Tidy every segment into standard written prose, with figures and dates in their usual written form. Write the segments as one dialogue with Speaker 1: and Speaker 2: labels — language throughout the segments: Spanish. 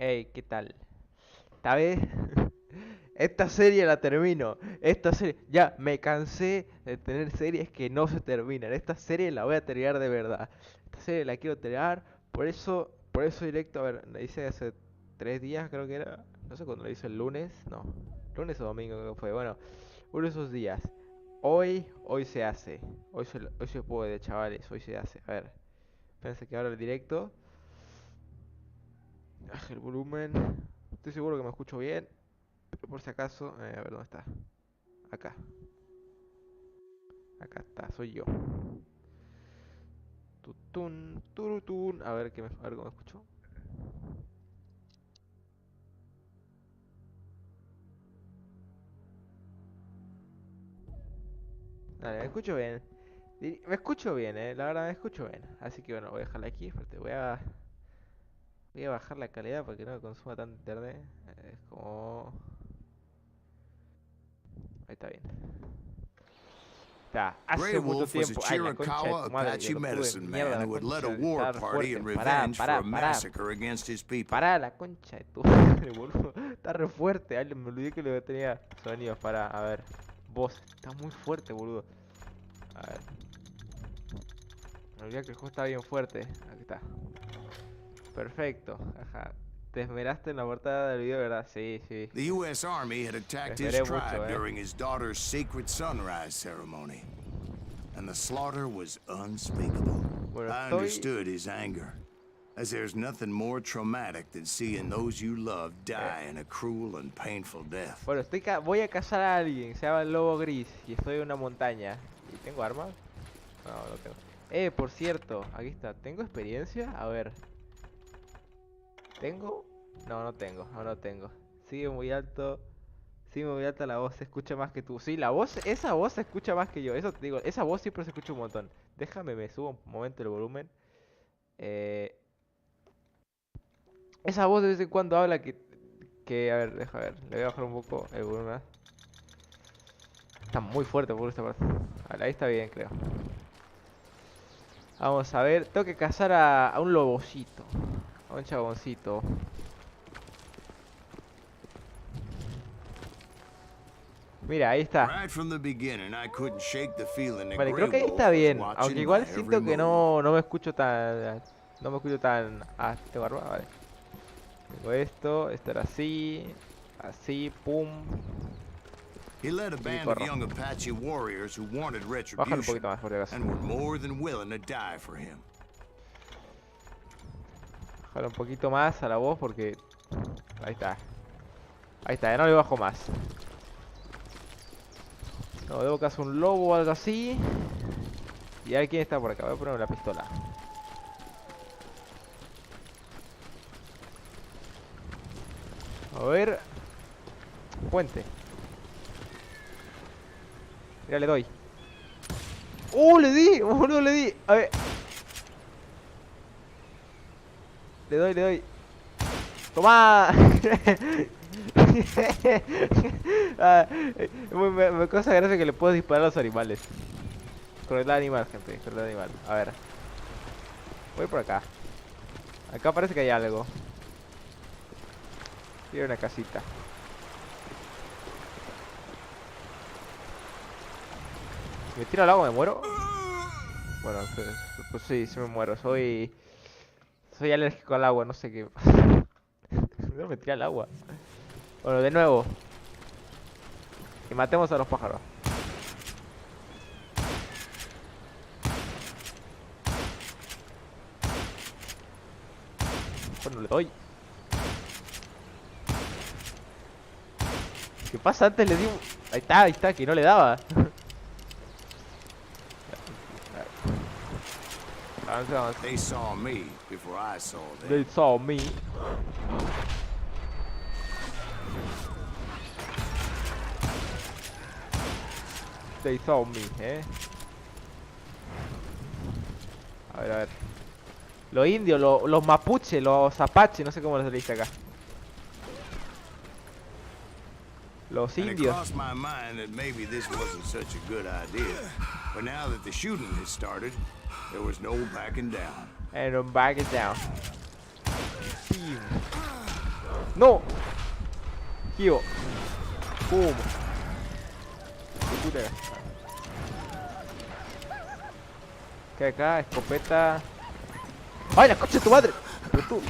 Speaker 1: Hey, ¿qué tal? Esta vez, esta serie la termino. Esta serie, ya me cansé de tener series que no se terminan. Esta serie la voy a terminar de verdad. Esta serie la quiero terminar. Por eso directo, a ver, la hice hace 3 días, creo que era. No sé cuándo la hice, el lunes. No, lunes o domingo creo que fue. Bueno, uno de esos días. Hoy se hace. Hoy se puede, chavales. Hoy se hace. A ver, pensé que ahora el directo. Baje el volumen. Estoy seguro que me escucho bien. Pero por si acaso, a ver dónde está. Acá. Acá está, soy yo. Tutun, turutun. A ver cómo me escucho. Dale, me escucho bien. Me escucho bien, la verdad me escucho bien. Así que bueno, voy a dejarla aquí. Espérate, voy a bajar la calidad para que no me consuma tanto internet. Es como... Ahí está bien. Está,
Speaker 2: Grey
Speaker 1: hace mucho
Speaker 2: Wolf was a
Speaker 1: tiempo. Ay, la concha de
Speaker 2: Chiricahua
Speaker 1: tu madre,
Speaker 2: Apache
Speaker 1: pelotudo de
Speaker 2: medicine
Speaker 1: mierda,
Speaker 2: man
Speaker 1: la
Speaker 2: who had led
Speaker 1: concha
Speaker 2: a
Speaker 1: de
Speaker 2: war
Speaker 1: estar
Speaker 2: party
Speaker 1: fuerte.
Speaker 2: in
Speaker 1: Pará,
Speaker 2: revenge for
Speaker 1: pará,
Speaker 2: a
Speaker 1: pará.
Speaker 2: massacre against his people.
Speaker 1: Pará, la concha de tu madre, boludo. Está re fuerte. Ay, me olvidé que le tenía sonidos. Para, a ver. Voz, está muy fuerte, boludo. A ver. Me olvidé que el juego está bien fuerte. Aquí está. Perfecto. Ajá. Te esmeraste en la portada del video, ¿verdad? Sí, sí.
Speaker 2: The U.S. Army had
Speaker 1: Me
Speaker 2: attacked his
Speaker 1: esmeré mucho,
Speaker 2: tribe during his daughter's sacred sunrise ceremony, and the slaughter was unspeakable.
Speaker 1: Bueno,
Speaker 2: I understood his anger, as there's nothing more traumatic than seeing those you love die in a cruel and painful death.
Speaker 1: Bueno, voy a cazar a alguien. Se llama el lobo gris. Y estoy en una montaña. ¿Y tengo armas? No, no tengo. Por cierto. Aquí está. ¿Tengo experiencia? A ver. ¿Tengo? No, no tengo. No, no tengo. Sigue muy alto. Sigue muy alta la voz. Se escucha más que tú. Sí, la voz. Esa voz se escucha más que yo. Eso te digo. Esa voz siempre se escucha un montón. Déjame, me subo un momento el volumen. Eh, esa voz de vez en cuando habla a ver, deja ver. Le voy a bajar un poco el volumen. Está muy fuerte por esta parte. Vale, ahí está bien, creo. Vamos a ver. Tengo que cazar a un lobocito. A un chaboncito. Mira, ahí está.
Speaker 2: Right from the beginning, I couldn't shake the feeling that
Speaker 1: Vale,
Speaker 2: Grey
Speaker 1: creo que ahí
Speaker 2: Wolf
Speaker 1: está
Speaker 2: was
Speaker 1: bien. Aunque
Speaker 2: watching my
Speaker 1: igual
Speaker 2: every
Speaker 1: siento que
Speaker 2: move.
Speaker 1: no me escucho tan... No me escucho tan... Ah, tengo arma, vale. Tengo esto era así. Así, pum.
Speaker 2: He led a
Speaker 1: Y
Speaker 2: band of
Speaker 1: corro.
Speaker 2: young Apache warriors who wanted
Speaker 1: Bájalo un
Speaker 2: retribution
Speaker 1: poquito más, por si acaso.
Speaker 2: and were more than willing to die for him.
Speaker 1: Bájalo un poquito más a la voz porque... Ahí está. Ahí está, ya no le bajo más. No, debo cazar un lobo o algo así. Y a ver quién está por acá. Voy a ponerme la pistola. A ver. Puente. Mira, le doy. ¡Oh, le di! ¡Boludo, le di! A ver. Le doy. ¡Toma! Ah, me causa gracia que le puedo disparar a los animales. Crueldad animal, gente. Crueldad animal. A ver. Voy por acá. Acá parece que hay algo. Tiene una casita. Si me tiro al agua, ¿me muero? Bueno, pues sí, sí me muero. Soy alérgico al agua, no sé qué. No me tira al agua. Bueno, de nuevo. Y matemos a los pájaros. Bueno, le doy. ¿Qué pasa? Antes le di un... Ahí está, que no le daba. Avance.
Speaker 2: They saw me before I saw them.
Speaker 1: They saw me. They saw me, A ver. Los indios, los mapuches, los apaches, no sé cómo les dice acá. Los
Speaker 2: And it
Speaker 1: indios.
Speaker 2: crossed my mind that maybe this wasn't such a good idea. But now that the shooting had started, there was no backing down.
Speaker 1: And I'm back it down. Boom. ¡No! Gio. ¡Pum! ¿Qué puta? ¿Qué hay acá? Escopeta. ¡Ay, la concha de tu madre! Pero tú...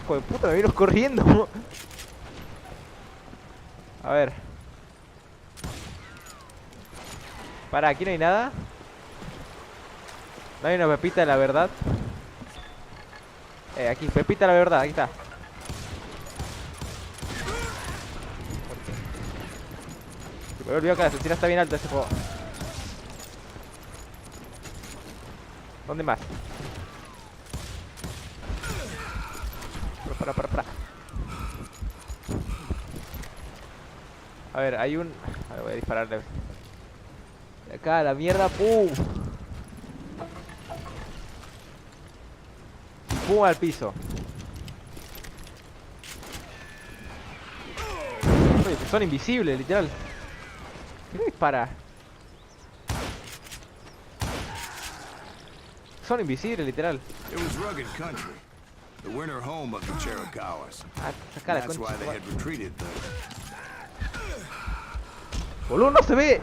Speaker 1: Hijo de puta, me vino corriendo. A ver. Para, aquí no hay nada. No hay una pepita de la verdad. Aquí, pepita de la verdad, aquí está. Me he olvidado que la asesina está bien alta ese juego. ¿Dónde más? Para. A ver, hay un... A ver, voy a dispararle. De acá, a la mierda, ¡pum! Y ¡pum! Al piso. Oye, son invisibles, literal. ¿Qué no dispara? Son invisibles, literal.
Speaker 2: It was rugged country, the winter home of the Chiricahuas.
Speaker 1: Ah, saca la
Speaker 2: That's
Speaker 1: concha.
Speaker 2: why they had retreated there.
Speaker 1: Boludo, no se ve.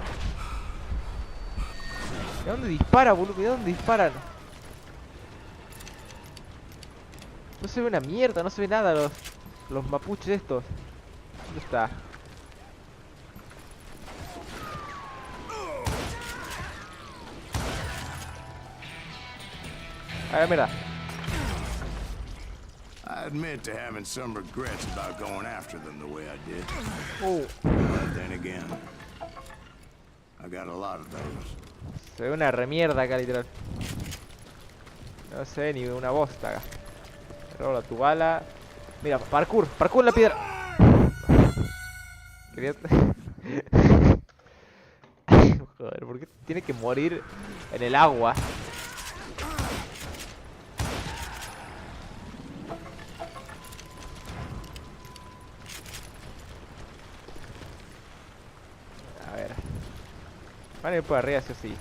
Speaker 1: ¿De dónde dispara, boludo? ¿De dónde disparan? No se ve una mierda, no se ve nada los mapuches estos. ¿Dónde está? A ver, mira.
Speaker 2: I admit to having some regrets about going after them the way I did.
Speaker 1: Oh,
Speaker 2: But then again, I got a lot of those.
Speaker 1: se ve una remierda acá, literal. No se ve ni una bosta acá. Rola tu bala. Mira, parkour en la piedra. Quería... Joder, ¿por qué tiene que morir en el agua? A ver. Van a ir por arriba, sí o sí.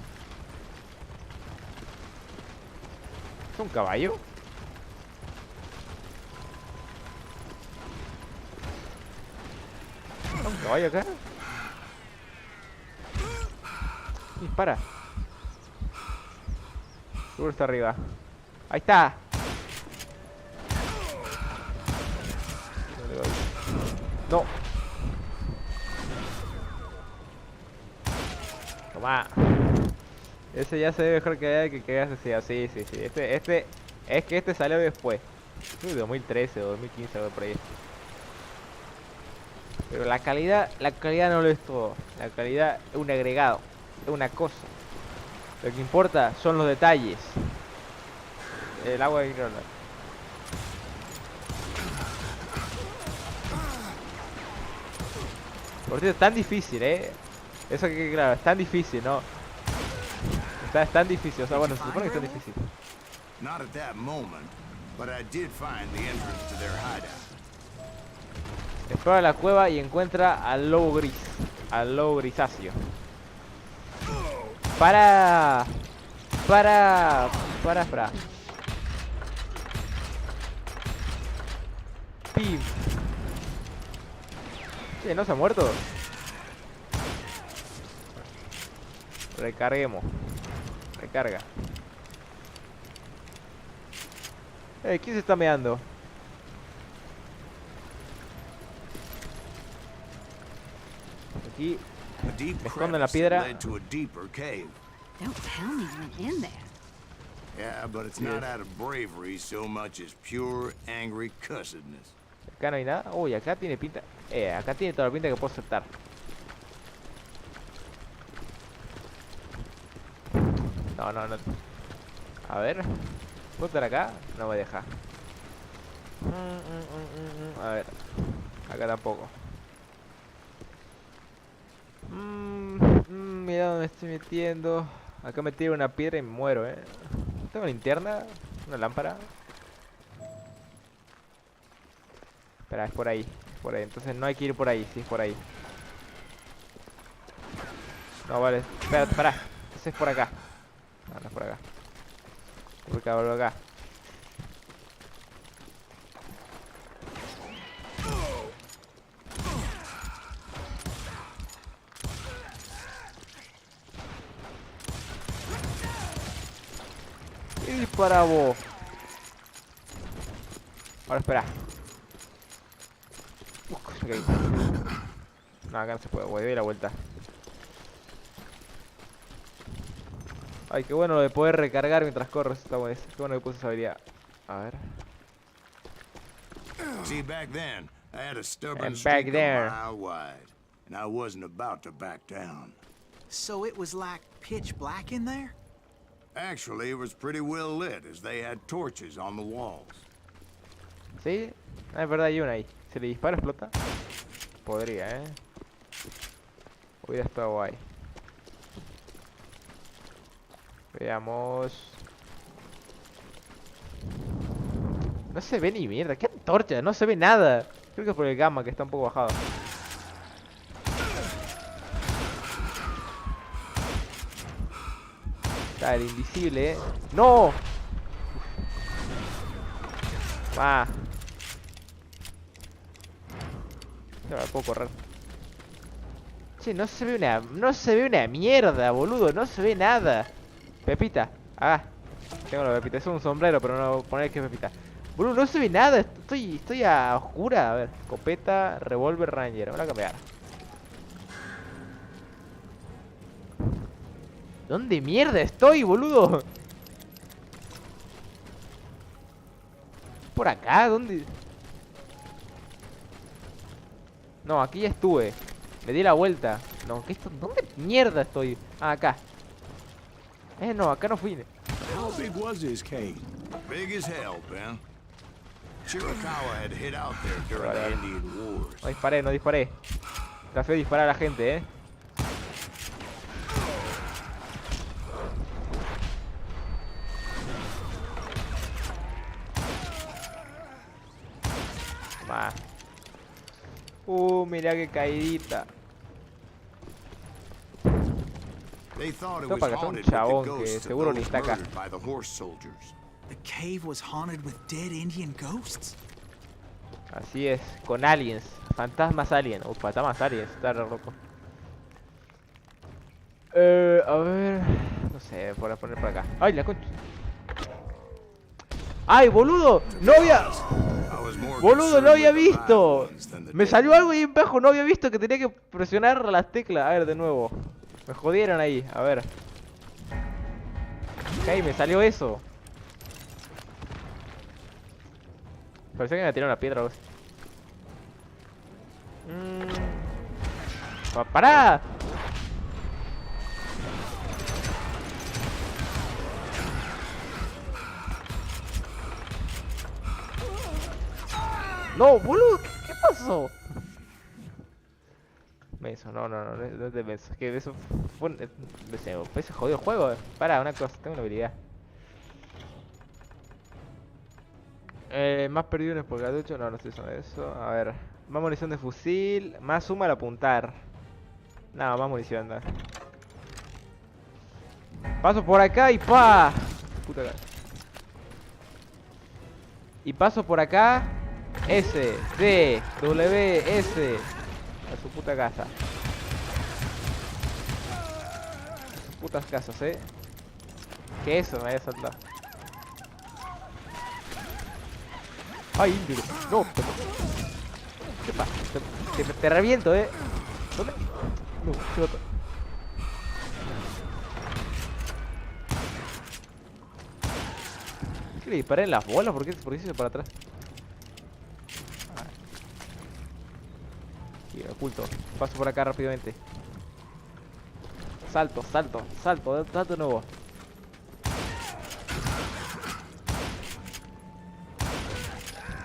Speaker 1: ¿Es un caballo? ¿Es un caballo acá? Dispara. Seguro está arriba. Ahí está. No. Toma. Ese ya se ve mejor que hace así. Sí. Este es que este salió después. Creo que 2013 o 2015 algo por ahí. Pero la calidad no lo es todo. La calidad es un agregado, es una cosa. Lo que importa son los detalles. El agua de ignora. Por cierto, es tan difícil, Eso que claro, es tan difícil, ¿no? Es tan difícil, o sea, bueno, se supone que es tan difícil.
Speaker 2: Not at that moment, but I did find the entrance to their hideout.
Speaker 1: Explora la cueva y encuentra al lobo gris. Al lobo grisáceo. Para. Pim. ¿Qué? ¿No se ha muerto? Recarguemos. Recarga. ¿Quién se está meando? Aquí
Speaker 2: A deep
Speaker 1: me escondo en la
Speaker 2: crevice
Speaker 1: piedra.
Speaker 2: that led to a deeper cave.
Speaker 3: Don't tell me you're in there.
Speaker 2: Yeah, but it's not out of bravery so much as pure angry cussedness.
Speaker 1: Acá no hay nada. Uy, acá tiene pinta. Acá tiene toda la pinta que puedo saltar. No. A ver. ¿Puedo estar acá? No me deja. A ver. Acá tampoco. Mira dónde me estoy metiendo. Acá me tiro una piedra y me muero, ¿Tengo linterna? ¿Una lámpara? Espera, es por ahí. Entonces no hay que ir por ahí, sí es por ahí. No, vale. Espérate, pará. Ese es por acá. No es por acá. Por acá. para vos. Ahora espera. Okay. No, acá no se puede, güey. Doy la vuelta. Ay, qué bueno lo de poder recargar mientras corres. Está bueno. Qué bueno que puse esa habilidad. A ver.
Speaker 2: See, back then, I had a stubborn
Speaker 1: And back
Speaker 2: streak a
Speaker 1: there.
Speaker 2: mile wide, and I wasn't about to back down.
Speaker 4: So it was like pitch black in there?
Speaker 2: Actually, it was pretty well lit, as they had torches on the walls.
Speaker 1: ¿Sí? Ah, es verdad, hay una ahí. ¿Se le dispara, explota? Podría, Hubiera estado guay. Veamos. No se ve ni mierda. ¿Qué antorcha? No se ve nada. Creo que es por el gamma que está un poco bajado. Está el invisible, ¡No! Va. No la puedo correr. Che, no se ve una mierda, boludo. No se ve nada. Pepita. Ah. Tengo la pepita. Es un sombrero, pero no voy a poner que es pepita. Boludo, no se ve nada. Estoy a oscura. A ver. Escopeta, revólver, ranger. Vamos a cambiar. ¿Dónde mierda estoy, boludo? ¿Por acá? ¿Dónde? No, aquí ya estuve. Me di la vuelta. No, ¿qué esto? ¿Dónde mierda estoy? Ah, acá. No, acá no fui.
Speaker 2: How big was this cave? Big as hell, Ben. Chiricahua had hid out there during the Indian Wars.
Speaker 1: No disparé, no disparé. Está feo disparar a la gente, Va. Mirá qué caidita.
Speaker 2: They thought it
Speaker 1: Esto
Speaker 2: was
Speaker 1: para que sea un
Speaker 2: haunted with the
Speaker 1: chabón que
Speaker 2: ghosts of
Speaker 1: seguro ni
Speaker 2: those
Speaker 1: está acá.
Speaker 2: murdered by the horse soldiers.
Speaker 4: The cave was haunted with dead Indian ghosts?
Speaker 1: Así es, con aliens. Fantasmas alien. Fantasmas aliens. Está re loco. A ver. No sé, por poner por acá. ¡Ay, la concha! ¡Ay, boludo! ¡No había!
Speaker 2: I was more
Speaker 1: ¡Boludo,
Speaker 2: concerned
Speaker 1: no había
Speaker 2: with the live
Speaker 1: visto!
Speaker 2: ones than the
Speaker 1: Me
Speaker 2: dead.
Speaker 1: salió algo ahí abajo, no había visto que tenía que presionar las teclas. A ver, de nuevo. Me jodieron ahí, a ver. Ok, me salió eso. Parecía que me tiraron una piedra o algo así. ¡Pará! No, boludo, ¿qué pasó? Menso, no es de menso. Es que eso fue ese jodido juego. Para, una cosa, tengo una habilidad. Más perdido en el cartucho. No estoy usando eso. A ver, más munición de fusil. Más suma al apuntar. Nada, más munición, anda. Paso por acá y pa. Puta cara. Y paso por acá. S, D, W, S. A su puta casa. A sus putas casas, Que eso me había saltado. Ay, indio. No, ¿qué pasa? Te reviento, ¿Dónde? No, se otro. ¿Qué le disparé en las bolas? ¿Por qué se hizo para atrás? Y oculto. Paso por acá rápidamente. Salto de nuevo.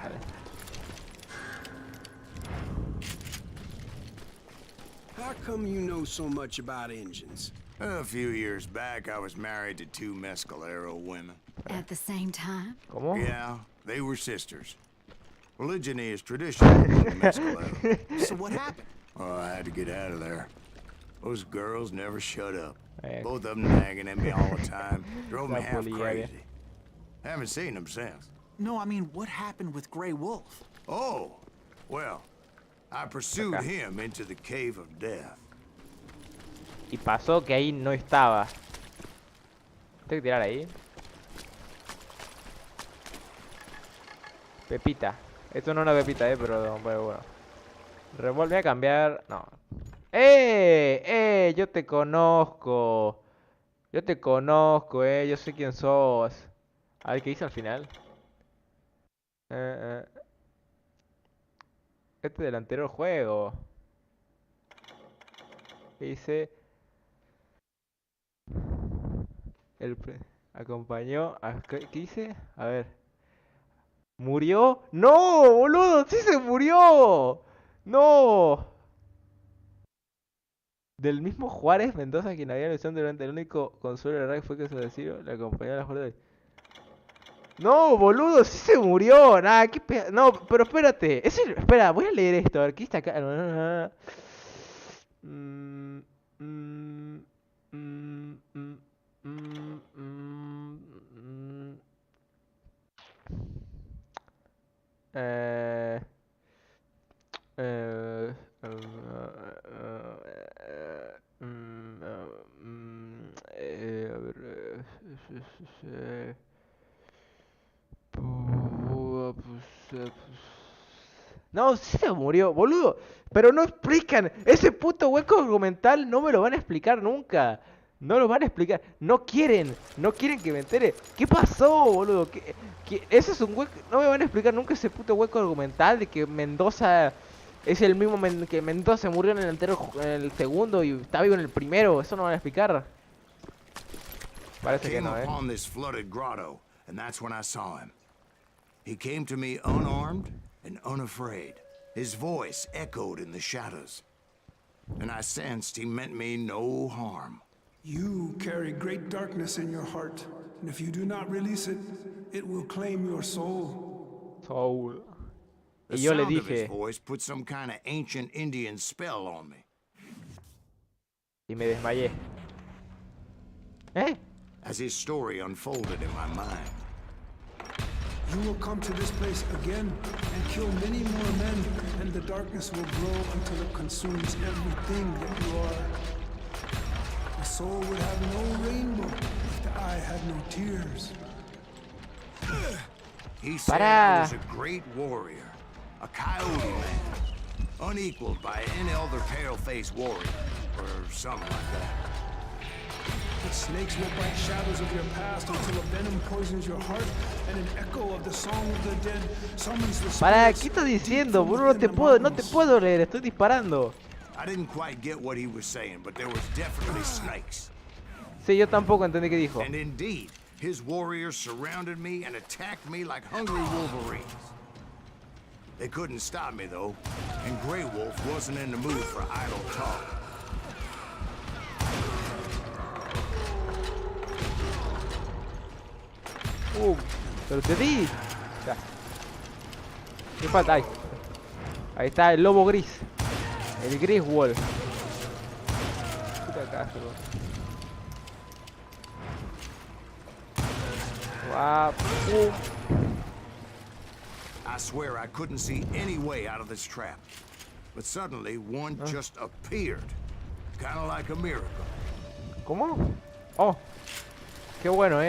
Speaker 1: Vale.
Speaker 5: How come you know so much about engines?
Speaker 2: A few years back, I was married to two Mescalero women.
Speaker 3: At the same time?
Speaker 1: ¿Cómo?
Speaker 2: Yeah, they were sisters. Religion is traditional among the Mescalero.
Speaker 4: So what happened?
Speaker 2: Oh, I had to get out of there. Those girls never shut up.
Speaker 1: Eh.
Speaker 2: Both of them nagging at me all the time. Drove me
Speaker 1: La
Speaker 2: half
Speaker 1: policía,
Speaker 2: crazy. Haven't seen them since.
Speaker 4: No, I mean, what happened with Grey Wolf?
Speaker 2: Oh, well, I pursued
Speaker 1: Acá.
Speaker 2: him into the cave of death.
Speaker 1: Y pasó que ahí no estaba. Tengo que tirar ahí. Pepita. Esto no es una pepita, pero bueno. Voy a cambiar. No. Yo te conozco. Yo te conozco, Yo sé quién sos. A ver qué hice al final. Eh, eh, Este del anterior juego. ¿Qué dice? Acompañó. ¿Qué hice? A ver. ¿Murió? ¡No, boludo! ¡Sí se murió! ¡No! Del mismo Juárez Mendoza, quien había luchado durante el único consuelo del rey fue que su destino le acompañó a la fuerza de... ¡No, boludo! ¡Sí se murió! Nada, No, pero espérate. Espera, voy a leer esto. A ver, ¿qué está acá? Mm, mm, mm, mm, mm, mm, eh, eh, a ver, no, sí se murió, boludo. Pero no explican. Ese puto hueco argumental no me lo van a explicar nunca. No lo van a explicar. No quieren que me entere. ¿Qué pasó, boludo? Ese es un hueco. No me van a explicar nunca ese puto hueco argumental de que Mendoza es el mismo que Mendoza se murió en el en el segundo y está vivo en el primero. Eso no van a explicar. Parece que
Speaker 2: Came
Speaker 1: no,
Speaker 2: upon this flooded grotto, and that's when I saw him. He came to me unarmed and unafraid. His voice echoed in the shadows, and I sensed he meant me no harm.
Speaker 5: You carry great darkness in your heart, and if you do not release it, it will claim your soul.
Speaker 1: Soul.
Speaker 2: The
Speaker 1: Y yo le
Speaker 2: sound of his
Speaker 1: dije,
Speaker 2: voice put some kind of ancient Indian spell on me.
Speaker 1: y me desmayé. ¿Eh?
Speaker 2: As his story unfolded in my mind,
Speaker 5: You will come to this place again and kill many more men, and the darkness will grow until it consumes everything that you are. The soul would have no rainbow if the eye had no tears.
Speaker 2: he said I was
Speaker 1: Pará.
Speaker 2: a great warrior, a coyote man, unequaled by any other pale-faced warrior, or something like that.
Speaker 5: The snakes will bite shadows of your past until a venom poisons your heart, and an echo of the song of the dead summons the
Speaker 1: Pará,
Speaker 5: spirits
Speaker 1: ¿qué estás
Speaker 5: deep
Speaker 1: diciendo,
Speaker 5: from
Speaker 1: bro? No
Speaker 5: within
Speaker 1: te
Speaker 5: the
Speaker 1: puedo, no te
Speaker 5: mountains.
Speaker 1: puedo leer, estoy disparando.
Speaker 2: I didn't quite get what he was saying, but there was definitely snakes.
Speaker 1: Sí, yo tampoco entendí qué dijo.
Speaker 2: And indeed, his warriors surrounded me and attacked me like hungry wolverines. They couldn't stop me, though, and Grey Wolf wasn't in the mood for idle talk.
Speaker 1: Pero te di. Ya. ¿Qué falta? Ahí está el lobo gris. El gris wolf. Puta caso.
Speaker 2: I swear I couldn't see any way out of this trap. But suddenly, one just appeared. Kind of like a miracle.
Speaker 1: ¿Cómo? Oh. Qué bueno,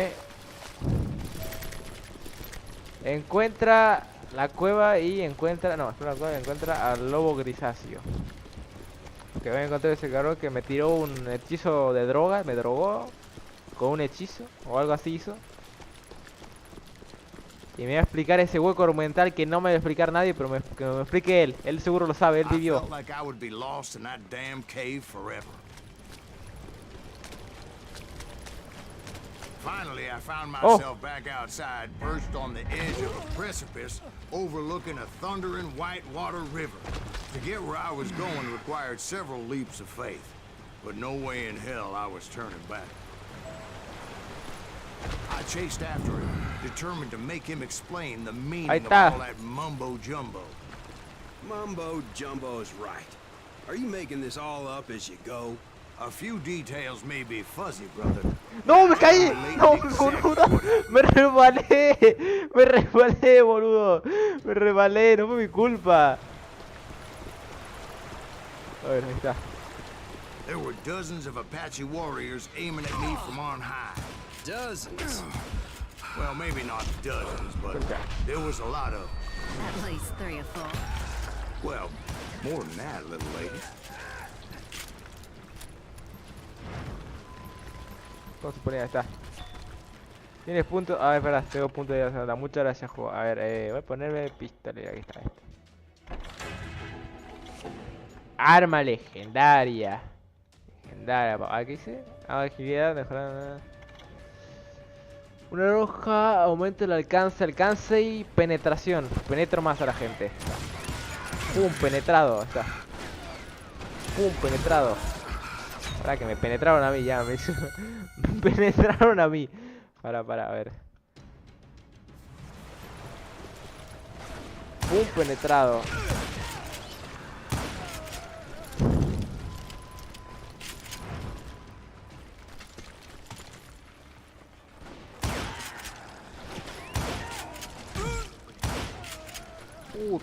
Speaker 1: Encuentra la cueva y encuentra... No, espera, la cueva y encuentra al lobo grisáceo. Que voy a encontrar ese cabrón que me tiró un hechizo de droga. Me drogó con un hechizo o algo así hizo. Y me va a explicar ese hueco argumental que no me va a explicar nadie, pero que me explique él. Él seguro lo sabe, él
Speaker 2: I
Speaker 1: vivió.
Speaker 2: felt like I would be lost in that damn cave forever. Finally, I found myself back outside, perched on the edge of a precipice, overlooking a thundering whitewater river. To get where I was going required several leaps of faith, but no way in hell I was turning back. I chased after him, determined to make him explain the meaning
Speaker 1: Ahí
Speaker 2: of
Speaker 1: está.
Speaker 2: all that mumbo-jumbo.
Speaker 5: Mumbo Jumbo's right. Are you making this all up as you go?
Speaker 2: A few details may be fuzzy, brother.
Speaker 1: ¡No, me caí! ¡No, boludo! ¡Me resbalé! ¡Me resbalé, boludo! ¡Me resbalé! ¡No fue mi culpa! A ver, ahí está.
Speaker 2: There were dozens of Apache warriors aiming at me from on high.
Speaker 5: Dozens.
Speaker 2: Well, maybe not dozens, but there was a lot of them.
Speaker 3: At least 3 or 4.
Speaker 2: Well, more than that, little lady.
Speaker 1: ¿Cómo se ponía? Ahí está. Tienes puntos. A ver, espera, tengo puntos de hacer. Muchas gracias, juego. A ver, voy a ponerme pistola. Aquí está esto. Arma legendaria. Legendaria. ¿Qué dice? Agilidad, mejorar. Una roja aumenta el alcance y penetración. Penetro más a la gente. Pum, penetrado. Está. Pum, penetrado. Ahora que me penetraron a mí, ya me penetraron a mí. Para, a ver. Pum, penetrado.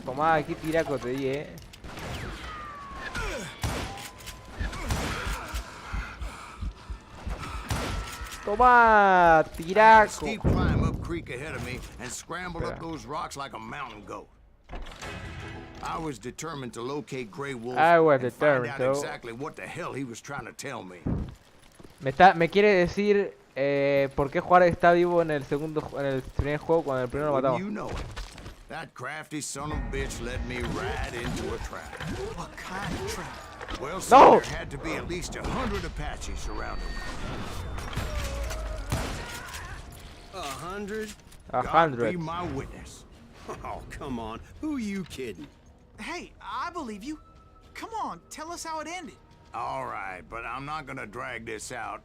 Speaker 1: Tomá, qué tiraco te di, Toma, tiraco.
Speaker 2: Steep climb up creek ahead of me and scrambled up those rocks like a mountain goat. I was determined to locate Grey Wolf and find out exactly what the hell he was trying to tell me.
Speaker 1: Me quiere decir por qué Juárez está vivo en el primer juego cuando el primero lo mataba.
Speaker 2: You know it. That crafty son of a bitch led me right into a trap.
Speaker 4: What kind of trap?
Speaker 2: Well, so there had to be at least 100 Apaches surrounding me.
Speaker 6: 100?
Speaker 1: 100.
Speaker 2: Be my witness.
Speaker 6: Oh, come on. Who you kidding?
Speaker 4: Hey, I believe you. Come on, tell us how it ended.
Speaker 2: All right, but I'm not gonna drag this out.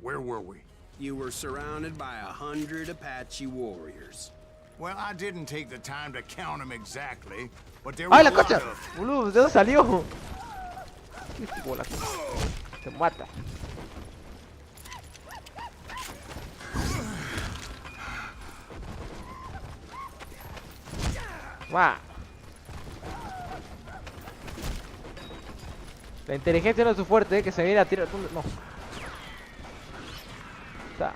Speaker 2: Where were we?
Speaker 6: You were surrounded by 100 Apache warriors.
Speaker 2: Well, I didn't take the time to count them exactly, but there were
Speaker 1: ¡Ay,
Speaker 2: a
Speaker 1: la
Speaker 2: lot
Speaker 1: cocha!
Speaker 2: of...
Speaker 1: Boludo, ¿de dónde salió? ¿Qué tipo la cocha? Se mata. ¡Guau! La inteligencia no es su fuerte, que se viene a tirar. No. Está.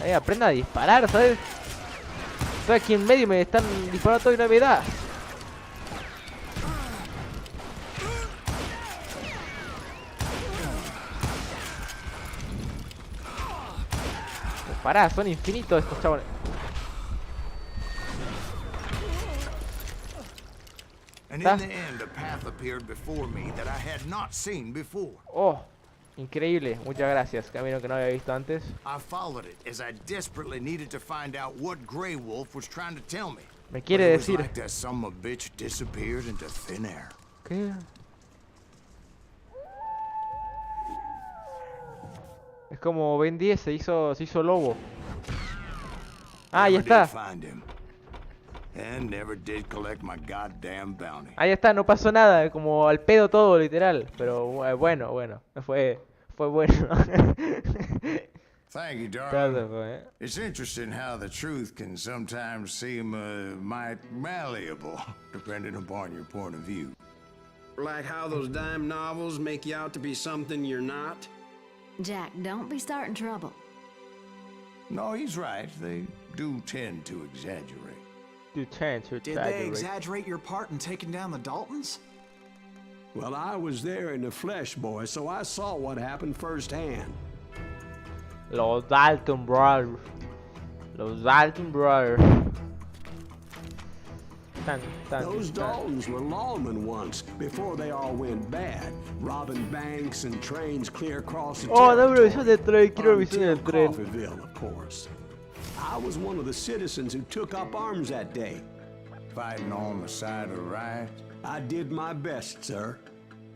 Speaker 1: Ahí aprenda a disparar, ¿sabes? Estoy aquí en medio y me están disparando todo y no me da. Pues pará, son infinitos estos chabones.
Speaker 2: And in the end, a path appeared before me that I had not seen before.
Speaker 1: Oh, increíble. Muchas gracias. Camino que no había visto antes.
Speaker 2: I followed it as I desperately needed to find out what Grey Wolf was trying to tell me.
Speaker 1: Me quiere
Speaker 2: But it was
Speaker 1: decir.
Speaker 2: like that son of a bitch disappeared into thin air.
Speaker 1: ¿Qué? Es como Ben 10 se hizo lobo. Ah, ahí
Speaker 2: Never
Speaker 1: está.
Speaker 2: did find him. And never did collect my goddamn bounty.
Speaker 1: Ahí está, no pasó nada, como al pedo todo, literal. Pero bueno, fue bueno.
Speaker 2: Thank you,
Speaker 1: Claro,
Speaker 2: darling.
Speaker 1: fue,
Speaker 2: It's interesting how the truth can sometimes seem might malleable, depending upon your point of view.
Speaker 6: Like how those dime novels make you out to be something you're not?
Speaker 3: Jack, don't be starting trouble.
Speaker 2: No, he's right. They do tend to exaggerate.
Speaker 1: You tend to
Speaker 4: Did they exaggerate your part in taking down the Daltons?
Speaker 7: Well, I was there in the flesh, boy, so I saw what happened firsthand.
Speaker 1: Los Dalton Brothers.
Speaker 7: Those Daltons were lawmen once, before they all went bad, robbing banks and trains clear across the
Speaker 1: Oh, dame una
Speaker 7: territory.
Speaker 1: visión del tren, quiero una visión del
Speaker 7: Until
Speaker 1: tren.
Speaker 7: Coffeeville, of course. I was one of the citizens who took up arms that day.
Speaker 2: Fighting on the side of right.
Speaker 7: I did my best, sir.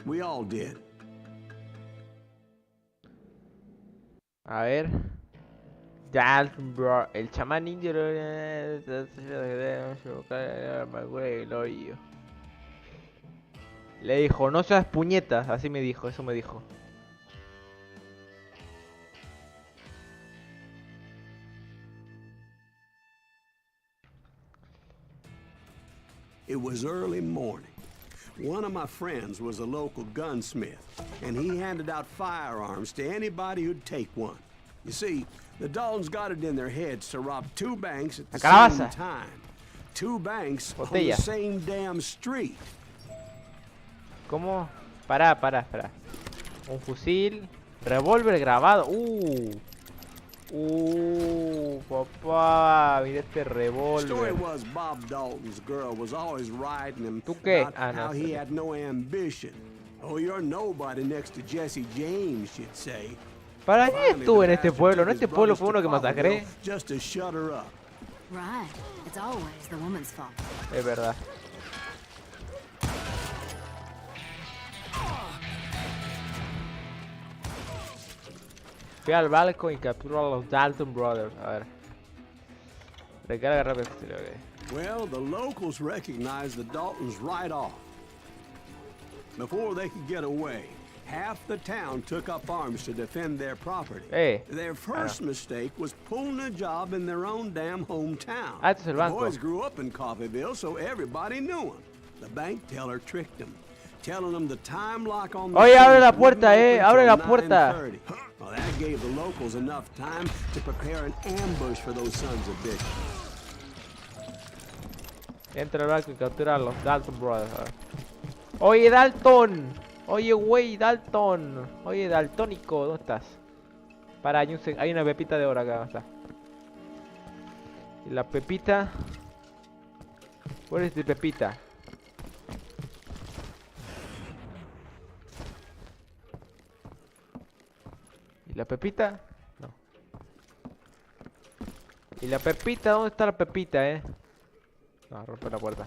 Speaker 7: We all did.
Speaker 1: A ver. Dalton Bro, el chamán indio. Le dijo, no seas puñetas, así me dijo, eso me dijo.
Speaker 7: It was early morning. One of my friends was a local gunsmith, and he handed out firearms to anybody who'd take one. You see, the Daltons got it in their heads to rob 2 banks at the same time. 2 banks on the same damn street.
Speaker 1: ¿Cómo? Pará. Un fusil. Revólver grabado. Papá, mira este revólver. ¿Tú qué? Ah, no.
Speaker 7: He had no ambition. Oh, you're nobody next to Jesse James, she'd say.
Speaker 1: ¿Para qué estuve en este pueblo? ¿No este pueblo fue uno que masacré?
Speaker 7: Just to shut her up.
Speaker 3: Right. It's always the woman's fault.
Speaker 1: Es verdad. Fui al balcón y capturó a los Dalton Brothers. A ver. Recarga rápido. Okay.
Speaker 7: Well, the locals recognized the Daltons right off. Before they could get away, half the town took up arms to defend their property.
Speaker 1: Hey.
Speaker 7: Their first mistake was pulling a job in their own damn hometown.
Speaker 1: Ah, este es el
Speaker 7: The
Speaker 1: banco.
Speaker 7: boys grew up in Coffeyville, so everybody knew them. The bank teller tricked them, telling them the time lock on the
Speaker 1: Oye, abre la
Speaker 7: safe wouldn't
Speaker 1: puerta,
Speaker 7: open
Speaker 1: abre
Speaker 7: till
Speaker 1: la puerta.
Speaker 7: 9:30. Well, that gave the locals enough time to prepare an ambush for those sons of bitches.
Speaker 1: Entra al barco y captura a los Dalton Brothers. A ver. Oye, Dalton. Oye, güey, Dalton. Oye, daltónico, ¿dónde estás? Para, hay una pepita de oro acá. ¿Dónde está? Y la pepita. ¿Cuál es de pepita? ¿Y la pepita? No. ¿Y la pepita? ¿Dónde está la pepita, No, rompe la puerta.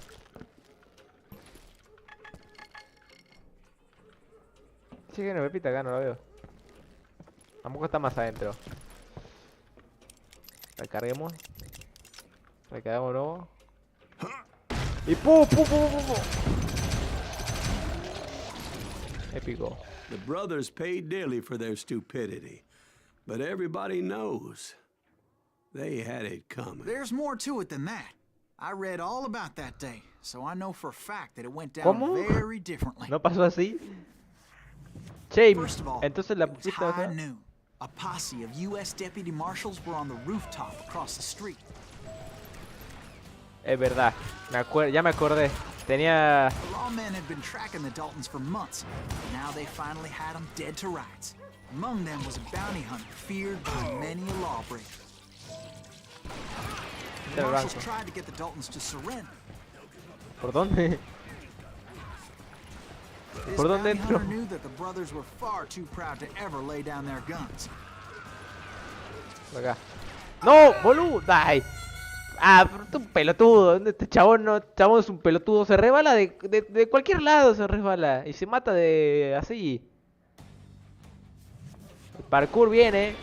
Speaker 1: Sí, que no, pepita acá, no la veo. Tampoco está más adentro. Recarguemos. Recargamos luego. Y ¡pum! Épico.
Speaker 7: The brothers paid dearly for their stupidity, but everybody knows they had it coming.
Speaker 4: There's more to it than that. I read all about that day, so I know for a fact that it went down
Speaker 1: ¿Cómo?
Speaker 4: very differently.
Speaker 1: ¿No pasó así? Che,
Speaker 4: First of all,
Speaker 1: entonces la
Speaker 4: it was
Speaker 1: pepita
Speaker 4: high
Speaker 1: acá.
Speaker 4: noon. A posse of U.S. deputy marshals were on the rooftop across the street.
Speaker 1: Es verdad, ya me acordé. Tenía...
Speaker 4: The lawmen had been tracking the Daltons for months. Now they finally had them dead to rights. Among them was a bounty hunter feared by many a lawbreaker. The marshals tried to get the Daltons to surrender.
Speaker 1: ¿Por dónde?
Speaker 4: This
Speaker 1: ¿Por dónde
Speaker 4: bounty
Speaker 1: entro?
Speaker 4: hunter knew that the brothers were far too proud to ever lay down their guns.
Speaker 1: Por acá. ¡No, boludo! ¡Ay! Ah, pero tú un pelotudo. Este chabón no, chabón es un pelotudo. Se resbala de cualquier lado, se resbala. Y se mata de así. El parkour viene.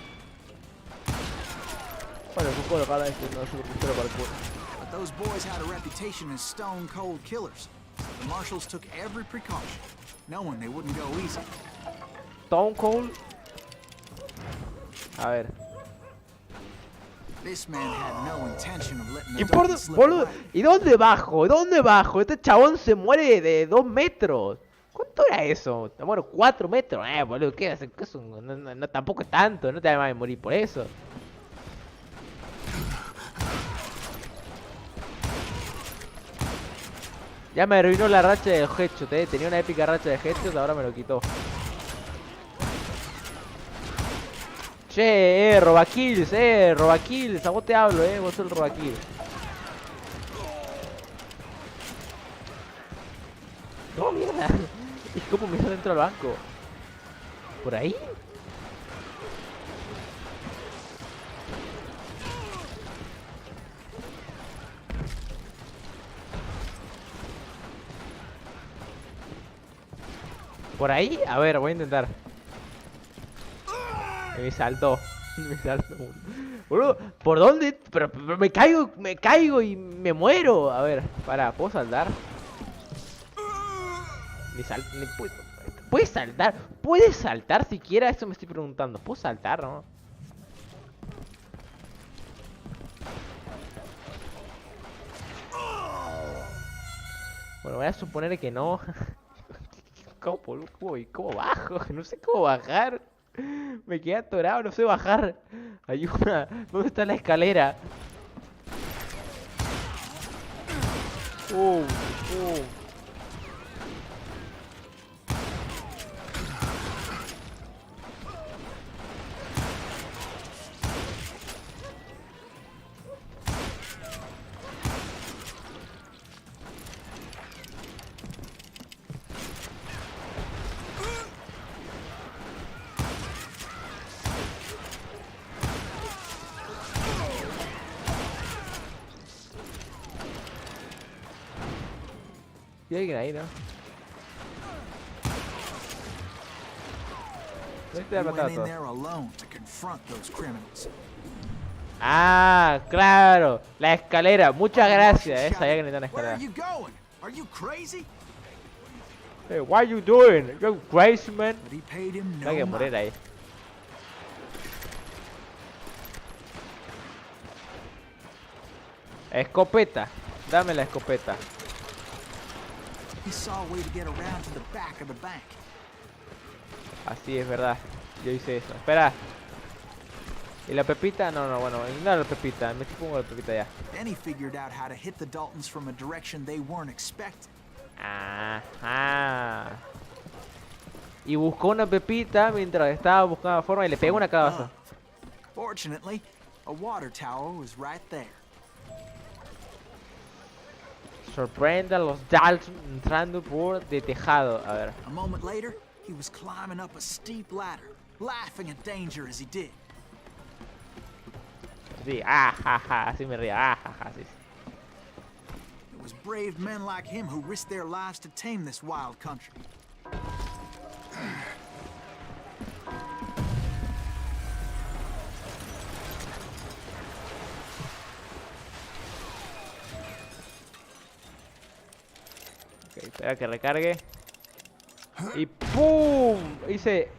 Speaker 1: Bueno, es un juego para esto, no es un juego parkour.
Speaker 4: But those boys had a reputation as stone cold killers. The marshals took every precaution, knowing they wouldn't go easy.
Speaker 1: Stone Cold. A ver.
Speaker 4: This man had no intention of letting the
Speaker 1: ¿Y por
Speaker 4: Daltons slip
Speaker 1: boludo?
Speaker 4: away.
Speaker 1: ¿Y dónde bajo? ¿Dónde bajo? Este chabón se muere de 2 metros. ¿Cuánto era eso? Bueno, 4 metros. Boludo, ¿qué hace? Eso no, tampoco es tanto. No te vas a morir por eso. Ya me arruinó la racha del headshot, Tenía una épica racha de headshot, ahora me lo quitó. Che, robakills, robakills. A vos te hablo, vos sos el robakill. No, mierda. ¿Y cómo me hizo dentro del banco? ¿Por ahí? ¿Por ahí? A ver, voy a intentar. Me saltó. Me saltó. Boludo, ¿por dónde? Pero me caigo y me muero. A ver, para, ¿puedo saltar? ¿Puedes saltar? ¿Puedes saltar siquiera? Eso me estoy preguntando. ¿Puedo saltar, no? Bueno, Bueno, voy a suponer que no. ¿Cómo bajo? No sé cómo bajar. Me quedé atorado, no sé bajar. Ayuda. ¿Dónde está la escalera? Uh. ¿Y alguien ahí, no? No te ha
Speaker 4: You
Speaker 1: matado
Speaker 4: went in
Speaker 1: todo.
Speaker 4: there alone to confront those criminals.
Speaker 1: Ah, claro. La escalera. Muchas gracias, sabía que necesitaba una
Speaker 4: Where are
Speaker 1: escalera.
Speaker 4: you going? Are you crazy?
Speaker 1: Hey, what are you doing? You crazy, man.
Speaker 4: But he paid him no
Speaker 1: Hay que
Speaker 4: mind.
Speaker 1: morir ahí. Escopeta. Dame la escopeta.
Speaker 4: He saw a way to get around to the back of the bank.
Speaker 1: Así es, verdad. Yo hice eso. Espera. ¿Y la pepita? No, bueno, ignora la pepita. Me pongo la pepita ya.
Speaker 4: Then he figured out how to hit the Daltons from a direction they weren't expecting.
Speaker 1: Ajá. Y buscó una pepita mientras estaba buscando la forma y le pegó una cabaza.
Speaker 4: Fortunately, a water tower was right there.
Speaker 1: Sorprende a los Dalton entrando por de tejado. A ver.
Speaker 4: A moment later, he was climbing up a steep ladder, laughing at danger as he did.
Speaker 1: Sí, ajaja, así me río. Ajaja, sí.
Speaker 4: It was brave men like him who risked their lives to tame this wild country.
Speaker 1: Ok, espera que recargue. Y ¡pum! Hice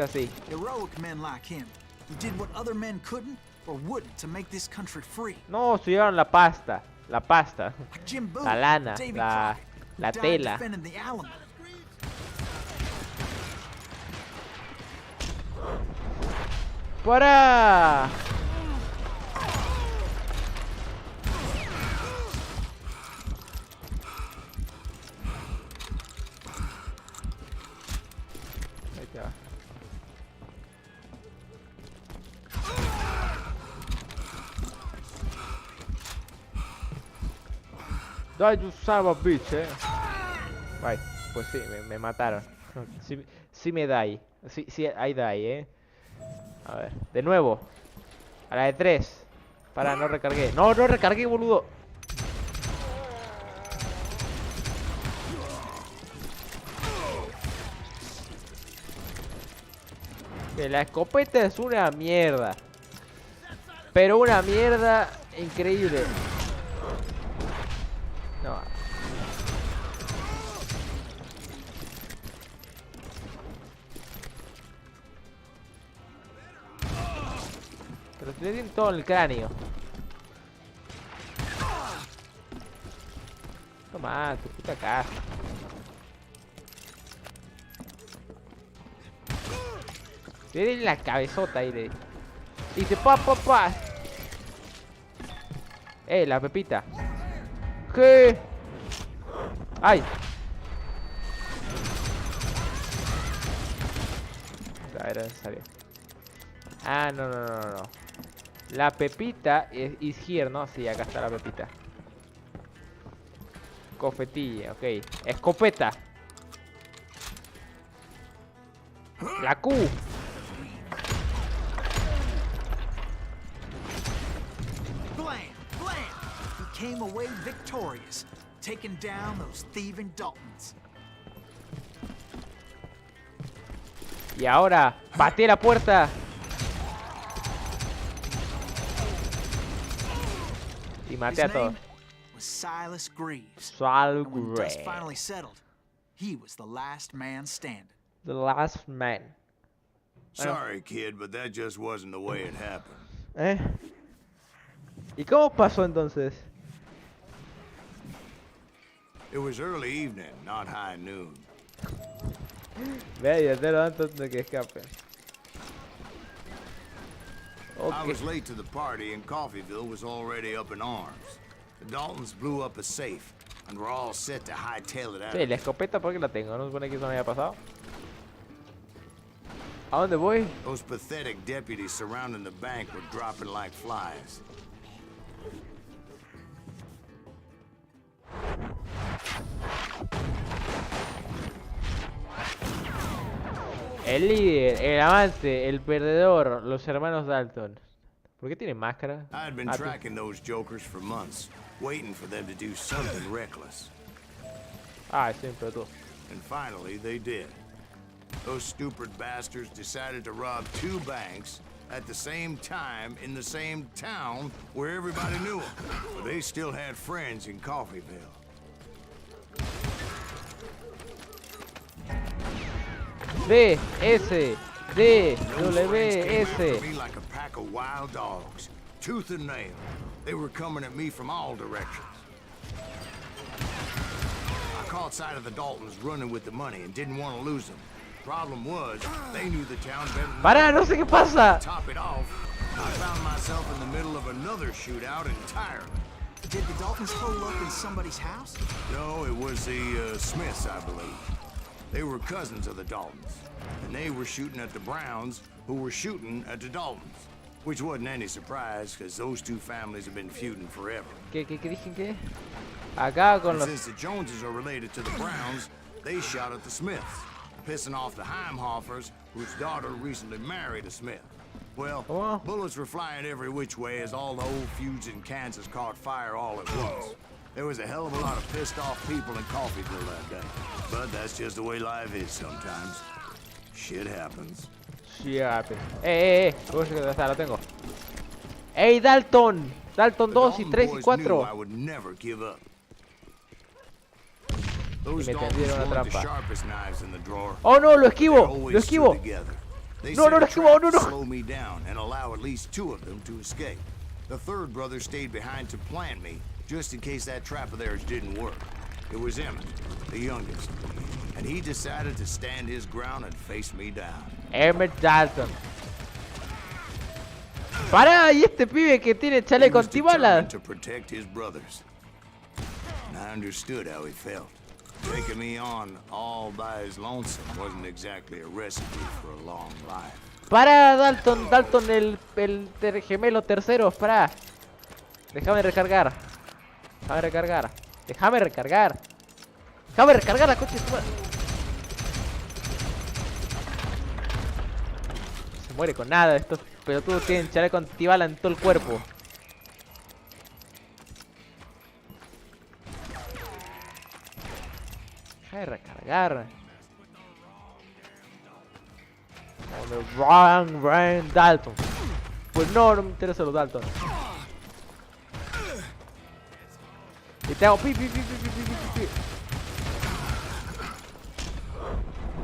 Speaker 1: así.
Speaker 4: Heroic men like him, who did what other men couldn't or wouldn't to make this country free.
Speaker 1: No, estudiaron la pasta. La pasta.
Speaker 4: Like Jim Boone,
Speaker 1: La lana.
Speaker 4: Davy
Speaker 1: La
Speaker 4: Crockett, who
Speaker 1: la
Speaker 4: died
Speaker 1: tela.
Speaker 4: defending the Alamo.
Speaker 1: ¡Para! Ahí te va. Die, you son of a bitch, Bye. Pues sí, me mataron. Sí me da ahí. Sí, ahí da ahí, A ver, de nuevo. A la de 3. Para, no recargué. No recargué, boludo. Que la escopeta es una mierda. Pero una mierda increíble. No. Pero te tienen todo en el cráneo. Toma, tu puta casa. Tiene la cabezota ahí de. Dice pa. La pepita. ¿Qué? ¡Ay! Era necesario. Ah, no. La pepita is here, ¿no? Sí, acá está la pepita. Cofetilla, ok. Escopeta. La Q.
Speaker 4: Blam! He came away victorious, taking down those thieving Daltons.
Speaker 1: Y ahora, pateé la puerta. Y maté a todos.
Speaker 4: Was Silas Greaves.
Speaker 1: Sal
Speaker 4: And when dust
Speaker 1: Grey.
Speaker 4: finally settled, he was the last man standing.
Speaker 1: The last man.
Speaker 2: Sorry, kid, but that just wasn't the way it happened.
Speaker 1: ¿Y cómo pasó entonces?
Speaker 2: It was early evening, not high noon.
Speaker 1: Ve, ya te lo antes de que escape.
Speaker 2: I was
Speaker 1: Ok.
Speaker 2: late to the party and Coffeeville was already up in arms. The Daltons blew up a safe and were all set to hightail it out.
Speaker 1: Sí, la escopeta porque la tengo, no se supone que eso me haya pasado. ¿A dónde voy?
Speaker 2: Those pathetic deputies surrounding the bank were dropping like flies.
Speaker 1: El líder, el avance, el perdedor, los hermanos Dalton. ¿Por qué tienen máscara?
Speaker 2: I had been
Speaker 1: Ah, tú-
Speaker 2: tracking those jokers for months, waiting for them to do something reckless.
Speaker 1: Ah, sí, pero tú.
Speaker 2: And finally, they did. Those stupid bastards decided to rob 2 banks at the same time in the same town where everybody knew them. But they still had friends in Coffeeville.
Speaker 1: D, S, D,
Speaker 2: Those
Speaker 1: W,
Speaker 2: friends came after
Speaker 1: S.
Speaker 2: me like a pack of wild dogs, tooth and nail. They were coming at me from all directions. I caught sight of the Daltons running with the money and didn't want to lose them. Problem was, they knew the town better than
Speaker 1: Pará, no sé qué pasa.
Speaker 2: To top it off, I found myself in the middle of another shootout entirely.
Speaker 4: Did the Daltons hole up in somebody's house?
Speaker 2: No, it was the Smiths, I believe. They were cousins of the Daltons, and they were shooting at the Browns, who were shooting at the Daltons. Which wasn't any surprise, because those 2 families have been feuding forever.
Speaker 1: ¿Qué dije qué? Acá con
Speaker 2: And
Speaker 1: los...
Speaker 2: since the Joneses are related to the Browns, they shot at the Smiths, pissing off the Heimhoffers, whose daughter recently married a Smith. Well,
Speaker 1: Oh.
Speaker 2: bullets were flying every which way as all the old feuds in Kansas caught fire all at once. There was a hell of a lot of pissed off people in Coffeeville that day. But that's just the way life is sometimes. Shit happens.
Speaker 1: Fíjate. Uy, ya está, lo tengo. ¡Ey, Dalton! Dalton
Speaker 2: The
Speaker 1: 2 y
Speaker 2: Dalton
Speaker 1: 3 y
Speaker 2: boys knew I
Speaker 1: 4.
Speaker 2: would never give up. Those
Speaker 1: me
Speaker 2: Daltons
Speaker 1: tendieron una
Speaker 2: weren't the
Speaker 1: trampa.
Speaker 2: sharpest knives in the drawer.
Speaker 1: ¡Oh, no! ¡Lo
Speaker 2: They
Speaker 1: esquivo!
Speaker 2: always
Speaker 1: ¡Lo
Speaker 2: stood
Speaker 1: esquivo!
Speaker 2: together. They
Speaker 1: No,
Speaker 2: set
Speaker 1: no,
Speaker 2: a
Speaker 1: lo esquivo,
Speaker 2: trap
Speaker 1: no,
Speaker 2: to
Speaker 1: no.
Speaker 2: slow me down and allow at least 2 of them to escape. The third brother stayed behind to plant me, just in case that trap of theirs didn't work. It was Emmett, the youngest, and he decided to stand his ground and face me down.
Speaker 1: Emmett Dalton. ¡Pará! ¿Y este pibe que tiene
Speaker 2: He
Speaker 1: chaleco
Speaker 2: was
Speaker 1: antibalas?
Speaker 2: determined to protect his brothers. And I understood how he felt. Taking me on all by his lonesome wasn't exactly a recipe for a long life.
Speaker 1: ¡Pará, Dalton! Dalton, gemelo tercero, pará. Déjame recargar. Déjame recargar. Déjame recargar. Déjame recargar la coche. Se muere con nada. Estos pelotudos tienen chaleco antibala en todo el cuerpo. Deja de recargar. Brian Dalton. Pues no, no me interesan los Dalton. Y te hago pi, pi, pi, pi, pi, pi, pi, pi.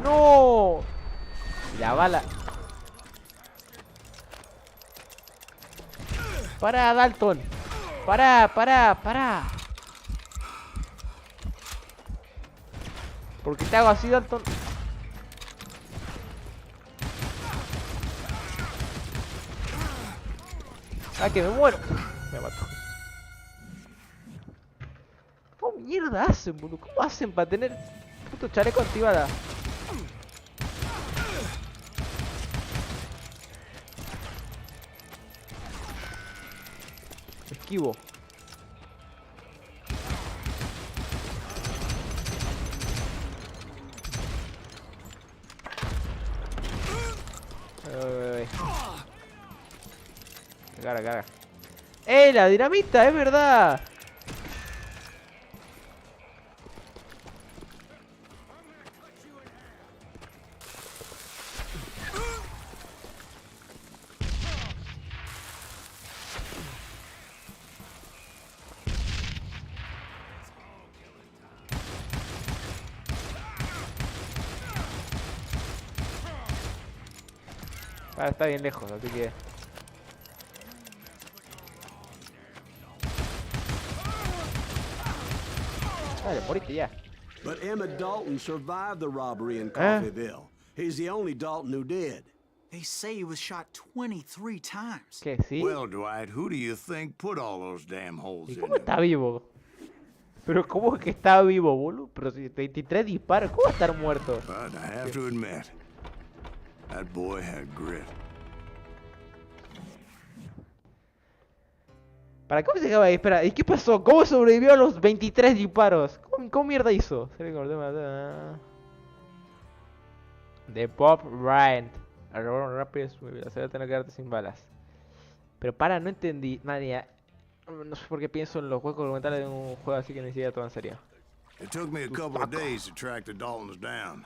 Speaker 1: ¡No! Y la bala. ¡Para, Dalton! ¡Para! ¿Por qué te hago así, Dalton? ¡Ah, que me muero! Me mató. ¿Cómo mierda hacen, boludo? ¿Cómo hacen para tener puto chaleco antibala? Esquivo. Carga. La dinamita! ¡Es verdad! Ah, está bien lejos, así que... Dale, morite ya.
Speaker 7: But Emmett Dalton survived the robbery in Coffeyville. He's the only Dalton who did.
Speaker 4: They say he was shot 23 times.
Speaker 1: ¿Qué? ¿Sí?
Speaker 2: Well, Dwight, who do you think put all those damn holes
Speaker 1: ¿Y
Speaker 2: in
Speaker 1: cómo
Speaker 2: him?
Speaker 1: está vivo? Pero ¿cómo es que está vivo, boludo? Pero si 23 disparos, ¿cómo va a estar muerto?
Speaker 2: But I have to admit, that boy had grit.
Speaker 1: ¿Para cómo se acaba ahí? Espera, ¿y qué pasó? ¿Cómo sobrevivió a los 23 disparos? ¿Cómo mierda hizo? De Bob Bryant. Rápido, se va a tener que quedarte sin balas. Pero no entendí, nadie. No sé por qué pienso en los juegos documentales de un juego así que ni siquiera todo en serio.
Speaker 2: It took me a couple of days to track the Daltons down.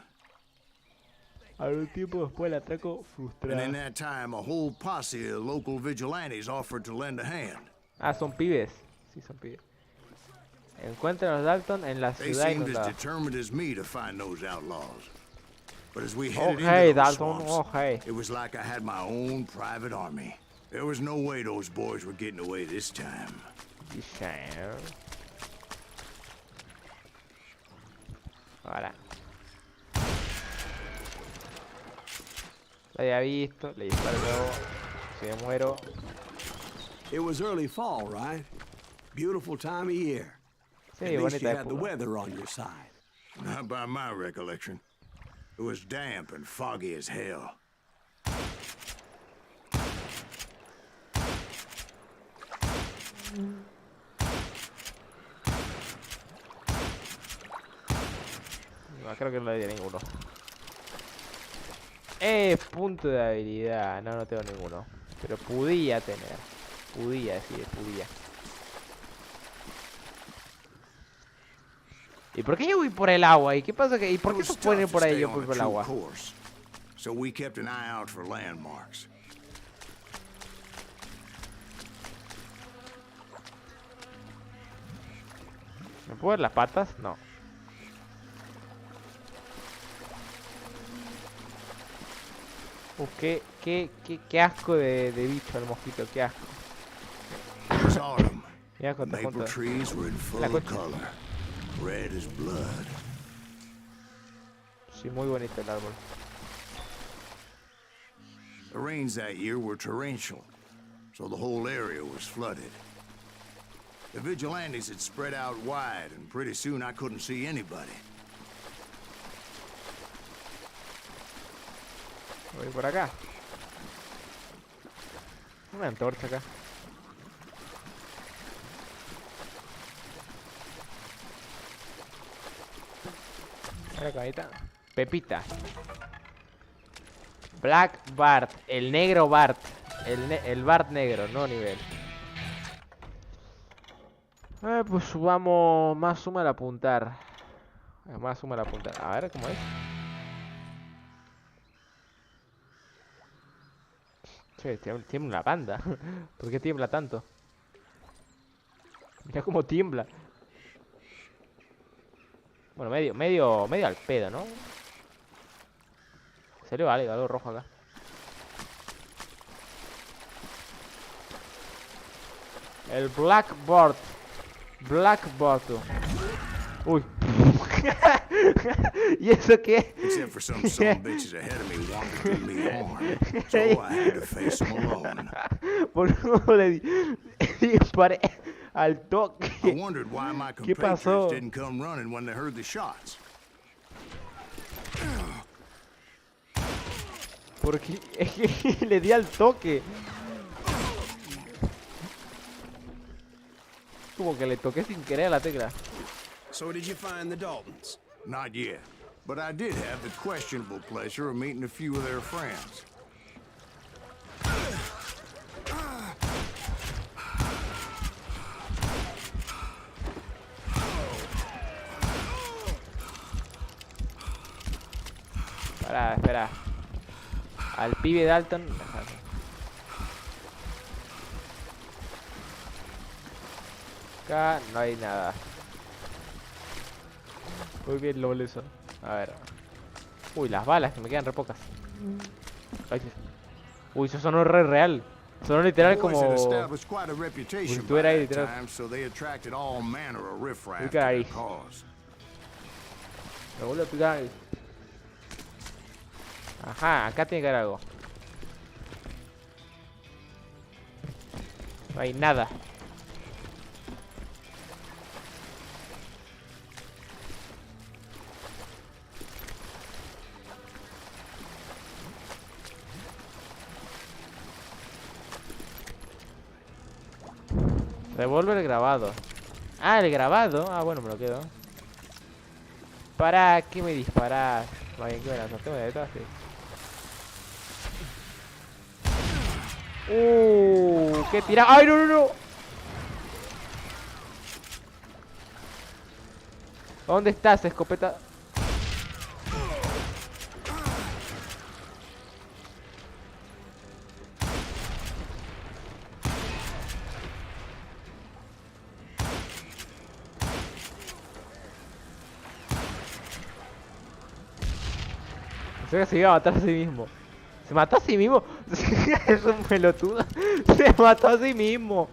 Speaker 1: Algún tiempo después el atraco
Speaker 2: And
Speaker 1: frustrado.
Speaker 2: in that time, a whole posse of local vigilantes offered to lend a hand.
Speaker 1: Ah, son pibes. Sí, son pibes. Encuentran a los Dalton en la
Speaker 2: They
Speaker 1: ciudad
Speaker 2: seemed as
Speaker 1: inundada.
Speaker 2: determined as me to find those outlaws. But as we
Speaker 1: Oh,
Speaker 2: headed
Speaker 1: hey,
Speaker 2: into those
Speaker 1: Dalton.
Speaker 2: swamps,
Speaker 1: Oh, hey.
Speaker 2: it was like I had my own private army. There was no way those boys were getting away this time.
Speaker 1: Ahora. Lo había visto, le disparo luego. Si me muero.
Speaker 7: It was early fall, right? Beautiful time of year.
Speaker 1: Sí,
Speaker 7: At least you
Speaker 1: bonita
Speaker 7: had the
Speaker 1: época.
Speaker 7: weather on your side.
Speaker 2: Not by my recollection. It was damp and foggy as hell.
Speaker 1: No, creo que no le di ninguno. Punto de habilidad. No, no tengo ninguno. Pero podía tener. Podía, decir, podía. ¿Y por qué yo voy por el agua? ¿Y qué pasa? ¿Y por qué
Speaker 2: It
Speaker 1: se
Speaker 2: was
Speaker 1: pueden ir
Speaker 2: tough
Speaker 1: por
Speaker 2: to
Speaker 1: ahí
Speaker 2: stay
Speaker 1: yo
Speaker 2: on
Speaker 1: voy
Speaker 2: a
Speaker 1: por el
Speaker 2: true
Speaker 1: agua?
Speaker 2: course. So we kept an eye out for landmarks.
Speaker 1: ¿Me puedo ver las patas? No. Qué asco de bicho el mosquito, qué asco.
Speaker 2: It was autumn.
Speaker 1: Mira cuánto
Speaker 2: Maple
Speaker 1: junto.
Speaker 2: trees were in full
Speaker 1: La concha.
Speaker 2: color. Red as blood.
Speaker 1: Sí, muy bonito el árbol.
Speaker 2: The rains that year were torrential, so the whole area was flooded. The vigilantes had spread out wide, and pretty soon I couldn't see anybody.
Speaker 1: Voy por acá. Una antorcha acá. Mira camita. Pepita. Black Bart. El negro Bart. El Bart negro, no nivel. Pues subamos. Más suma al apuntar. Más suma al apuntar. A ver cómo es. Che, tiembla una banda. ¿Por qué tiembla tanto? Mira cómo tiembla. Bueno, medio al pedo, ¿no? Salió algo rojo acá. El Blackboard. Blackboard. Uy. ¿Y eso qué?
Speaker 2: Except for some son bitches ahead of me wanting to do me harm, so I had to face them alone.
Speaker 1: ¿Por qué le disparé al toque?
Speaker 2: I wondered why my
Speaker 1: ¿Qué pasó?
Speaker 2: compatriots didn't come running when they heard the shots.
Speaker 1: Porque es que le di al toque. Como que le toqué sin querer a la tecla.
Speaker 6: So did you find the Daltons?
Speaker 2: Not yet, but I did have the questionable pleasure of meeting a few of their friends.
Speaker 1: Espera. Al pibe Dalton. Acá no hay nada. Muy bien, LOL eso. A ver. Uy, las balas, que me quedan re pocas. Ay, uy, eso sonó re real. Sonó
Speaker 2: The
Speaker 1: literal
Speaker 2: boys had
Speaker 1: como...
Speaker 2: established quite a reputation
Speaker 1: tú
Speaker 2: by
Speaker 1: eras ahí,
Speaker 2: that
Speaker 1: literal.
Speaker 2: time, so they attracted all manner of riffraff to
Speaker 1: Pica
Speaker 2: their
Speaker 1: ahí.
Speaker 2: cause.
Speaker 1: Me vuelvo a picar ahí. Ajá, acá tiene que haber algo. No hay nada. Revólver grabado. Ah, el grabado. Ah, bueno, me lo quedo. ¿Para qué me disparas? Vaya, ¿qué me lanzaste de detrás? Sí. ¡Qué tira! ¡Ay, no, no, no! ¿Dónde estás, escopeta? Pensé que se iba a matar a sí mismo. ¿Se mató a sí mismo? Es un pelotudo. Se mató a sí mismo.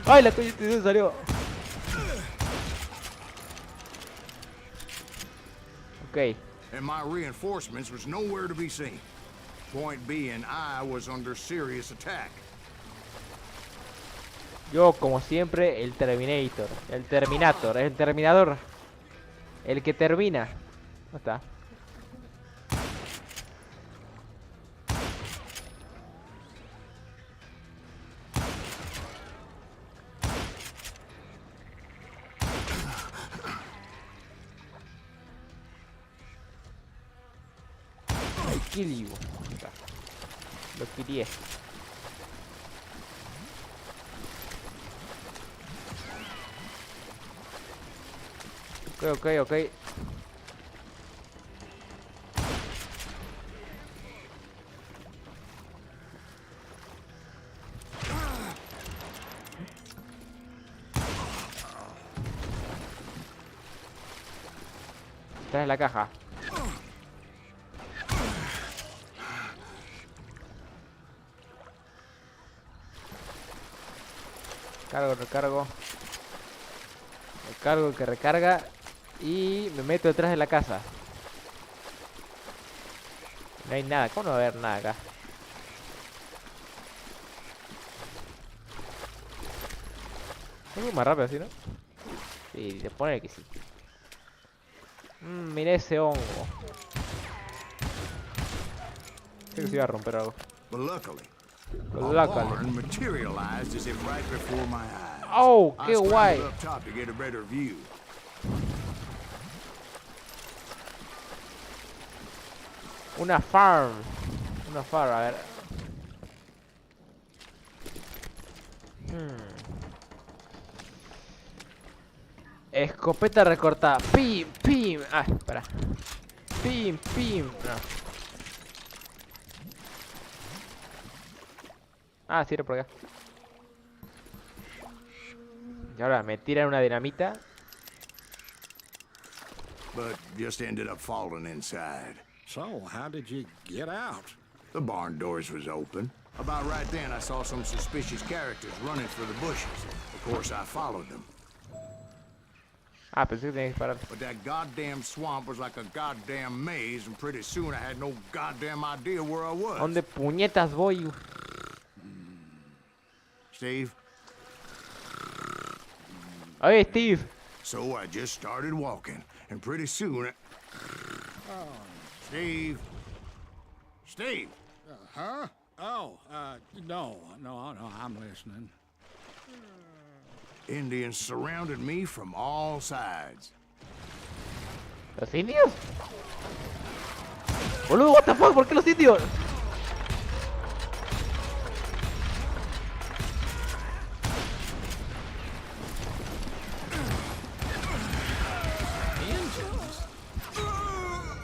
Speaker 1: ¡Ay, la coña se salió! Ok.
Speaker 2: And my reinforcements was nowhere to be seen. Point being, I was under serious attack.
Speaker 1: Yo, como siempre, el Terminator. El Terminator, el Terminador. El que termina. ¿Dónde está? I kill you. Ahí está. Lo quería. Ok, ok, ok. Esta es la caja. Cargo, recargo. Recargo el que recarga. Y me meto detrás de la casa. No hay nada. ¿Cómo no va a haber nada acá? Es muy más rápido así, ¿no? Sí, se pone que sí. Mirá ese hongo. Sé que se iba a romper algo.
Speaker 2: But luckily, a
Speaker 1: Luckily.
Speaker 2: barn materialized as if right before my eyes.
Speaker 1: Oh,
Speaker 2: I
Speaker 1: qué guay.
Speaker 2: scrambled up top to get a better view.
Speaker 1: Una farm. Una farm, a ver. Escopeta recortada. Pim, pim. Ah, espera. Pim, pim. No. Ah, sí, era por acá. Y ahora me tiran una dinamita.
Speaker 2: But just ended up falling inside.
Speaker 6: So, how did you get out?
Speaker 2: The barn doors was open. About right then, I saw some suspicious characters running for the bushes. Of course, I followed them.
Speaker 1: Ah, pensé que tenía que disparar.
Speaker 2: But that goddamn swamp was like a goddamn maze, and pretty soon I had no goddamn idea where I was.
Speaker 1: ¿Dónde puñetas voy?
Speaker 2: Steve?
Speaker 1: Oye, Steve.
Speaker 2: So I just started walking, and pretty soon Steve? Steve?
Speaker 6: Huh? Oh, no, I'm listening.
Speaker 2: Indians surrounded me from all sides.
Speaker 1: ¿Los indios? Boludo, what the fuck, ¿por qué los indios?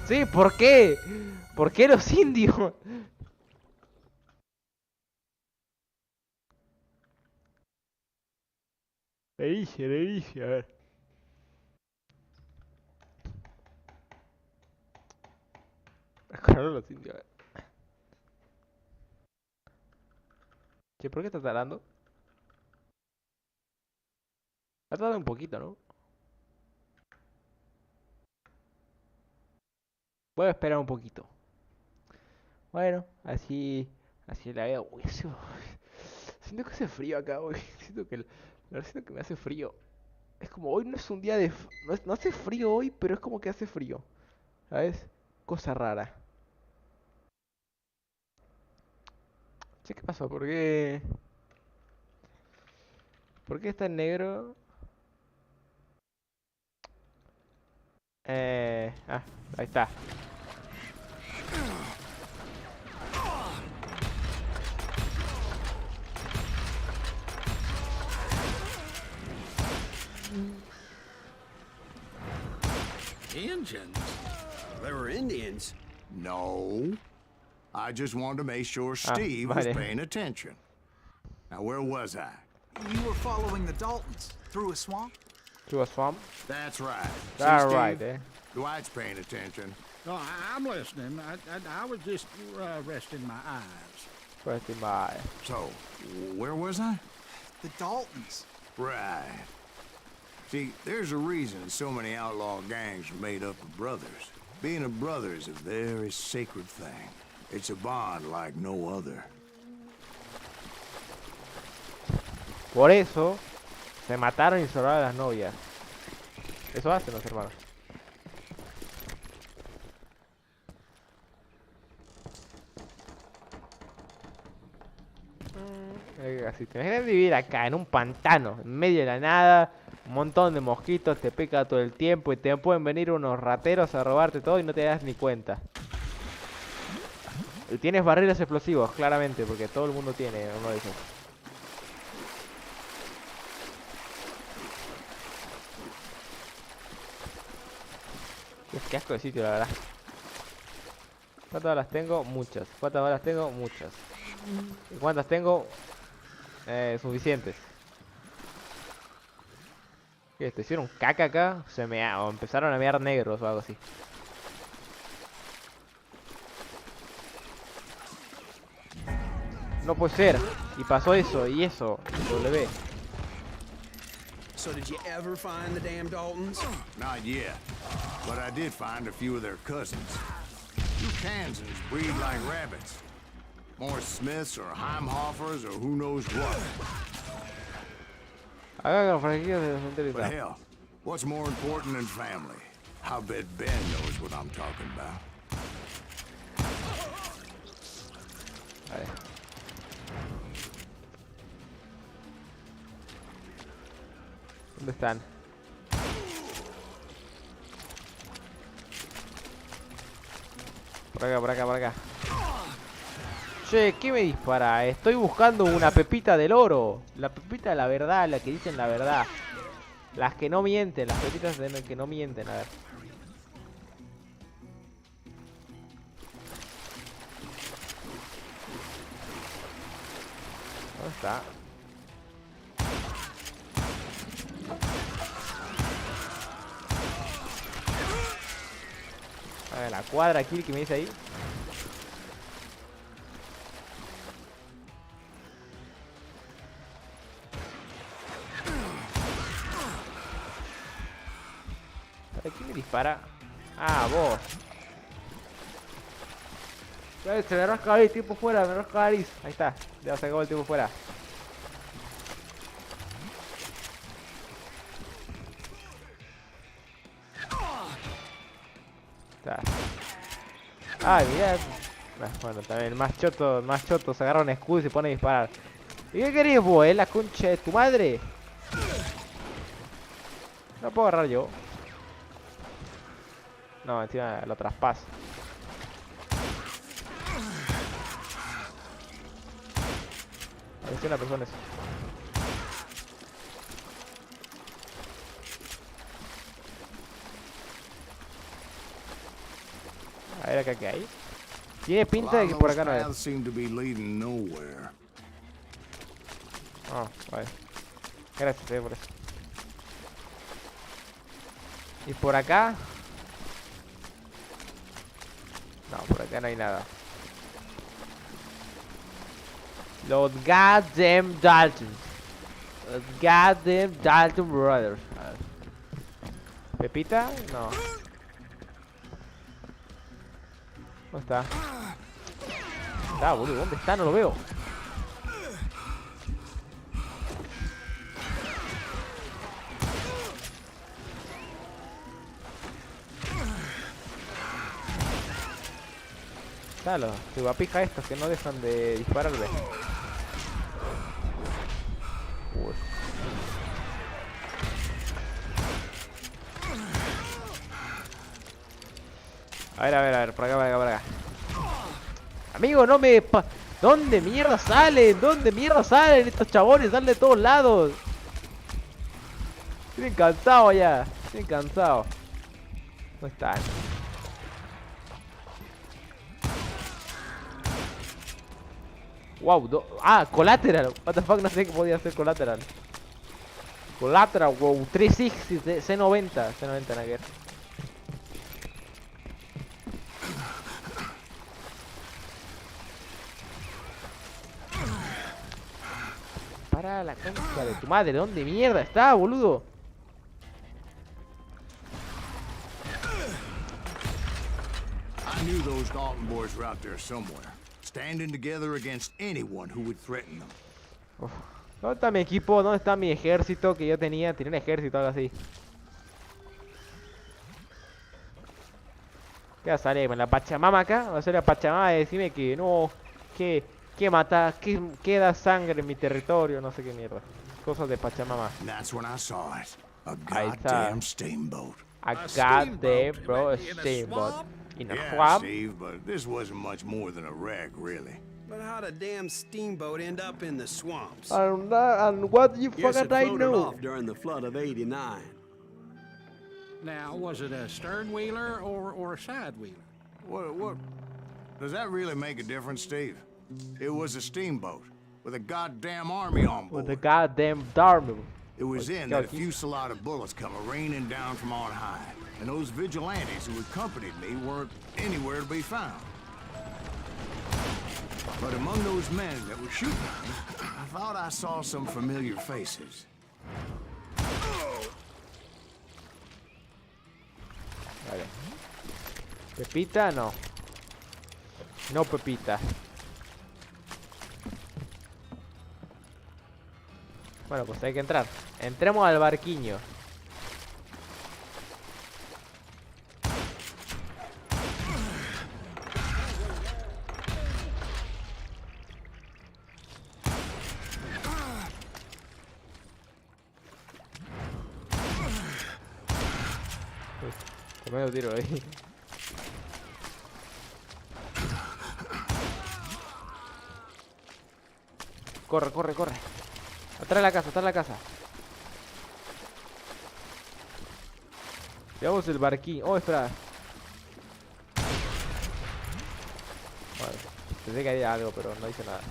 Speaker 1: Sí, ¿por qué? ¿Por qué los indios? Le dije, a ver. Con los indios, a ver. Che, ¿por qué está tardando? Ha tardado un poquito, ¿no? Voy a esperar un poquito. Bueno, así la veo. Uy, siento que hace frío acá, güey. Siento que me hace frío. Es como hoy no es un día de... No hace frío hoy, pero es como que hace frío. ¿Sabes? Cosa rara. Che, ¿qué pasó? ¿Por qué? ¿Por qué está en negro? Ah, ahí está.
Speaker 6: Indians? They were Indians.
Speaker 2: No. I just wanted to make sure Steve was
Speaker 1: vale.
Speaker 2: paying attention. Now, where was I?
Speaker 4: You were following the Daltons through a swamp?
Speaker 1: To a swamp?
Speaker 2: That's right. See,
Speaker 1: That's
Speaker 2: Steve?
Speaker 1: right, eh?
Speaker 2: Dwight's paying attention.
Speaker 8: No, I'm listening. I was just resting my eyes.
Speaker 1: Resting my...
Speaker 2: So, where was I?
Speaker 4: The Daltons.
Speaker 2: Right. See, there's a reason so many outlaw gangs are made up of brothers. Being a brother is a very sacred thing. It's a bond like no other.
Speaker 1: Por eso se mataron y sobraron las novias. Eso hacen los hermanos. Si tenés que vivir acá en un pantano, en medio de la nada, un montón de mosquitos, te pica todo el tiempo y te pueden venir unos rateros a robarte todo y no te das ni cuenta. Y tienes barriles explosivos, claramente, porque todo el mundo tiene uno de esos. Qué asco de sitio, la verdad. ¿Cuántas balas tengo? Muchas. ¿Cuántas balas tengo? Muchas. ¿Y cuántas tengo? Suficientes. ¿Qué? ¿Te hicieron caca acá? O empezaron a mear negros o algo así. No puede ser. Y pasó eso, y eso. W.
Speaker 6: So did you ever find the damn Daltons?
Speaker 2: Not yet. But I did find a few of their cousins. You Kansans breed like rabbits. More Smiths or Heimhoffers or who knows what. But hell, what's more important than family? I bet Ben knows what I'm talking about.
Speaker 1: Vale. ¿Dónde están? Por acá, por acá, por acá. Che, ¿qué me dispara? Estoy buscando una pepita del oro. La pepita de la verdad, la que dicen la verdad. Las que no mienten, las pepitas que no mienten, a ver. ¿Dónde está? A ver, la cuadra kill que me dice ahí. ¿Para qué me dispara? Ah, vos. Se me rasca el tiempo fuera, me rasca la nariz. Ahí está, ya se acabó el tiempo fuera. Está. Ay, mirá. Bueno, también más choto, se agarra un escudo y se pone a disparar. ¿Y qué querés vos, la concha de tu madre? No puedo agarrar yo. No, encima lo traspaso. Apareció una persona eso. A ver acá qué hay. Tiene pinta de que por acá no es. Ah, vale. Gracias, por eso. Y por acá. No, por acá no hay nada. Los goddamn Daltons. Los goddamn Dalton Brothers. A ver. ¿Pepita? No. ¿Dónde está? Está, boludo. ¿Dónde está? No lo veo. Está los chupapija estos que no dejan de dispararle. Uy. A ver, por acá. Amigo, no me... ¿Dónde mierda salen? ¿Dónde mierda salen estos chabones? Salen de todos lados. Estoy cansado ya. Estoy cansado. ¿Dónde están? Wow, collateral. What the fuck, no sé qué podía hacer collateral. Collateral, wow, 360, C90 nada que ver. Para la concha de tu madre, ¿dónde mierda está, boludo?
Speaker 2: I knew those Dalton boys were out there somewhere, standing together against anyone who would threaten them.
Speaker 1: Uf. ¿Dónde está mi equipo? ¿Dónde está mi ejército que yo tenía? Tenía un ejército, algo así. ¿Qué va a salir? ¿Con la Pachamama acá? Va a ser la Pachamama y decirme que no, que mata, que da sangre en mi territorio, no sé qué mierda. Cosas de Pachamama.
Speaker 2: That's when I saw it. A
Speaker 1: Ahí está.
Speaker 2: goddamn steamboat.
Speaker 1: A goddamn bro, a steamboat. In a
Speaker 2: Yeah,
Speaker 1: swamp?
Speaker 2: Steve, but this wasn't much more than a wreck, really.
Speaker 6: But how'd a damn steamboat end up in the swamps?
Speaker 1: And what you
Speaker 7: Yes, it
Speaker 1: fucking I
Speaker 7: floated
Speaker 1: know?
Speaker 7: off during the flood of '89.
Speaker 8: Now, was it a stern wheeler or a side wheeler?
Speaker 2: What? Does that really make a difference, Steve? It was a steamboat with a goddamn army on board.
Speaker 1: With the goddamn Darby.
Speaker 2: It was in that a fusillade of bullets come raining down from on high, and those vigilantes who accompanied me weren't anywhere to be found. But among those men that were shooting at me, I thought I saw some familiar faces.
Speaker 1: Vale. Pepita, no. No Pepita. Bueno, pues hay que entrar. Entremos al barquiño. Te medio tiro ahí. Corre. Atrás de la casa. Veamos el barquín. Oh, espera. Bueno, pensé que había algo, pero no hice nada.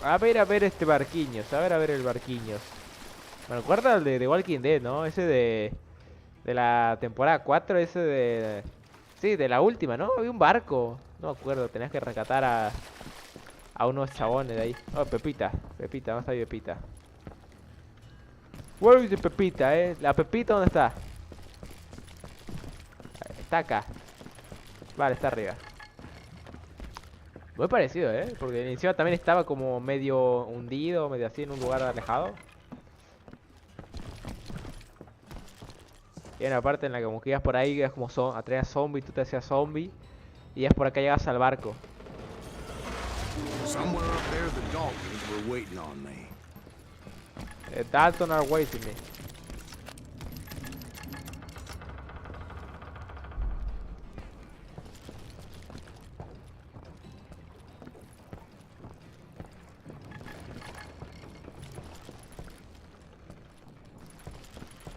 Speaker 1: A ver este barquiños. A ver el barquiños. Bueno, recuerda el de Walking Dead, ¿no? Ese de la temporada 4, ese de... Sí, de la última, ¿no? Había un barco. No me acuerdo, tenías que rescatar a unos chabones de ahí. Oh, Pepita, ¿dónde está mi Pepita? Where is the Pepita, ¿La Pepita dónde está? Está acá. Vale, está arriba. Muy parecido, porque encima también estaba como medio hundido, medio así en un lugar alejado. Y hay una parte en la que como que ibas por ahí, ibas como atraías zombies, tú te hacías zombie. Y ya por acá llegas al barco.
Speaker 2: Somewhere up there, the Daltons were waiting on me.
Speaker 1: Dalton are waiting me.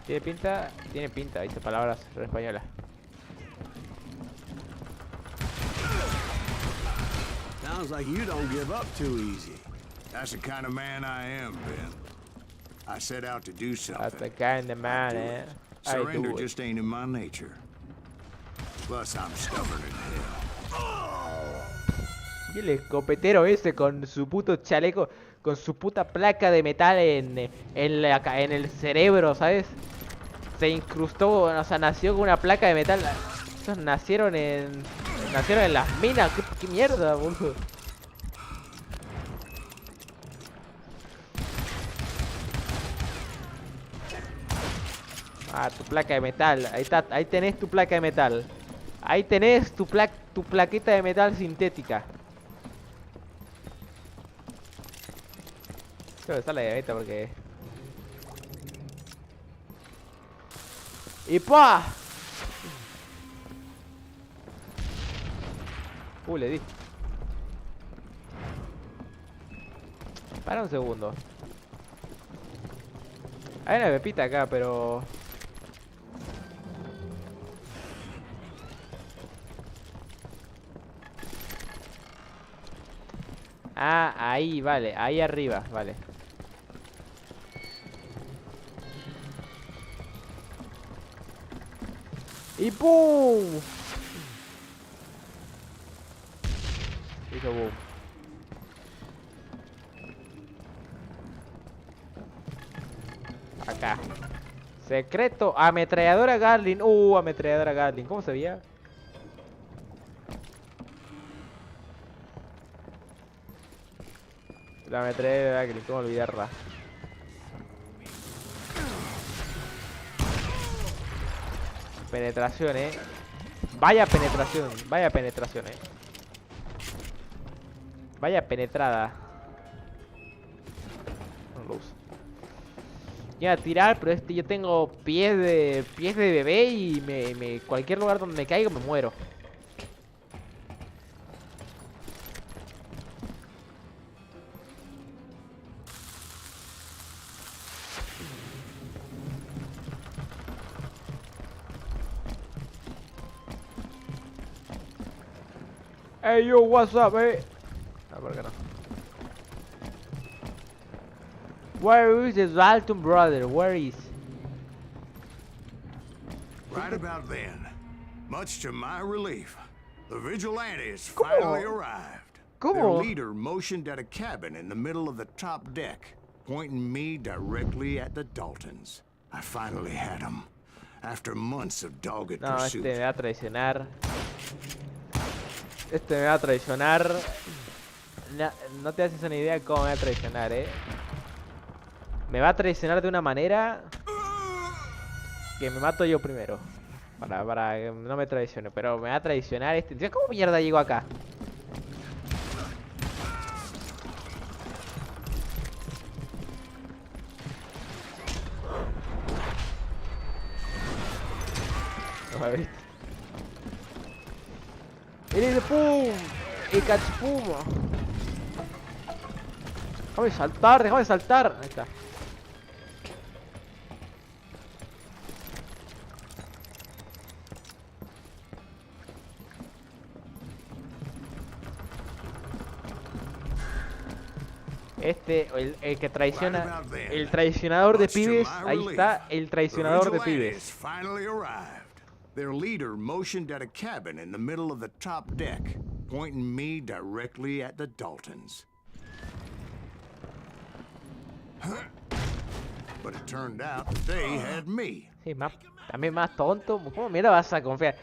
Speaker 1: ¿Tiene pinta? Tiene pinta, dice palabras en española.
Speaker 7: Sounds like you don't give up too easy.
Speaker 2: That's the kind of man I am, Ben. I set out to do something.
Speaker 1: That's the kind of man, I do
Speaker 2: Surrender
Speaker 1: it.
Speaker 2: just ain't in my nature. Plus, I'm stubborn as hell.
Speaker 1: Y el escopetero ese con su puto chaleco, con su puta placa de metal en el cerebro, ¿sabes? Se incrustó, o sea, nació con una placa de metal. Esos nacieron en las minas. ¿Qué mierda, boludo? Ah, tu placa de metal. Ahí está, ahí tenés tu placa de metal. Ahí tenés tu plaqueta de metal sintética. Creo que sale de meta porque... ¡Y pa! Le di. Para un segundo. Hay una pepita acá, pero... Ah, ahí, vale. Ahí arriba, vale. ¡Y pum! Hizo boom. Acá. Secreto. Ametralladora Gatling. Ametralladora Gatling. ¿Cómo se veía? La ametralladora Gatling. ¿Cómo olvidarla? Penetración, Vaya penetración. Vaya penetración, Vaya penetrada. No lo uso. Iba a tirar, pero yo tengo pies de bebé y cualquier lugar donde me caiga me muero. Hey yo, what's up, ¿por qué no? Where is the Dalton brother? Where is?
Speaker 2: Right about then, much to my relief, the vigilantes finally arrived.
Speaker 1: ¿Cómo?
Speaker 2: Their leader motioned at a cabin in the middle of the top deck, pointing me directly at the Daltons. I finally had them, after months of dogged
Speaker 1: No,
Speaker 2: pursuit.
Speaker 1: me va a traicionar. Me va a traicionar. No te haces una idea de cómo me va a traicionar, Me va a traicionar de una manera que me mato yo primero. Para que no me traicione. Pero me va a traicionar ¿Cómo mierda llego acá? No me viste. ¡El pum! ¡El cachpum! Déjame saltar. Ahí está. El que traiciona, el traicionador de pibes, ahí está, el traicionador de pibes.
Speaker 2: Their leader motioned at a cabin in the middle of the top deck, pointing me directly at the Daltons. But it turned out they had me.
Speaker 1: Sí, también más tonto. ¿Cómo mierda vas a confiar?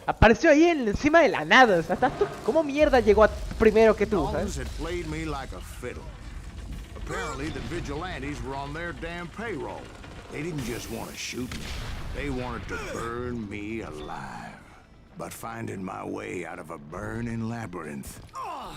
Speaker 1: Apareció ahí encima de la nada. O sea, ¿cómo mierda llegó primero que tú?
Speaker 2: Daltons had played me like a fiddle. Apparently the vigilantes were on their damn payroll. They didn't just want to shoot me. They wanted to burn me alive. But finding my way out of a burning labyrinth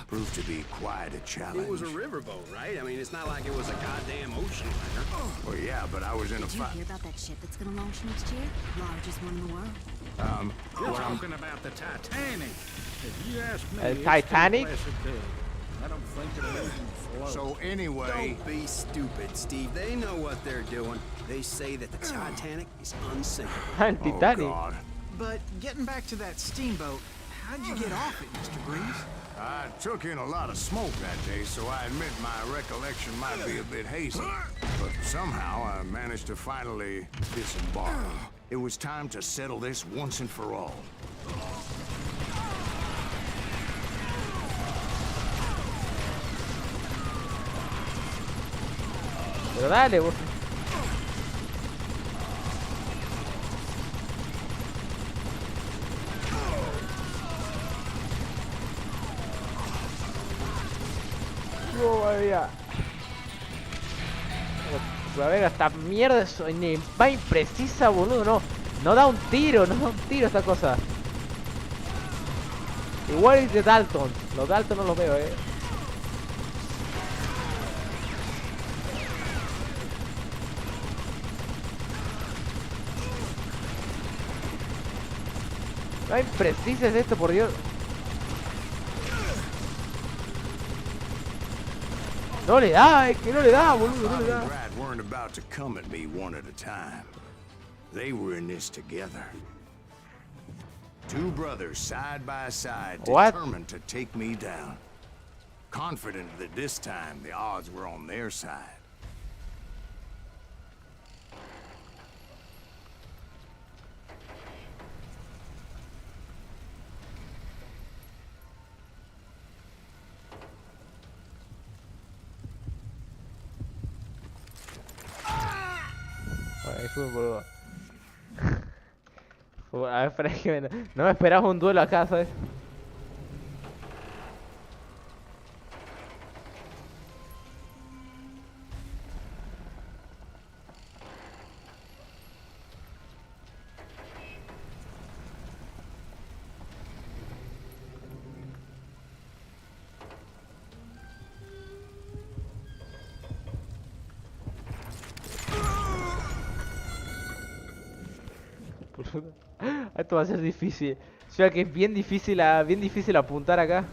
Speaker 2: proved to be quite a challenge.
Speaker 6: It was a riverboat, right? I mean, it's not like it was a goddamn ocean liner.
Speaker 2: Well, yeah, but I was in a
Speaker 3: Did you hear about that ship that's gonna launch next year? Largest one in the world.
Speaker 8: You're talking about the Titanic. If you ask me,
Speaker 1: El Titanic?
Speaker 8: it's too big. I don't think it'll even float.
Speaker 2: So anyway,
Speaker 6: Don't be stupid, Steve. They know what they're doing. They say that the Titanic is unsinkable.
Speaker 1: El
Speaker 2: oh
Speaker 1: Titanic.
Speaker 2: God,
Speaker 4: But getting back to that steamboat, how'd you get off it, Mr. Greaves?
Speaker 2: I took in a lot of smoke that day, so I admit my recollection might be a bit hazy. But somehow I managed to finally disembark. It was time to settle this once and for all.
Speaker 1: Pero dale, vos. No, madre mía. A ver, esta mierda va imprecisa, boludo. No da un tiro, no da un tiro esta cosa. Igual es de Dalton. Los Dalton no los veo, No imprecisa es esto, por Dios. No le da, es que no le da, boludo, no le da.
Speaker 2: Rat weren't about to come at me one at a time. They were in this together. Two brothers side by side,
Speaker 1: What?
Speaker 2: determined to take me down. Confident that this time the odds were on their side.
Speaker 1: Ahí fue, boludo. A ver, espera, que no me esperaba un duelo acá, ¿sabes? Boludo. Esto va a ser difícil. O sea que es bien difícil apuntar acá.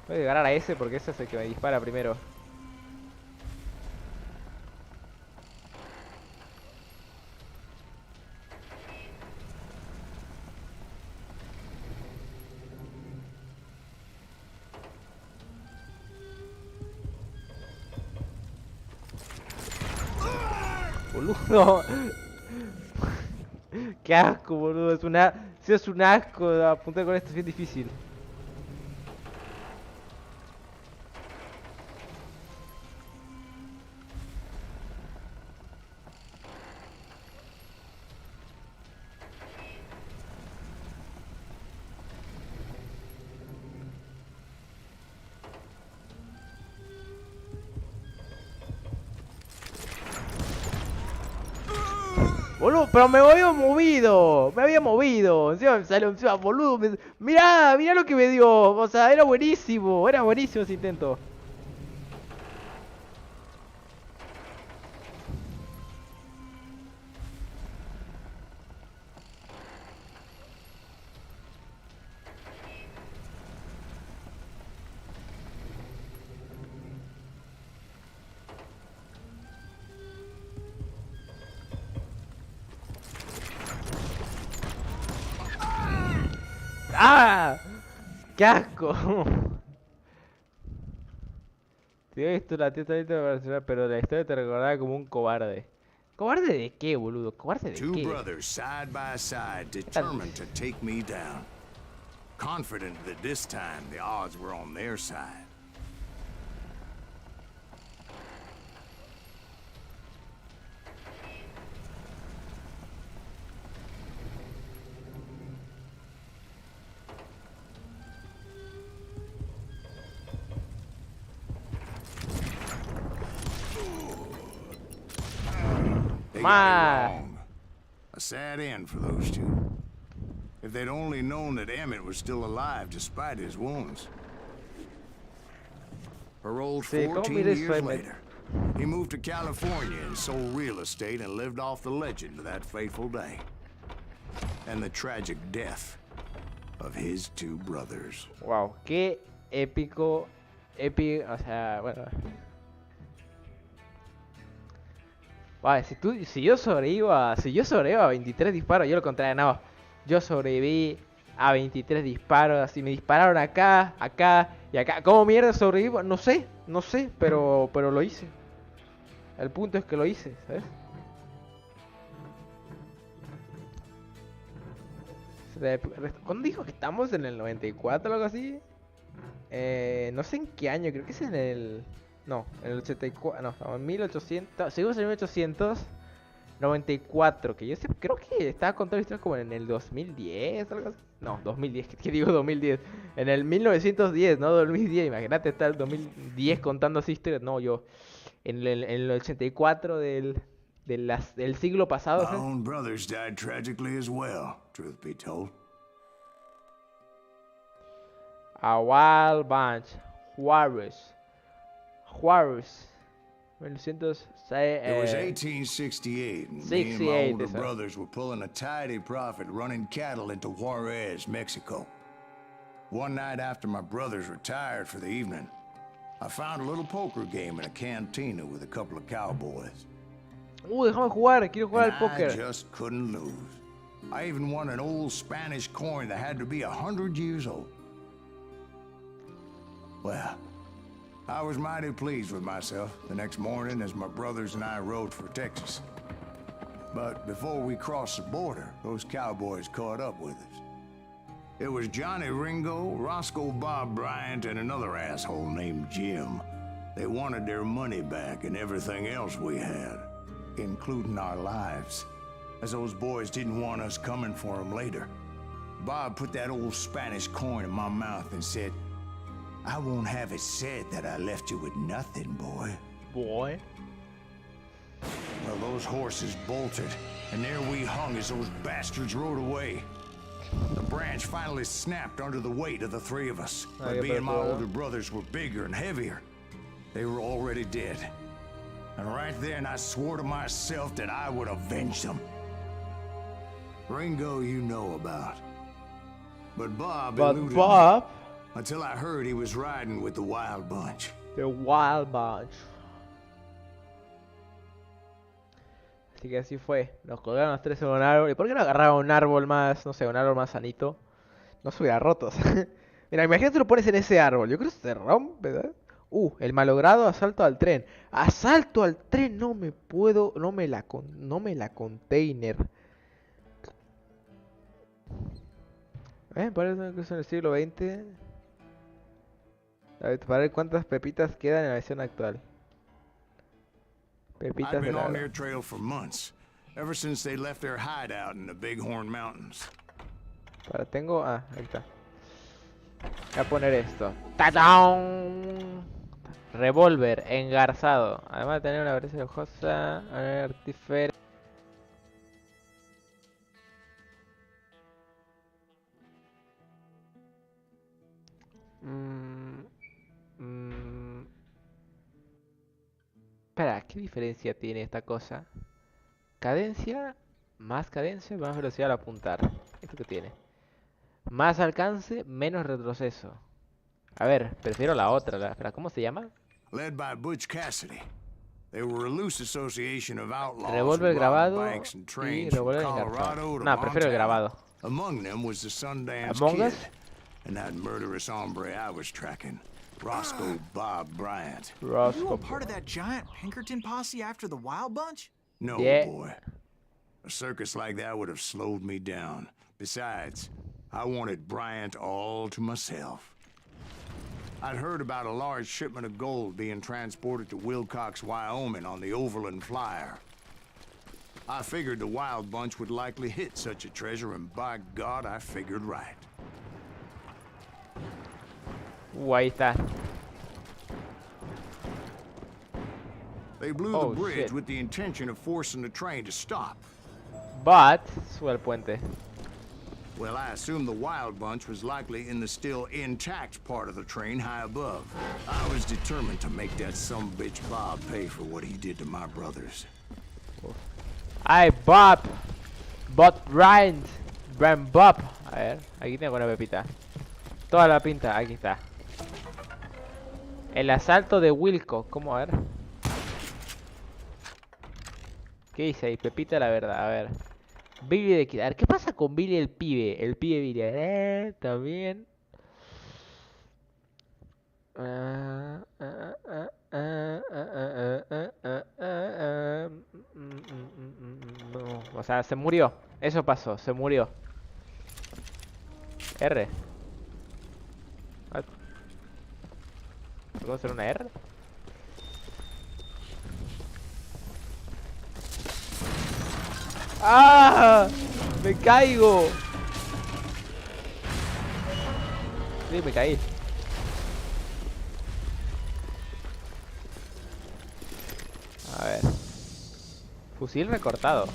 Speaker 1: Voy a ganar a ese porque ese es el que me dispara primero. Boludo. Qué asco, boludo. Es un asco apuntar con esto, es bien difícil. Boludo, pero me había movido. Me había movido. Encima me salió, encima, boludo. Mirá lo que me dio. O sea, era buenísimo. Era buenísimo ese intento. ¡Ah! ¡Qué asco! Te he visto la tía personal, pero la historia te recordaba como un cobarde. ¿Cobarde de qué, boludo? ¿Cobarde de
Speaker 2: Two
Speaker 1: qué?
Speaker 2: brothers side by side, determined to take me down. Confident that this time the odds were on their side. They got it wrong. A sad end for those two. If they'd only known that Emmett was still alive despite his wounds. Paroled
Speaker 1: Sí, ¿cómo
Speaker 2: 14
Speaker 1: mires
Speaker 2: years
Speaker 1: Emmett?
Speaker 2: later. He moved to California and sold real estate and lived off the legend of that fateful day. And the tragic death of his two brothers.
Speaker 1: Wow, qué épico. O sea, bueno. Vale, si yo sobrevivo a 23 disparos, yo lo contrario, no. Yo sobreviví a 23 disparos, y me dispararon acá y acá. ¿Cómo mierda sobrevivo? No sé, pero lo hice. El punto es que lo hice, ¿sabes? ¿Cuándo dijo que estamos en el 94 o algo así? No sé en qué año, creo que es en el No, en el 84. No, estamos en 1800. Seguimos en 1894. Que yo sé, creo que estaba contando historias como en el 2010, algo así. No, 2010, ¿qué digo 2010? En el 1910, no 2010. Imagínate estar el 2010 contando así historias. No, yo. En el 84 del siglo pasado.
Speaker 2: My
Speaker 1: ¿Sabes?
Speaker 2: own brothers died tragically as well, truth be told.
Speaker 1: A Wild Bunch. Juárez. Juárez. 1900.
Speaker 2: It was 1868, and me and my
Speaker 1: 68,
Speaker 2: older
Speaker 1: eso.
Speaker 2: brothers were pulling a tidy profit running cattle into Juárez, Mexico. One night after my brothers retired for the evening, I found a little poker game in a cantina with a couple of cowboys.
Speaker 1: Déjame jugar, quiero jugar al
Speaker 2: And I
Speaker 1: póker.
Speaker 2: just couldn't lose. I even won an old Spanish coin that had to be 100 years old. Well, I was mighty pleased with myself the next morning as my brothers and I rode for Texas. But before we crossed the border, those cowboys caught up with us. It was Johnny Ringo, Roscoe Bob Bryant, and another asshole named Jim. They wanted their money back and everything else we had, including our lives, as those boys didn't want us coming for them later. Bob put that old Spanish coin in my mouth and said, "I won't have it said that I left you with nothing, boy."
Speaker 1: Boy.
Speaker 2: Well, those horses bolted, and there we hung as those bastards rode away. The branch finally snapped under the weight of the three of us. But being my older brothers were bigger and heavier, they were already dead. And right then I swore to myself that I would avenge them. Ringo you know about. But Bob eluded me until I heard he was riding with the Wild Bunch.
Speaker 1: The Wild Bunch. Así que así fue. Nos colgaron los tres en un árbol. ¿Y por qué no agarraba un árbol más, no sé, un árbol más sanito? No se hubiera roto. Mira, imagínate lo pones en ese árbol. Yo creo que se rompe, ¿verdad? El malogrado asalto al tren. Asalto al tren, no me puedo. No me la container. Parece que es en el siglo XX. A ver, para ver cuántas pepitas quedan en la versión actual. Pepitas
Speaker 2: I've
Speaker 1: de
Speaker 2: been
Speaker 1: la...
Speaker 2: on their trail for months, ever since they left their hideout in the Bighorn Mountains.
Speaker 1: Para, tengo... Ah, ahí está. Voy a poner esto. ¡Tadam! Revólver engarzado. Además de tener una versión lujosa, artífice. Espera, ¿qué diferencia tiene esta cosa? Cadencia, más velocidad al apuntar. ¿Esto qué tiene? Más alcance, menos retroceso. A ver, prefiero la otra. Espera, ¿cómo se llama?
Speaker 2: Led by Butch Cassidy, they were a loose association of outlaws
Speaker 1: Revólver
Speaker 2: who
Speaker 1: grabado
Speaker 2: robbed banks and
Speaker 1: y
Speaker 2: trains from
Speaker 1: revólver
Speaker 2: Colorado
Speaker 1: engarzado.
Speaker 2: to
Speaker 1: No, prefiero el
Speaker 2: Montana.
Speaker 1: grabado.
Speaker 2: Among them was the Sundance
Speaker 1: Among
Speaker 2: Kid,
Speaker 1: Us?
Speaker 2: and that murderous hombre I was tracking, Roscoe Bob Bryant.
Speaker 4: Were you a part of that giant Pinkerton posse after the Wild Bunch?
Speaker 2: No,
Speaker 1: Yeah.
Speaker 2: boy. A circus like that would have slowed me down. Besides, I wanted Bryant all to myself. I'd heard about a large shipment of gold being transported to Wilcox, Wyoming on the Overland Flyer. I figured the Wild Bunch would likely hit such a treasure, and by God, I figured right.
Speaker 1: Ahí está.
Speaker 2: They blew
Speaker 1: Oh,
Speaker 2: the bridge
Speaker 1: shit.
Speaker 2: with the intention of forcing the train to stop.
Speaker 1: But, sube al puente.
Speaker 2: Well, I assumed the Wild Bunch was likely in the still intact part of the train high above. I was determined to make that sumbitch Bob pay for what he did to my brothers.
Speaker 1: Ay, Bob. Bob Bryant. Brian Bob. A ver, aquí tengo una pepita. Toda la pinta, aquí está. El asalto de Wilco. ¿Cómo? A ver. ¿Qué dice ahí? Pepita la verdad, a ver. Billy de Kid. A ver, ¿qué pasa con Billy el pibe? El pibe Billy. También. No, o sea, se murió. Eso pasó, se murió. R. ¿Puedo hacer una R? ¡Ah! ¡Me caigo! Sí, me caí. A ver. Fusil recortado.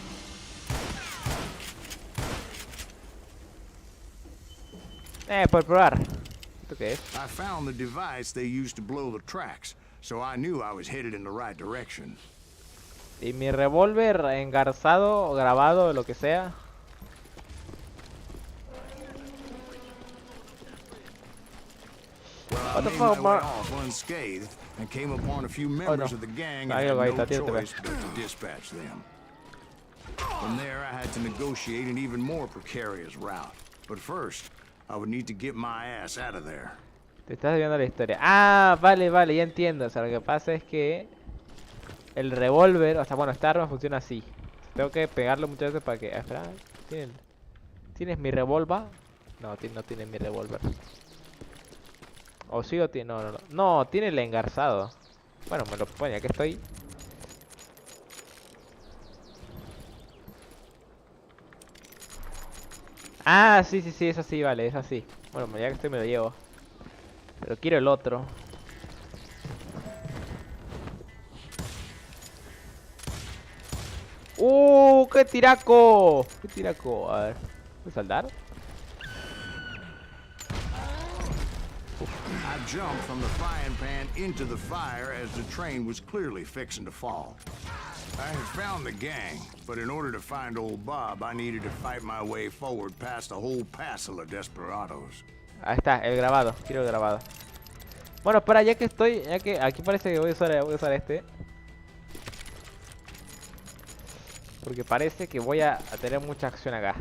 Speaker 1: Por probar. ¿Esto qué es?
Speaker 2: I found the device they used to blow the tracks, so I knew I was headed in the right direction.
Speaker 1: Y mi revólver engarzado, grabado, lo que sea.
Speaker 2: Well, I
Speaker 1: What the
Speaker 2: made
Speaker 1: fuck,
Speaker 2: my way
Speaker 1: Mark?
Speaker 2: off unscathed and came upon a few members of the gang and
Speaker 1: Ahí
Speaker 2: had
Speaker 1: va, ahí
Speaker 2: no
Speaker 1: está, tírate,
Speaker 2: choice but to dispatch them. From there, I had to negotiate an even more precarious route. But first, I would need to get my ass out of there.
Speaker 1: Te estás viendo la historia. Ah, vale, vale, ya entiendo. O sea, lo que pasa es que el revólver, o sea, bueno, esta arma funciona así. Tengo que pegarlo muchas veces para que... Ah, espera, ¿tienes mi revólver? No, no tiene mi revólver. ¿O sí o tiene? No, no, no. No, tiene el engarzado. Bueno, me lo pone, aquí estoy. Ah, sí, sí, sí, es así, vale, es así. Bueno, ya que estoy me lo llevo. Pero quiero el otro. ¡Qué tiraco! ¡Qué tiraco! A ver, ¿puedo saltar?
Speaker 2: I jumped from the frying pan into the fire as the train was clearly fixing to fall. I had found the gang, but in order to find old Bob, I needed to fight my way forward past a whole passel of desperados.
Speaker 1: Ahí está, el grabado. Quiero el grabado. Bueno, espera, ya que estoy... Ya que aquí parece que voy a usar este. Porque parece que voy a tener mucha acción acá.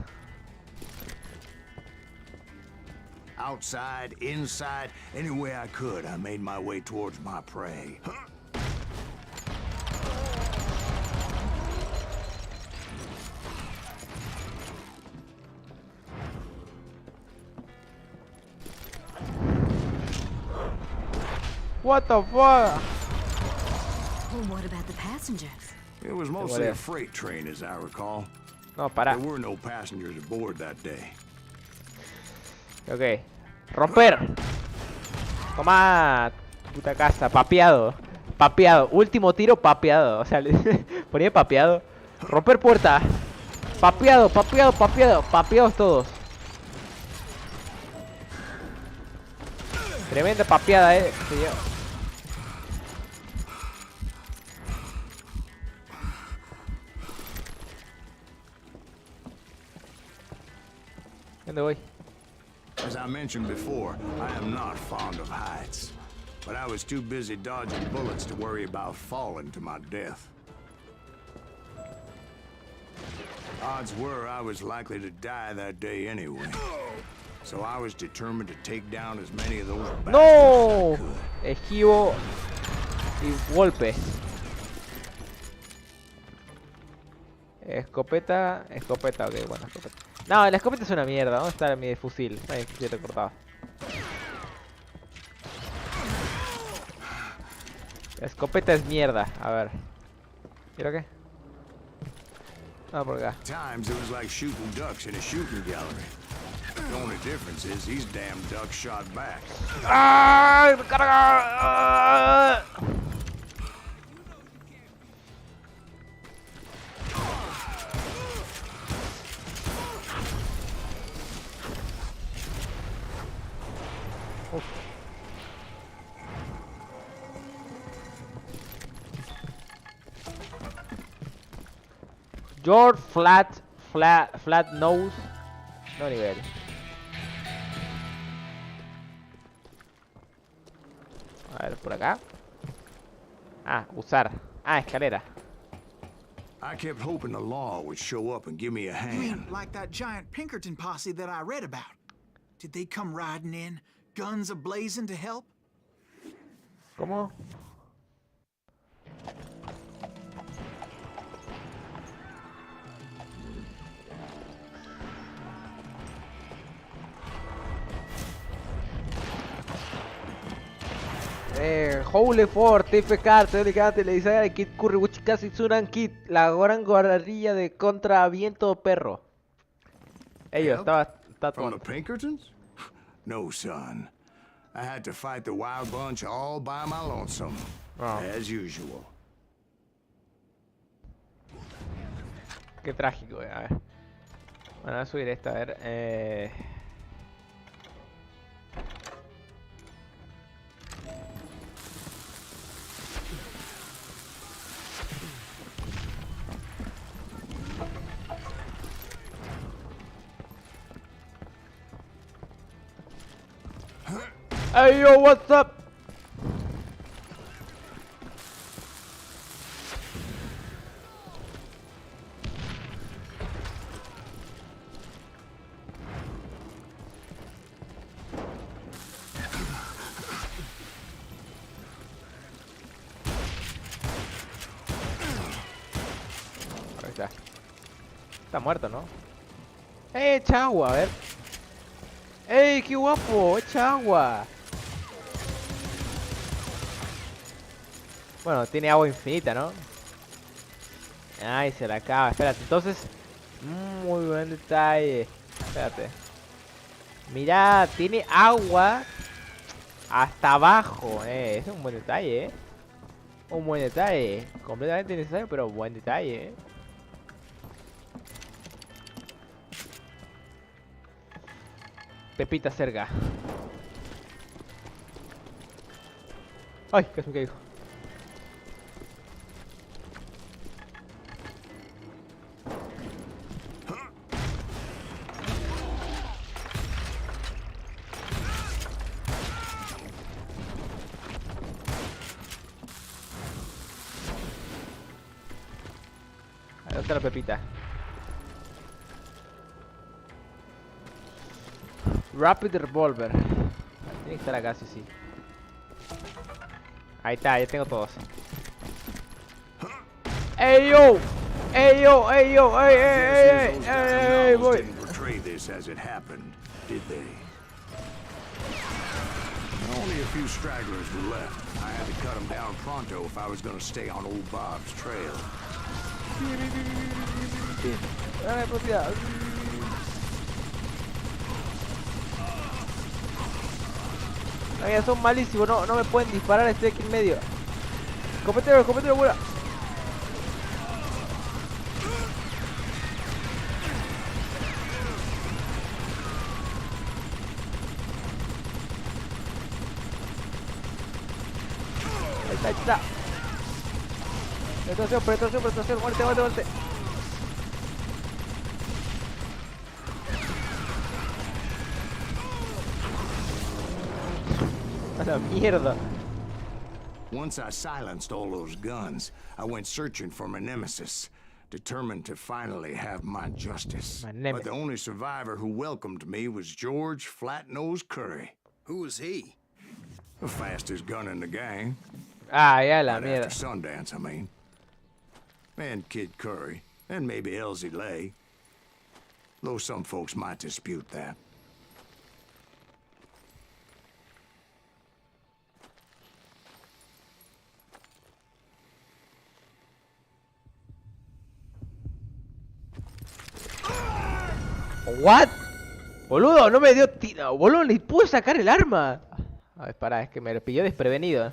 Speaker 2: Outside, inside, any way I could, I made my way towards my prey.
Speaker 1: What the fuck?
Speaker 3: Well, what about the passengers?
Speaker 2: It was mostly a freight train, as I recall.
Speaker 1: No, para.
Speaker 2: There were no passengers aboard that day.
Speaker 1: Ok. Romper. Toma. Puta casa. Papeado. Papeado. Último tiro papeado. O sea, ponía papeado. Romper puerta. Papeado, papeado, papeado. Papeados todos. Tremenda papeada, sí, yo. ¿Dónde voy?
Speaker 2: As I mentioned before, I am not fond of heights. But I was too busy dodging bullets to worry about falling to my death. Odds were I was likely to die that day anyway. So I was determined to take down as many of those bastards
Speaker 1: ¡No!
Speaker 2: as I could.
Speaker 1: Esquivo y golpe. Escopeta, escopeta, ok, bueno, escopeta. No, la escopeta es una mierda. ¿Dónde está mi fusil? No hay fusil recortado. La escopeta es mierda. A ver. ¿Quiero qué? No, por acá.
Speaker 2: Times it was like shooting ducks in a shooting gallery. The only difference is these damn ducks shot back.
Speaker 1: ¡Ay! ¡Me carga! Your flat nose. No nivel. A ver, por acá. Ah, usar. Ah, escalera.
Speaker 2: I kept hoping the law would show up and give me a
Speaker 4: You
Speaker 2: hand.
Speaker 4: mean like that giant Pinkerton posse that I read about? Did they come riding in, guns a-blazing to help?
Speaker 1: ¿Cómo? Holy Ford, TFK, Telecate, Leisaya, Kit Curry, Wichikasi, Tsunan Kit, la gran guardarilla de contra viento perro. Ellos, está
Speaker 2: From the
Speaker 1: tonto.
Speaker 2: Pinkertons? No, son. I had to fight the wild bunch all by my lonesome, as usual.
Speaker 1: Qué trágico, a ver. Bueno, voy a subir esta, a ver. Hey yo, what's up? Ahí está. Está muerto, ¿no? Chagua, a ver. ¡Ey, qué guapo! Chagua. Bueno, tiene agua infinita, ¿no? Ay, se la acaba. Espérate, entonces... Muy buen detalle. Espérate. Mirá, tiene agua hasta abajo. Es un buen detalle, Un buen detalle. Completamente innecesario, pero buen detalle, Pepita cerca. Ay, casi me caigo. ¿Dónde está la Pepita? Rapid Revolver. Tiene que estar acá, sí. Ahí está, ya tengo todos. ¡Ey yo! ¡Ey yo! ¡Ey yo! ¡Ey, ey, ey! ¡Ey, voy!
Speaker 2: Didn't portray this as it happened, did they? Only a few stragglers were left. I had to cut them down pronto if I was going to stay on old Bob's trail.
Speaker 1: Dale, propia. Ay, son malísimos, no me pueden disparar, estoy aquí en medio. Escopetero, buena. Ahí está. Penetración, muerte. A la mierda.
Speaker 2: Once I silenced all those guns, I went searching for my nemesis, determined to finally have my justice. But the only survivor who welcomed me was George Flat-Nosed Curry.
Speaker 6: Who was he?
Speaker 2: The fastest gun in the gang.
Speaker 1: Ya la
Speaker 2: Right
Speaker 1: mierda.
Speaker 2: after Sundance, I mean. And Kid Curry, and maybe Elsie Lay. Though some folks might dispute that.
Speaker 1: ¿What? Boludo, no me dio tiro. Boludo, le pude sacar el arma. A ver, pará, es que me lo pilló desprevenido.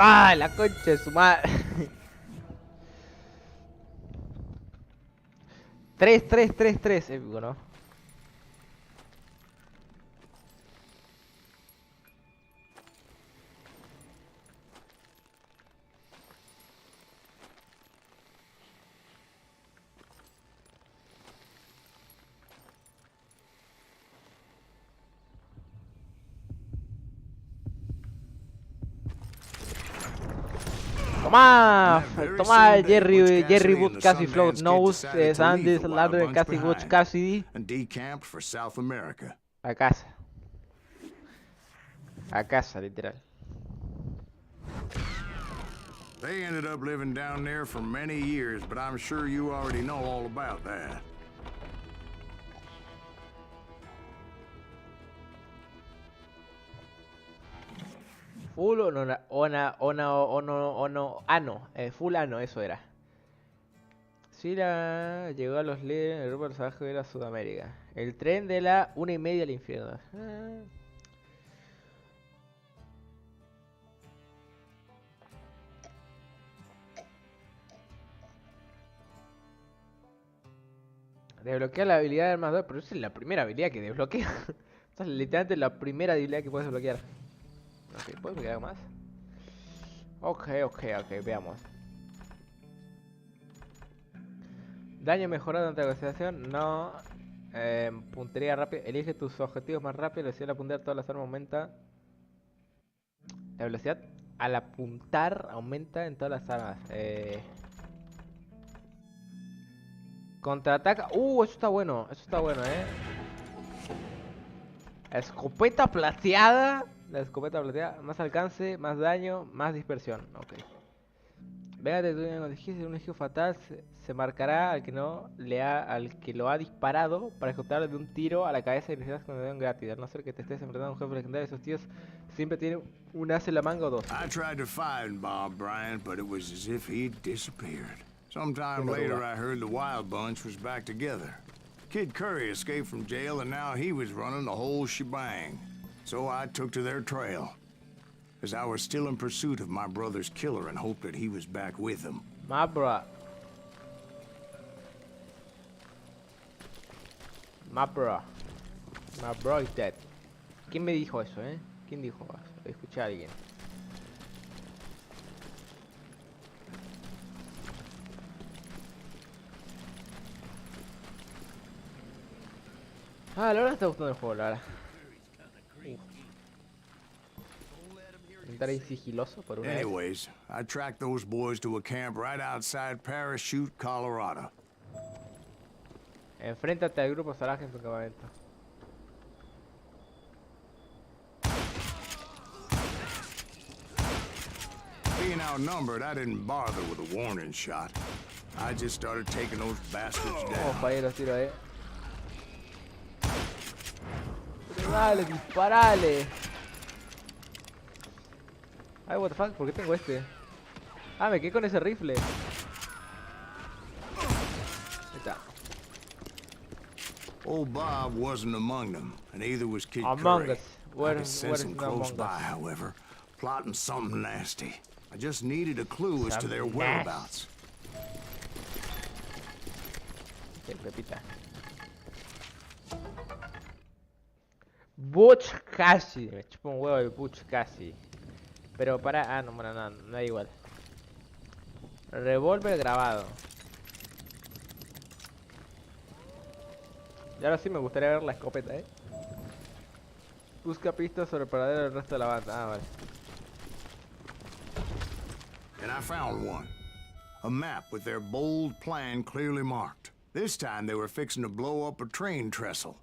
Speaker 1: ¡Ah, la concha de su madre! 3, épico, ¿no? Toma,
Speaker 2: And that very
Speaker 1: toma
Speaker 2: same day,
Speaker 1: Jerry
Speaker 2: Cassidy
Speaker 1: Wood
Speaker 2: and the
Speaker 1: Cassie Float
Speaker 2: Sundance Kid
Speaker 1: Nose,
Speaker 2: decided to leave
Speaker 1: Sandys,
Speaker 2: the Wild
Speaker 1: Ladder,
Speaker 2: Bunch
Speaker 1: Cassie Wood
Speaker 2: behind
Speaker 1: Cassidy.
Speaker 2: and decamped for South America.
Speaker 1: A casa. A casa, literal.
Speaker 2: They ended up living down there for many years, but I'm sure you already know all about that.
Speaker 1: Full ano, full ano, eso era. Sila llegó a los líderes del grupo de los salvajes de la Sudamérica. El tren de la 1:30 al infierno. Desbloquea la habilidad del más 2, pero esa es la primera habilidad que desbloquea. Esta es literalmente la primera habilidad que puedes desbloquear. Ok, ¿puedo desbloquear algo más? Ok, veamos. Daño mejorado ante la concentración, no. Puntería rápida, elige tus objetivos más rápido, la velocidad al apuntar todas las armas aumenta. La velocidad al apuntar aumenta en todas las armas. Contraataca. Eso está bueno, Escopeta plateada. La escopeta plateada, más alcance, más daño, más dispersión. Ok. Venga de tu un ejido fatal se marcará al que al que lo ha disparado para ejecutarle de un tiro a la cabeza y recibas condenación gratis. A no ser que te estés enfrentando a un jefe legendario, esos tíos siempre tienen un as en la manga o dos.
Speaker 2: I tried to find Bob Bryant, but it was as if he'd disappeared. Sometime later I heard the Wild Bunch was back together. Kid Curry escaped from jail and now he was running the whole shebang. So I took to their trail, as I was still in pursuit of my brother's killer and hoped that he was back with him.
Speaker 1: My bro is dead. ¿Quién me dijo eso, ¿Quién dijo eso? Escuché a alguien. La verdad me está gustando el juego, la verdad. Intentar ir sigiloso por una vez.
Speaker 2: Anyways, I tracked those boys to a camp right outside Parachute, Colorado.
Speaker 1: Enfréntate al grupo salvaje en tu campamento.
Speaker 2: Being outnumbered, I didn't bother with a warning shot. I just started taking those bastards down.
Speaker 1: Fallé los tiros ahí. Pero dale, disparale. Ay, what the fuck, ¿por qué tengo este? Ah, me quedé con ese rifle. Ahí está.
Speaker 2: Old Bob wasn't among them, and neither was Kid
Speaker 1: Among
Speaker 2: Curry.
Speaker 1: Us.
Speaker 2: I could sense him close by, however, plotting something nasty. I just needed a clue as to their whereabouts.
Speaker 1: Okay, Pepita. Butch Cassie. Me chupa un huevo el Butch Cassie. Pero para... no, bueno, no da igual. Revólver grabado. Y ahora sí me gustaría ver la escopeta, Busca pistas sobre el paradero del resto de la banda. Vale.
Speaker 2: And I found one. A map with their bold plan clearly marked. This time they were fixing to blow up a train trestle.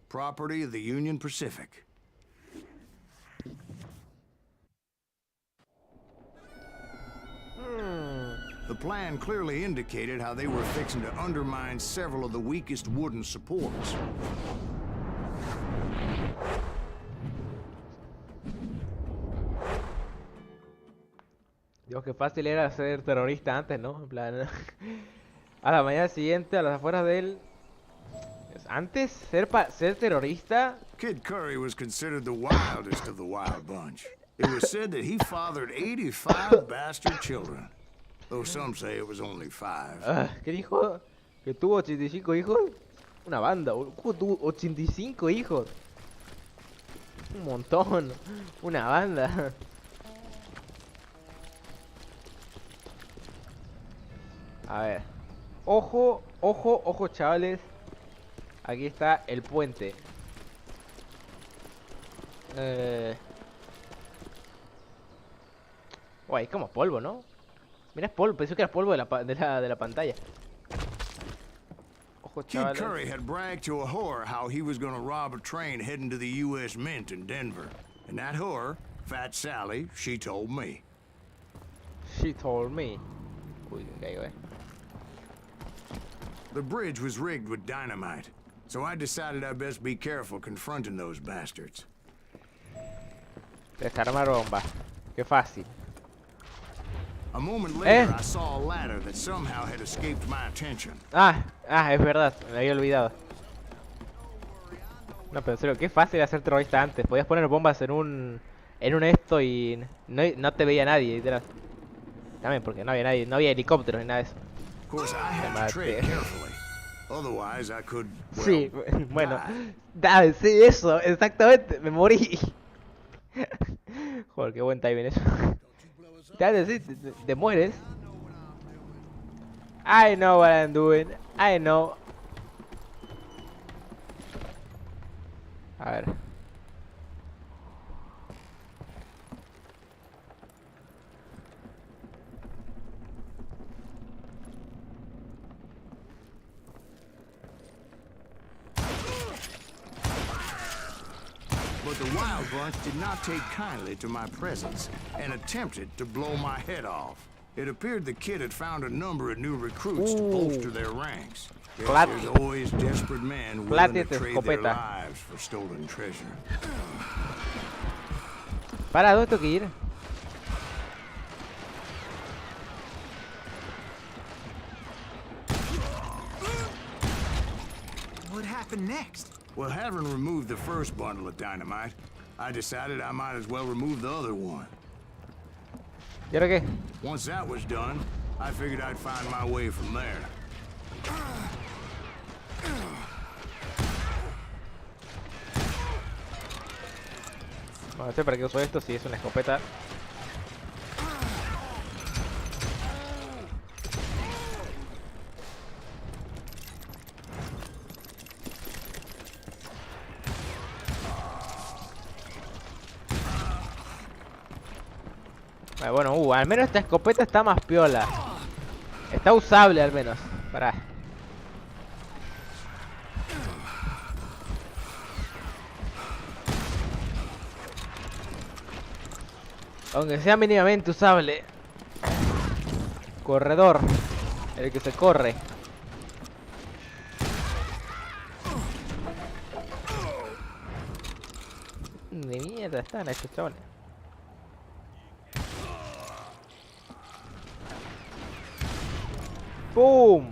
Speaker 2: Property of the Union Pacific. The plan clearly indicated how they were fixing to undermine several of the weakest wooden supports.
Speaker 1: Dios, qué fácil era ser terrorista antes, ¿no? En plan... A la mañana siguiente, a las afueras de él... Antes, ser terrorista...
Speaker 2: Kid Curry was considered the wildest of the Wild Bunch. It was said that he fathered 85 bastard children. Though some say it was only 5.
Speaker 1: ¿Qué dijo? ¿Que tuvo 85 hijos? Una banda, ¿cómo tuvo 85 hijos? Un montón. Una banda. A ver. Ojo, ojo, ojo, chavales. Aquí está el puente. Uy, es como polvo, ¿no? Mira, es polvo, pensé que era polvo de la pantalla. Ojo,
Speaker 2: Kid
Speaker 1: chavales.
Speaker 2: Curry had bragged to a whore how he was gonna rob a train heading to the U.S. Mint in Denver. And that whore, Fat Sally, she told me.
Speaker 1: She told me. Uy, me caigo,
Speaker 2: The bridge was rigged with dynamite, so I decided I'd best be careful confronting those bastards.
Speaker 1: Desarmar bomba. Qué fácil.
Speaker 2: A moment later, I saw a ladder that somehow had escaped my attention.
Speaker 1: Es verdad, me había olvidado. No, pero en serio, qué fácil hacer terrorista antes. Podías poner bombas en un esto y no te veía nadie, literal. También porque no había nadie, no había helicópteros ni nada de eso.
Speaker 2: Of course, I had to tread carefully. Otherwise, I could, well,
Speaker 1: Sí, bueno. Sí, eso, exactamente, me morí. Joder, qué buen timing eso. Sí, te mueres. I know what I'm doing. I know. A ver.
Speaker 2: But the Wild Bunch did not take kindly to my presence and attempted to blow my head off. It appeared the kid had found a number of new recruits to bolster their ranks. Yes, there's always desperate men willing to trade their lives for stolen treasure.
Speaker 1: Para, ¿dónde tengo que ir?
Speaker 4: What happened next?
Speaker 2: Well, having removed the first bundle of dynamite, I decided I might as well remove the other one.
Speaker 1: ¿Y ahora qué?
Speaker 2: Once that was done, I figured I'd find my way from there.
Speaker 1: Bueno, no sé para qué uso esto si es una escopeta. Bueno, al menos esta escopeta está más piola. Está usable al menos. Pará. Aunque sea mínimamente usable. Corredor. El que se corre. De mierda están estos chavales. ¡Pum!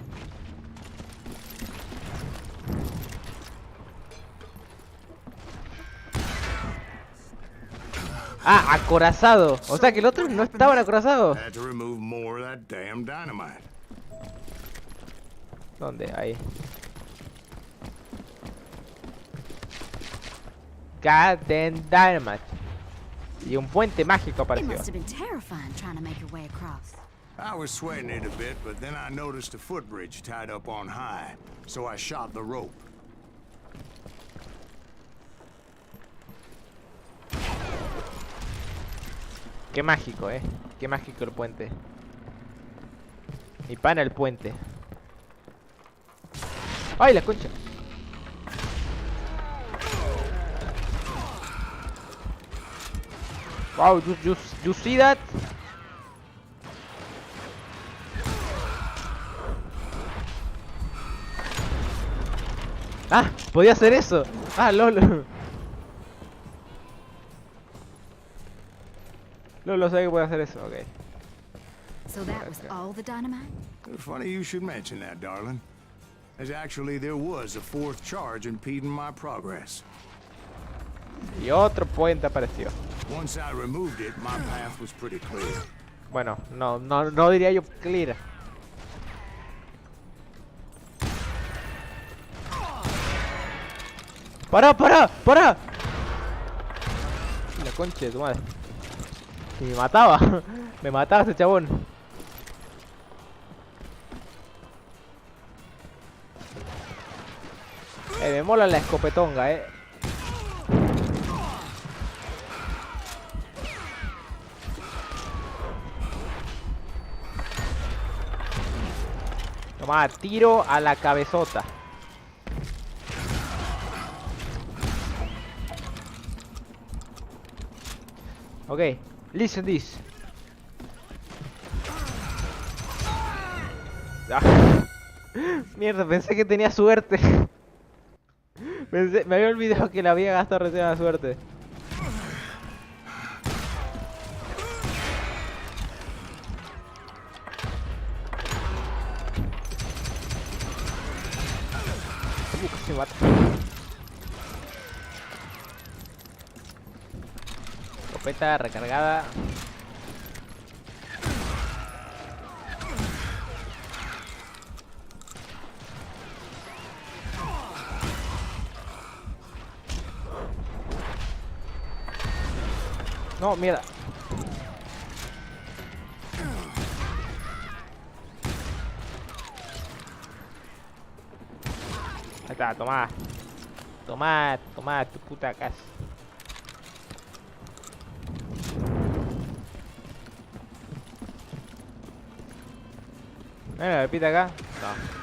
Speaker 1: Ah, acorazado. O sea que el otro no estaba acorazado.
Speaker 2: Had to remove more of that damn dynamite.
Speaker 1: ¿Dónde? Ahí. Goddamn dynamite. Y un puente mágico
Speaker 3: It
Speaker 1: apareció.
Speaker 3: must have been terrifying trying to make your way across.
Speaker 2: I was sweating it a bit, but then I noticed a footbridge tied up on high, so I shot the rope.
Speaker 1: Qué mágico, qué mágico el puente. Y pana el puente. ¡Ay, la concha! Wow, you see that? Ah, podía hacer eso. Ah, lol. Lolo sabe que puede hacer eso, ok.
Speaker 3: So that was all the dynamite?
Speaker 2: Funny you should mention that, darling. As actually there was a fourth charge impeding my progress.
Speaker 1: Y otro puente apareció.
Speaker 2: Once I removed it, my path was pretty clear.
Speaker 1: Bueno, no diría yo clear. ¡Para! La concha de tu madre. Y me mataba. Me mataba ese chabón. Me mola la escopetonga, Tomá, tiro a la cabezota. Ok, listen this. Ah. Mierda, pensé que tenía suerte. Me había olvidado que la había gastado recién la suerte. Casi me mata. Escopeta recargada. No, mierda. Ahí está, tomá. Tomá, tomá tu puta casa. ¿Me repite acá? No.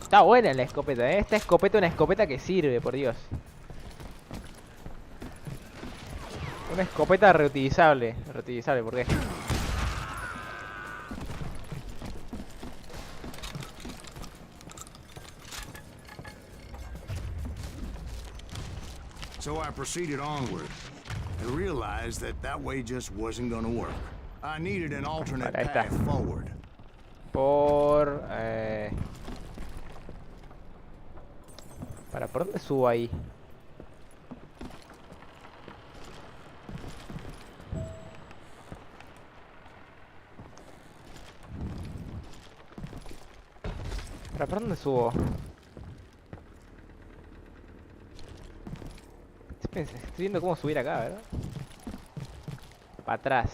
Speaker 1: Está buena la escopeta, ¿eh? Esta escopeta es una escopeta que sirve, por Dios. Una escopeta reutilizable. Reutilizable, ¿por qué?
Speaker 2: So I proceeded onward and realized that that way just wasn't gonna work. I needed an alternate path forward.
Speaker 1: Por ¿por dónde subo ahí? ¿Por dónde subo? Estoy viendo cómo subir acá, ¿verdad? Para atrás.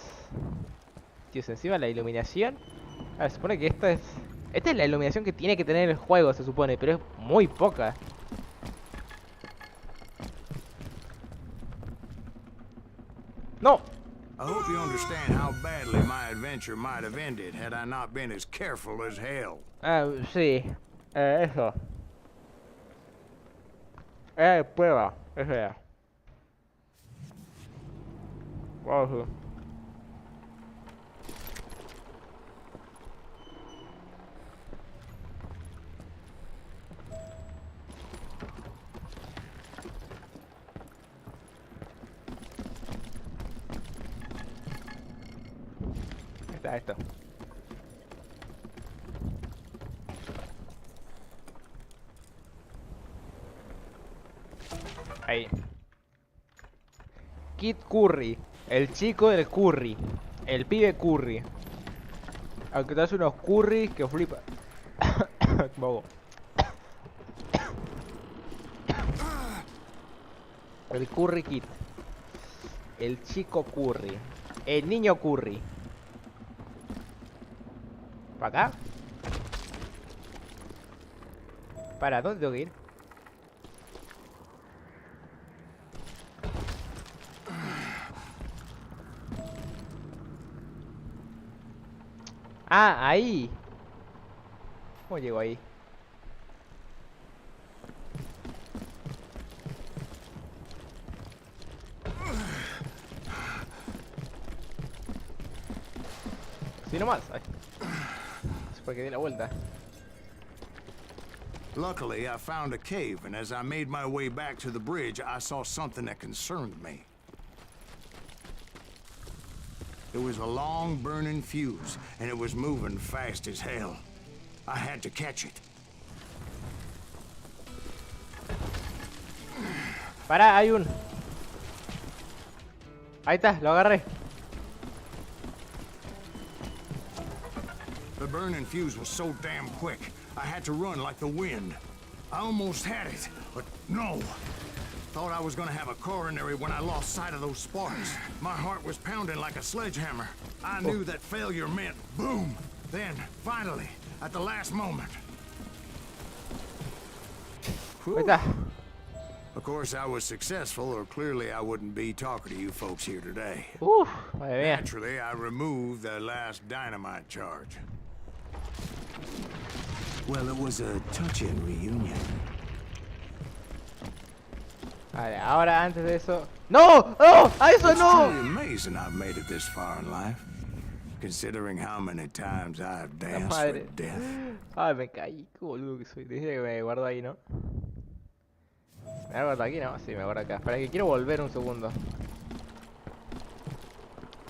Speaker 1: Tío, encima la iluminación. A ver, se supone que esta es la iluminación que tiene que tener el juego, se supone, pero es muy poca. ¡No!
Speaker 2: I hope you understand how badly my adventure might have ended had I not been as careful as hell.
Speaker 1: Sí. Eso. Prueba. Eso era. Wow. Está esto. Ahí. Kid Curry. El chico del curry. El pibe curry. Aunque te hace unos curries que flipa. Bobo. El curry kid. El chico curry. El niño curry. ¿Para acá? ¿Para dónde tengo que ir? Ah, ahí. ¿Cómo llego ahí? Sí, nomás. Ay. Es porque di la vuelta.
Speaker 2: Luckily, I found a cave, and as I made my way back to the bridge, I saw something that concerned me. It was a long burning fuse, and it was moving fast as hell. I had to catch it.
Speaker 1: Pará, hay un... Ahí está, lo agarré.
Speaker 2: The burning fuse was so damn quick, I had to run like the wind. I almost had it, but no. Thought I was gonna have a coronary when I lost sight of those sparks. My heart was pounding like a sledgehammer. I knew that failure meant boom. Then, finally, at the last moment.
Speaker 1: Ahí está.
Speaker 2: Of course, I was successful, or clearly I wouldn't be talking to you folks here today.
Speaker 1: Madre mía.
Speaker 2: Naturally, I removed the last dynamite charge.
Speaker 6: Well, it was a touching reunion.
Speaker 1: Vale, ahora antes de eso... ¡No! ¡No! ¡A eso
Speaker 2: It's
Speaker 1: no!
Speaker 2: truly amazing I've made it this far in life, considering how many times I've
Speaker 1: La
Speaker 2: danced
Speaker 1: madre.
Speaker 2: with death.
Speaker 1: Ay, me caí. Qué boludo que soy. Dice que me guardo ahí, ¿no? ¿Me guardo aquí? No, sí, me guardo acá. Espera que quiero volver un segundo.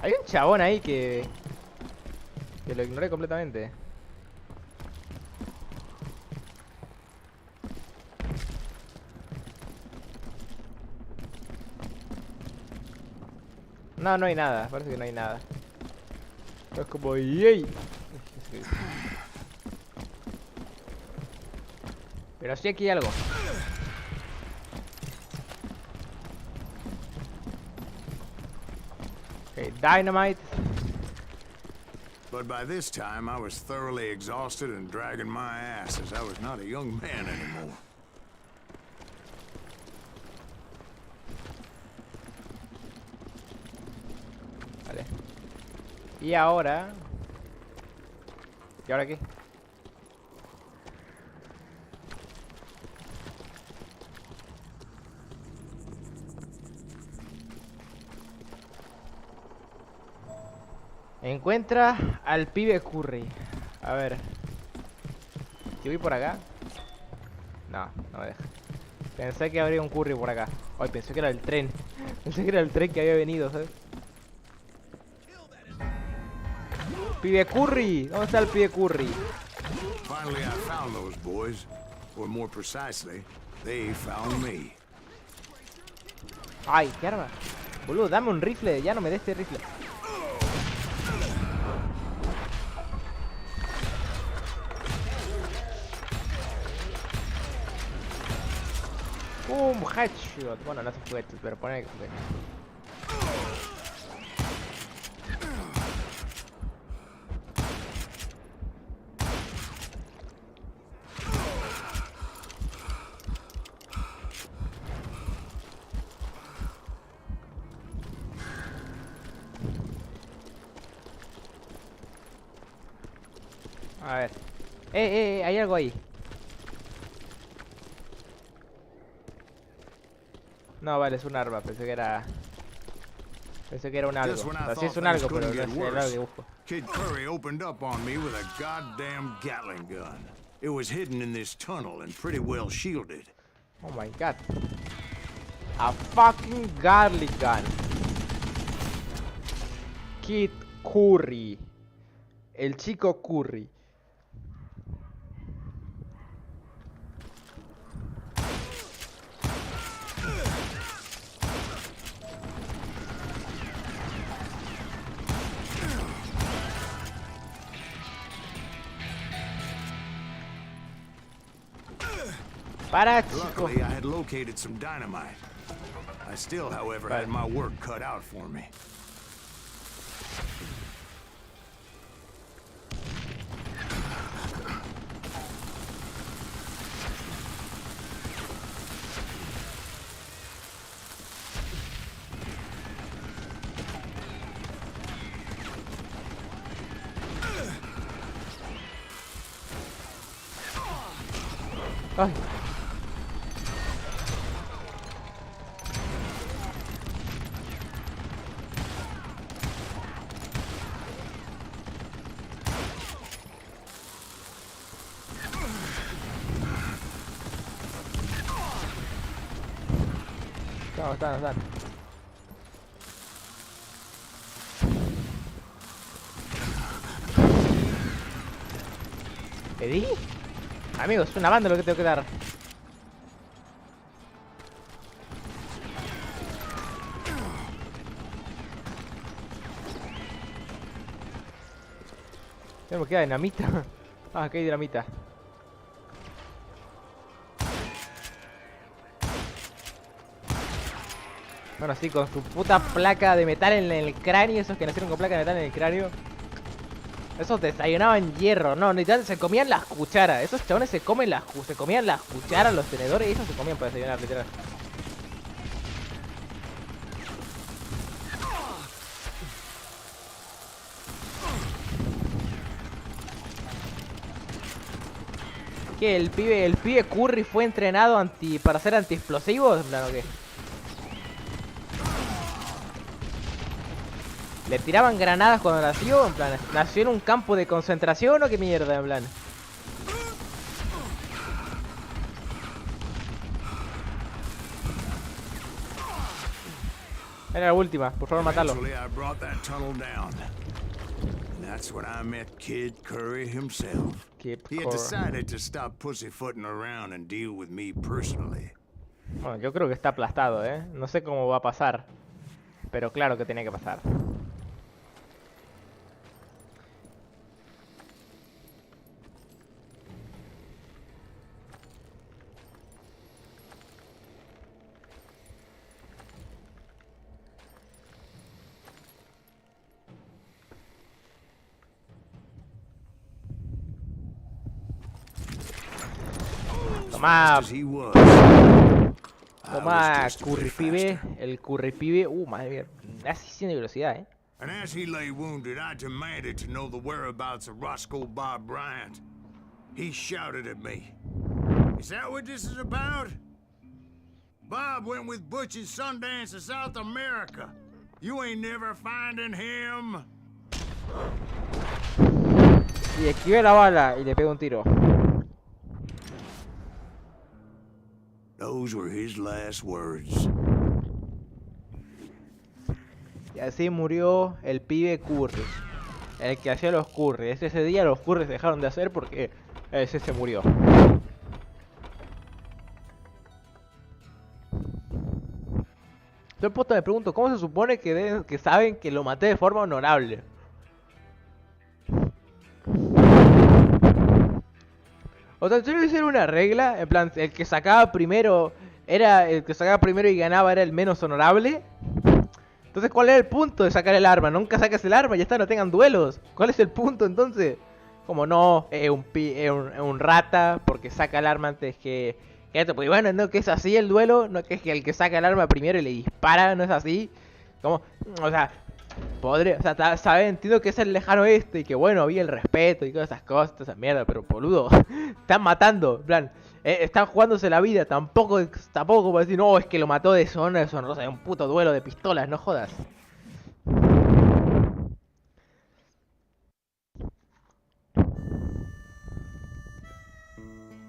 Speaker 1: Hay un chabón ahí que lo ignoré completamente. No, no hay nada. Parece que no hay nada. Es como... ¡Yey! Pero sí aquí hay algo. Okay, dynamite.
Speaker 2: But by this time, I was thoroughly exhausted and dragging my ass, as I was not a young man anymore.
Speaker 1: Vale. Y ahora... ¿Y ahora qué? Encuentra al pibe Curry. A ver. Si voy por acá. No, no me deja. Pensé que habría un Curry por acá. Ay, pensé que era el tren. Pensé que era el tren que había venido, ¿sabes? Pibe Curry. ¿Dónde está el pibe Curry?
Speaker 2: Finally, I found those boys, or more precisely, they found me.
Speaker 1: Ay, qué arma. Boludo, dame un rifle. Ya no me des este rifle. Headshot. Bueno, no se fue, pero pone que fue. A ver. Hay algo ahí. No, vale, es un arma, pensé que era un algo.
Speaker 2: Just when I
Speaker 1: O sea, sí
Speaker 2: thought
Speaker 1: es un
Speaker 2: things
Speaker 1: algo, pero
Speaker 2: couldn't
Speaker 1: no
Speaker 2: get
Speaker 1: es el algo
Speaker 2: worse,
Speaker 1: que busco.
Speaker 2: Kid Curry opened up on me with a goddamn Gatling gun. It was hidden in this tunnel and pretty well shielded.
Speaker 1: Oh my god. A fucking garlic gun. Kid Curry. El chico Curry. Para, chico.
Speaker 2: Luckily, I had located some dynamite. I still, however, had my work cut out for me.
Speaker 1: Ay. No, están. ¿Pedí? Amigo, es una banda lo que tengo que dar. Tenemos que dar dinamita. Ah, aquí hay dinamita. Bueno, sí, con su puta placa de metal en el cráneo. Esos que nacieron con placa de metal en el cráneo. Esos desayunaban hierro, no, literal se comían las cucharas. Esos chabones se comían las cucharas, los tenedores y esos se comían para desayunar, literal. ¿Qué? El pibe Curry fue entrenado para ser antiexplosivos, en plan, ¿o qué? ¿Le tiraban granadas cuando nació? En plan, ¿nació en un campo de concentración o qué mierda, en plan? Era la última, por favor, matalo.
Speaker 2: Eventually, I brought that tunnel down. And that's when I met Kid Curry himself. He had decided to stop pussyfooting around and deal with me personally.
Speaker 1: Bueno, yo creo que está aplastado, ¿eh? No sé cómo va a pasar. Pero claro que tenía que pasar. Toma,
Speaker 2: As he was,
Speaker 1: toma, Curry pibe. El Curry pibe. Madre mía. Casi 100 de velocidad, ¿eh?
Speaker 2: And as he lay wounded, I demanded to know the whereabouts of Roscoe Bob Bryant. He shouted at me. Is that what this is about? Bob went with Butch and Sundance to South America. You ain't never finding him.
Speaker 1: Y esquivé la bala y le pego un tiro.
Speaker 2: Those were his last words.
Speaker 1: Y así murió el pibe Curry. El que hacía los Curry. Desde ese día los Curry se dejaron de hacer porque ese se murió. Yo me pregunto, ¿cómo se supone que saben que lo maté de forma honorable? O sea, tiene que ser una regla, en plan, el que sacaba primero y ganaba era el menos honorable. Entonces, ¿cuál era el punto de sacar el arma? Nunca sacas el arma, ya está, no tengan duelos. ¿Cuál es el punto entonces? Como no, es un rata porque saca el arma antes que esto. Pues bueno, no que es así el duelo, no que es que el que saca el arma primero y le dispara, no es así. Como, o sea, entiendo que es el lejano oeste y que bueno, había el respeto y todas esas cosas, toda esa mierda, pero boludo, están matando, en plan, están jugándose la vida, tampoco como decir, no, es que lo mató de deshonrosa, es un puto duelo de pistolas, no jodas.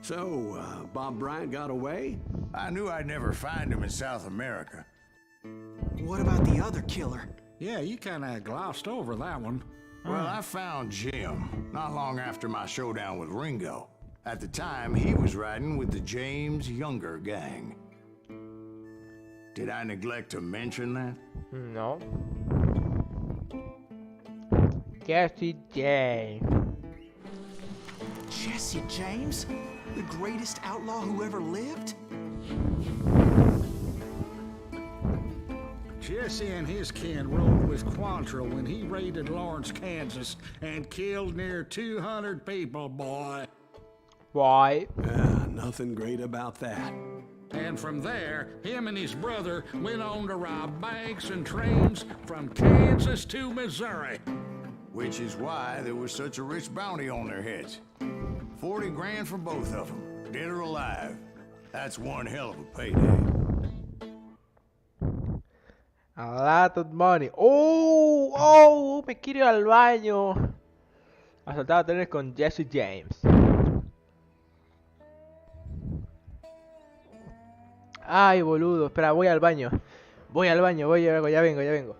Speaker 7: So, Bob Bryant got away?
Speaker 2: I knew I'd never find him in South America.
Speaker 4: What about the other killer?
Speaker 8: Yeah, you kind of glossed over that one.
Speaker 2: Well, I found Jim not long after my showdown with Ringo. At the time, he was riding with the James Younger gang. Did I neglect to mention that?
Speaker 1: No. Jesse James.
Speaker 4: Jesse James? The greatest outlaw who ever lived?
Speaker 8: Jesse and his kin rode with Quantrill when he raided Lawrence, Kansas, and killed near 200 people, boy.
Speaker 1: Why?
Speaker 7: Nothing great about that.
Speaker 8: And from there, him and his brother went on to rob banks and trains from Kansas to Missouri.
Speaker 2: Which is why there was such a rich bounty on their heads. 40 grand for both of them, dead or alive. That's one hell of a payday.
Speaker 1: A lot of money. ¡Oh! Me quiero ir al baño. Asaltar a trenes con Jesse James. Ay, boludo. Espera, voy al baño. Ya vengo.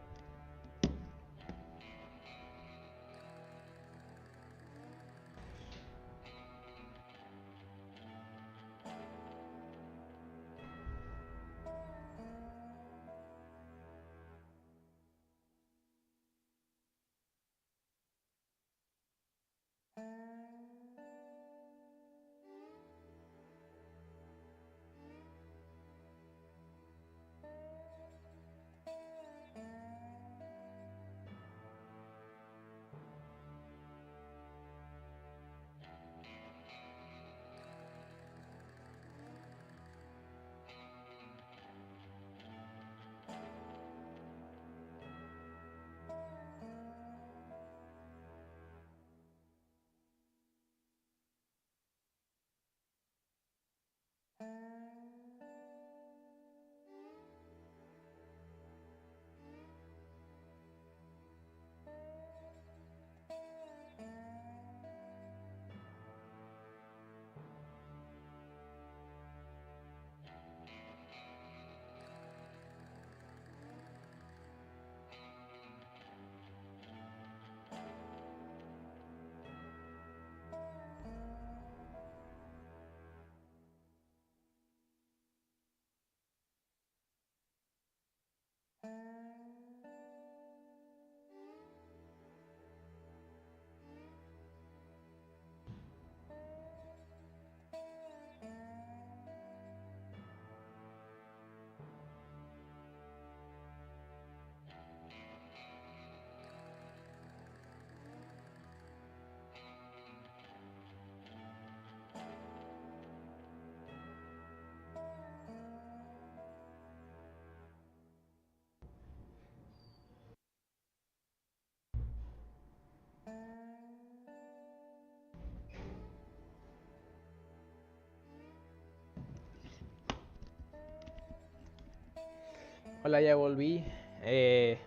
Speaker 1: Hola, ya volví.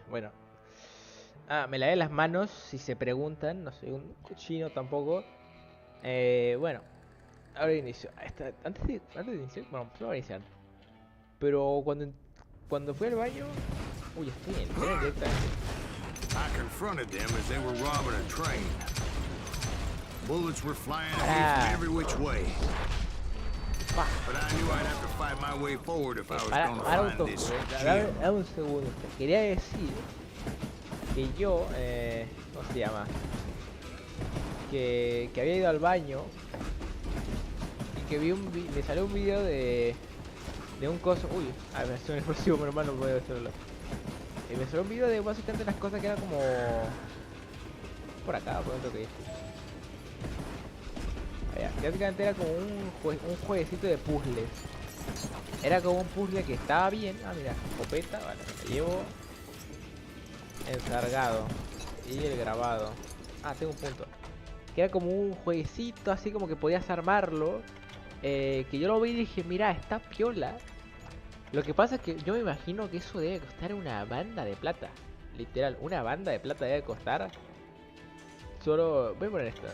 Speaker 1: Bueno. Me lavé las manos, si se preguntan. No soy un cochino tampoco. Bueno, ahora inicio. Antes de iniciar, bueno, pues voy a iniciar. Pero cuando fui al baño... Uy, estoy en el tren directamente.
Speaker 2: I confronted them as they were robbing a train. Bullets were flying at me
Speaker 1: Pará.
Speaker 2: from every which way.
Speaker 1: Pa.
Speaker 2: But I knew I'd have to fight my way forward if I was
Speaker 1: Para,
Speaker 2: going to
Speaker 1: para un
Speaker 2: find
Speaker 1: toque,
Speaker 2: this
Speaker 1: dame,
Speaker 2: gem.
Speaker 1: dame un segundo. Te quería decir que yo, ¿cómo se llama? Que había ido al baño y que me salió un video de un coso. Uy, me suena explosivo, mi hermano, no puedo hacerlo. Y me salió un video de básicamente las cosas que eran como por acá, por dentro que básicamente era como un jueguecito de puzzles. Era como un puzzle que estaba bien. Ah, mira, escopeta, vale, me llevo encargado y el grabado. Ah, tengo un punto. Que era como un jueguecito así como que podías armarlo. Que yo lo vi y dije, mira, está piola. Lo que pasa es que yo me imagino que eso debe costar una banda de plata. Literal, una banda de plata debe costar. Solo... voy a poner esto.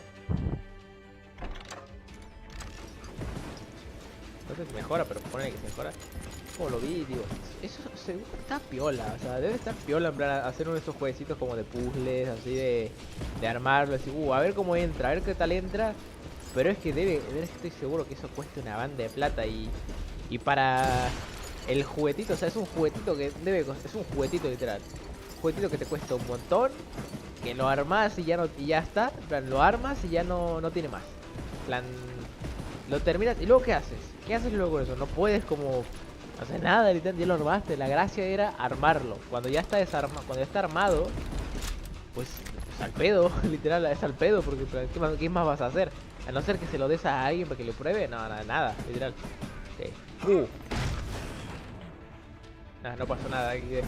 Speaker 1: No sé si mejora, pero pone que se mejora. Como lo vi, digo, eso está piola. O sea, debe estar piola en plan hacer uno de esos jueguecitos como de puzzles, así de armarlo, así, a ver cómo entra, a ver qué tal entra. Pero es que estoy seguro que eso cuesta una banda de plata y para el juguetito, o sea, es un juguetito que es un juguetito literal. Un juguetito que te cuesta un montón, que lo armas y ya está. En plan, lo armas y ya no tiene más. En plan, lo terminas y luego ¿qué haces? ¿Qué haces luego con eso? No puedes como hacer nada, literal, ya lo armaste. La gracia era armarlo. Cuando ya está cuando ya está armado, pues al pedo, literal, es al pedo, porque ¿qué más vas a hacer? A no ser que se lo des a alguien para que le pruebe, no, nada, literal. Okay. No pasó nada aquí.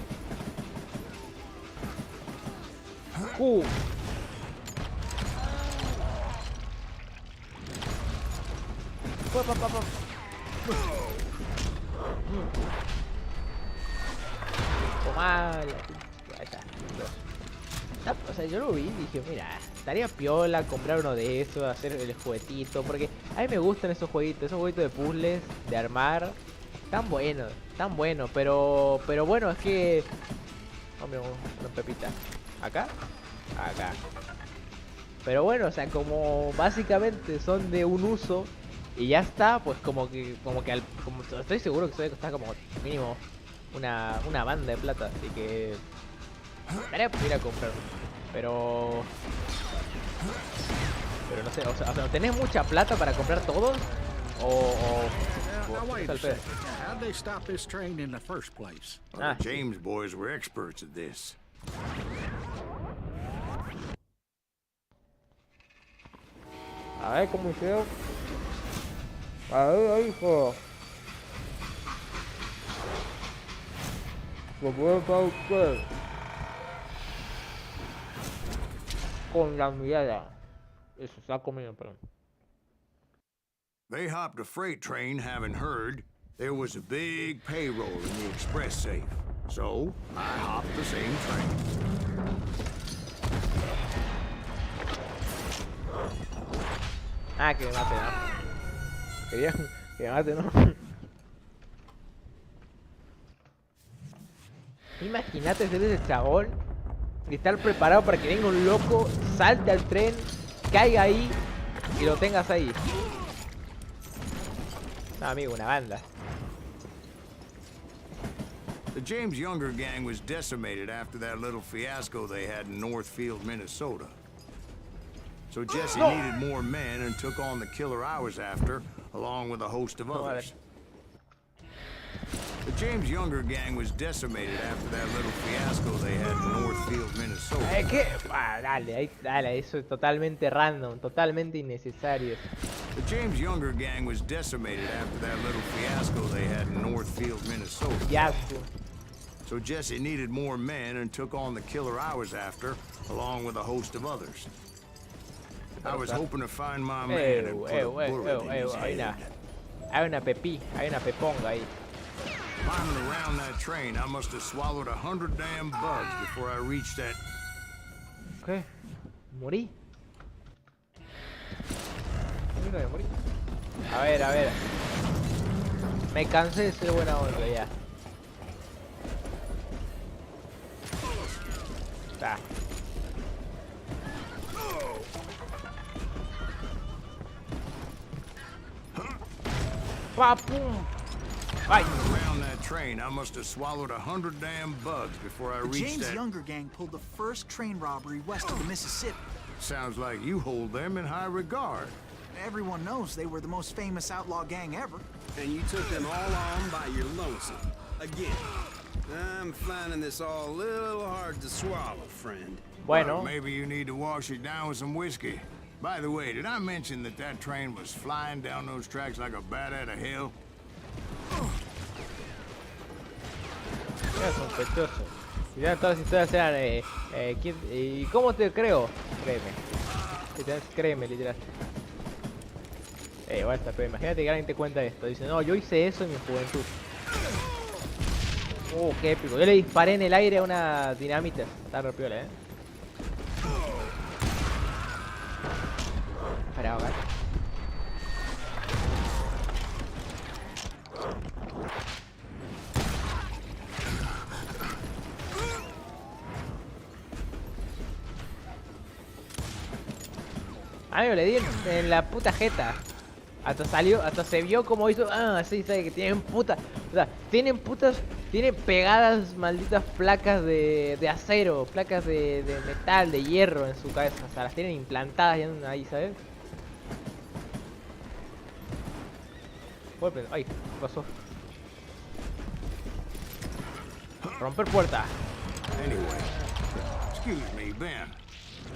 Speaker 1: Toma, ahí está. O sea, yo lo vi y dije, mira, estaría piola comprar uno de esos, hacer el juguetito, porque a mí me gustan esos jueguitos de puzzles, de armar, tan buenos, pero bueno, es que... Hombre, una pepita. ¿Acá? Acá. Pero bueno, o sea, como básicamente son de un uso y ya está, pues como estoy seguro que eso debe costar como mínimo una banda de plata, así que estaría por ir a comprar. Pero no sé, o sea, ¿tenés mucha plata para comprar todos?
Speaker 8: Now wait a second. How'd they stop this train in the first place?
Speaker 2: Well, the James boys were experts at this.
Speaker 1: A ver cómo hicieron. A ver, hijo. Lo puedo para usted. Con la mirada. Eso, se ha comido, perdón.
Speaker 2: They hopped a freight train having heard there was a big payroll in the express safe. So, I hopped the same train.
Speaker 1: Ah, que me mate, ¿no? Quería que me mate, ¿no? Imagínate ser ese chabón y estar preparado para que venga un loco, salte al tren, caiga ahí y lo tengas ahí. No, amigo, una banda.
Speaker 2: The James Younger gang was decimated after that little fiasco they had in Northfield, Minnesota. So Jesse needed more men and took on the killer I was after, along with a host of others. The James Younger gang was decimated after that little fiasco they had in Northfield, Minnesota.
Speaker 1: ¿Qué? Ah, dale, ahí, dale, eso es totalmente random, totalmente innecesario.
Speaker 2: The James Younger gang was decimated after that little fiasco they had in Northfield, Minnesota.
Speaker 1: Fiasco.
Speaker 2: So Jesse needed more men and took on the killer I was after, along with a host of others. I was hoping to find my man and put a bullet in his head.
Speaker 1: Hay una pepí, hay una peponga ahí.
Speaker 2: Climbing around that train, I must have swallowed 100 damn bugs before I reached that.
Speaker 1: ¿Qué? ¿Morí? ¿Morí? A ver. Me cansé de ser buena onda ya. Está. ¡Papum! Ay.
Speaker 2: Around that train, I must have swallowed 100 damn bugs before I
Speaker 4: The
Speaker 2: reached
Speaker 4: James
Speaker 2: that.
Speaker 4: Younger gang pulled the first train robbery west of the Mississippi.
Speaker 2: Sounds like you hold them in high regard.
Speaker 4: Everyone knows they were the most famous outlaw gang ever.
Speaker 6: And you took them all on by your lonesome. Again. I'm finding this all a little hard to swallow, friend.
Speaker 1: Bueno.
Speaker 2: Well, maybe you need to wash it down with some whiskey. By the way, did I mention that train was flying down those tracks like a bat out of hell?
Speaker 1: Era sospechoso. Si ya todas las historias eran ¿y cómo te creo? Créeme, literal. Basta, pero imagínate que alguien te cuenta esto. Dice, no, yo hice eso en mi juventud. Qué épico. Yo le disparé en el aire a una dinamita. Está re piola, Parado, acá. Amigo, le di en la puta jeta. Hasta se vio como hizo. Ah, sí, sabe que tienen puta. O sea, tienen pegadas malditas placas de acero, placas de metal, de hierro en su cabeza. O sea, las tienen implantadas ahí, ¿sabes? Ay, ¿qué pasó? Romper puerta.
Speaker 2: Anyway, excuse me, Ben.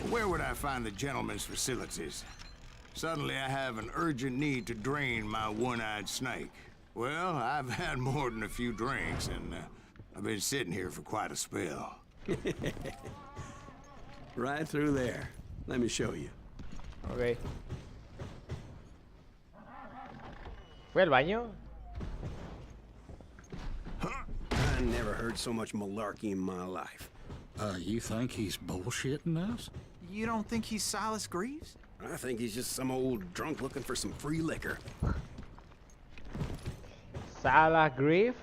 Speaker 2: Where would I find the gentleman's facilities? Suddenly I have an urgent need to drain my one-eyed snake. Well, I've had more than a few drinks, and I've been sitting here for quite a spell.
Speaker 7: Right through there. Let me show you.
Speaker 1: Ok. ¿Fue al baño?
Speaker 6: I never heard so much malarkey in my life.
Speaker 8: You think he's bullshitting us?
Speaker 4: You don't think he's Silas Greaves?
Speaker 6: I think he's just some old drunk looking for some free liquor.
Speaker 1: Sala Grief.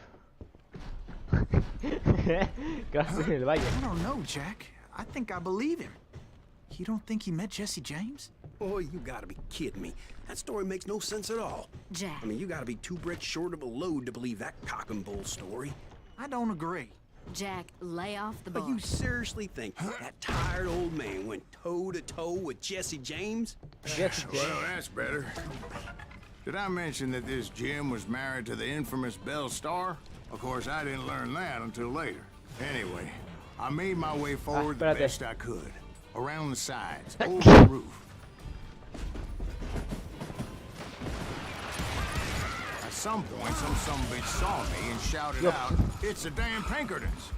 Speaker 1: Gracias en el baño.
Speaker 4: I don't know, Jack. I think I believe him. You don't think he met Jesse James?
Speaker 6: Boy, you gotta be kidding me. That story makes no sense at all.
Speaker 3: Jack.
Speaker 6: I mean, you gotta be 2 bricks short of a load to believe that cock and bull story.
Speaker 4: I don't agree.
Speaker 3: Jack, lay off the bar.
Speaker 6: But you seriously think that tired old man went toe-to-toe with Jesse James?
Speaker 1: Jesse James.
Speaker 2: Well, that's better. Did I mention that this Jim was married to the infamous Belle Starr? Of course, I didn't learn that until later. Anyway, I made my way forward the best I could. Around the sides, over the roof. At some point, some bitch saw me and shouted out, "It's the damn Pinkertons!"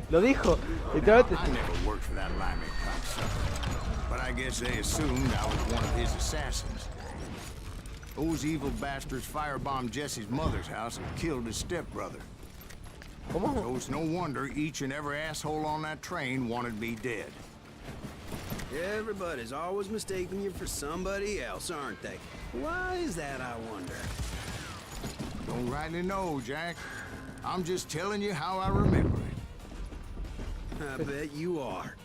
Speaker 1: Lo dijo. Literalmente.
Speaker 2: I never worked for that limey cocksucker. but I guess they assumed I was one of his assassins. Those evil bastards firebombed Jesse's mother's house and killed his stepbrother.
Speaker 1: ¿Cómo?
Speaker 2: So it's no wonder each and every asshole on that train wanted me dead.
Speaker 6: Everybody's always mistaking you for somebody else, aren't they? Why is that, I wonder?
Speaker 2: Don't rightly know, Jack. I'm just telling you how I remember it.
Speaker 6: I bet you are.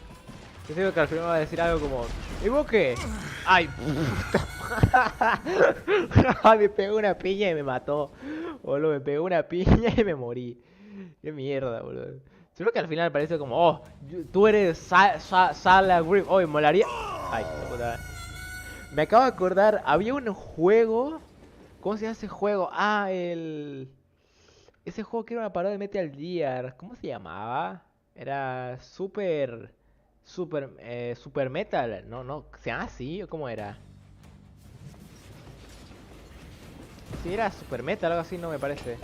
Speaker 1: Yo digo que al final va a decir algo como, ¿y vos qué? Ay, puta. Ay, me pegó una piña y me mató. Boludo, me pegó una piña y me morí. Qué mierda, boludo. Seguro que al final parece como, oh, tú eres Sala Grip. Oh, molaría. Ay, puta. Me acabo de acordar, había un juego. ¿Cómo se llama ese juego? Ah, ese juego que era una parodia de Metal Gear. ¿Cómo se llamaba? Era Super Metal. No, ¿se llama así o cómo era? Sí, era Super Metal, algo así, no me parece.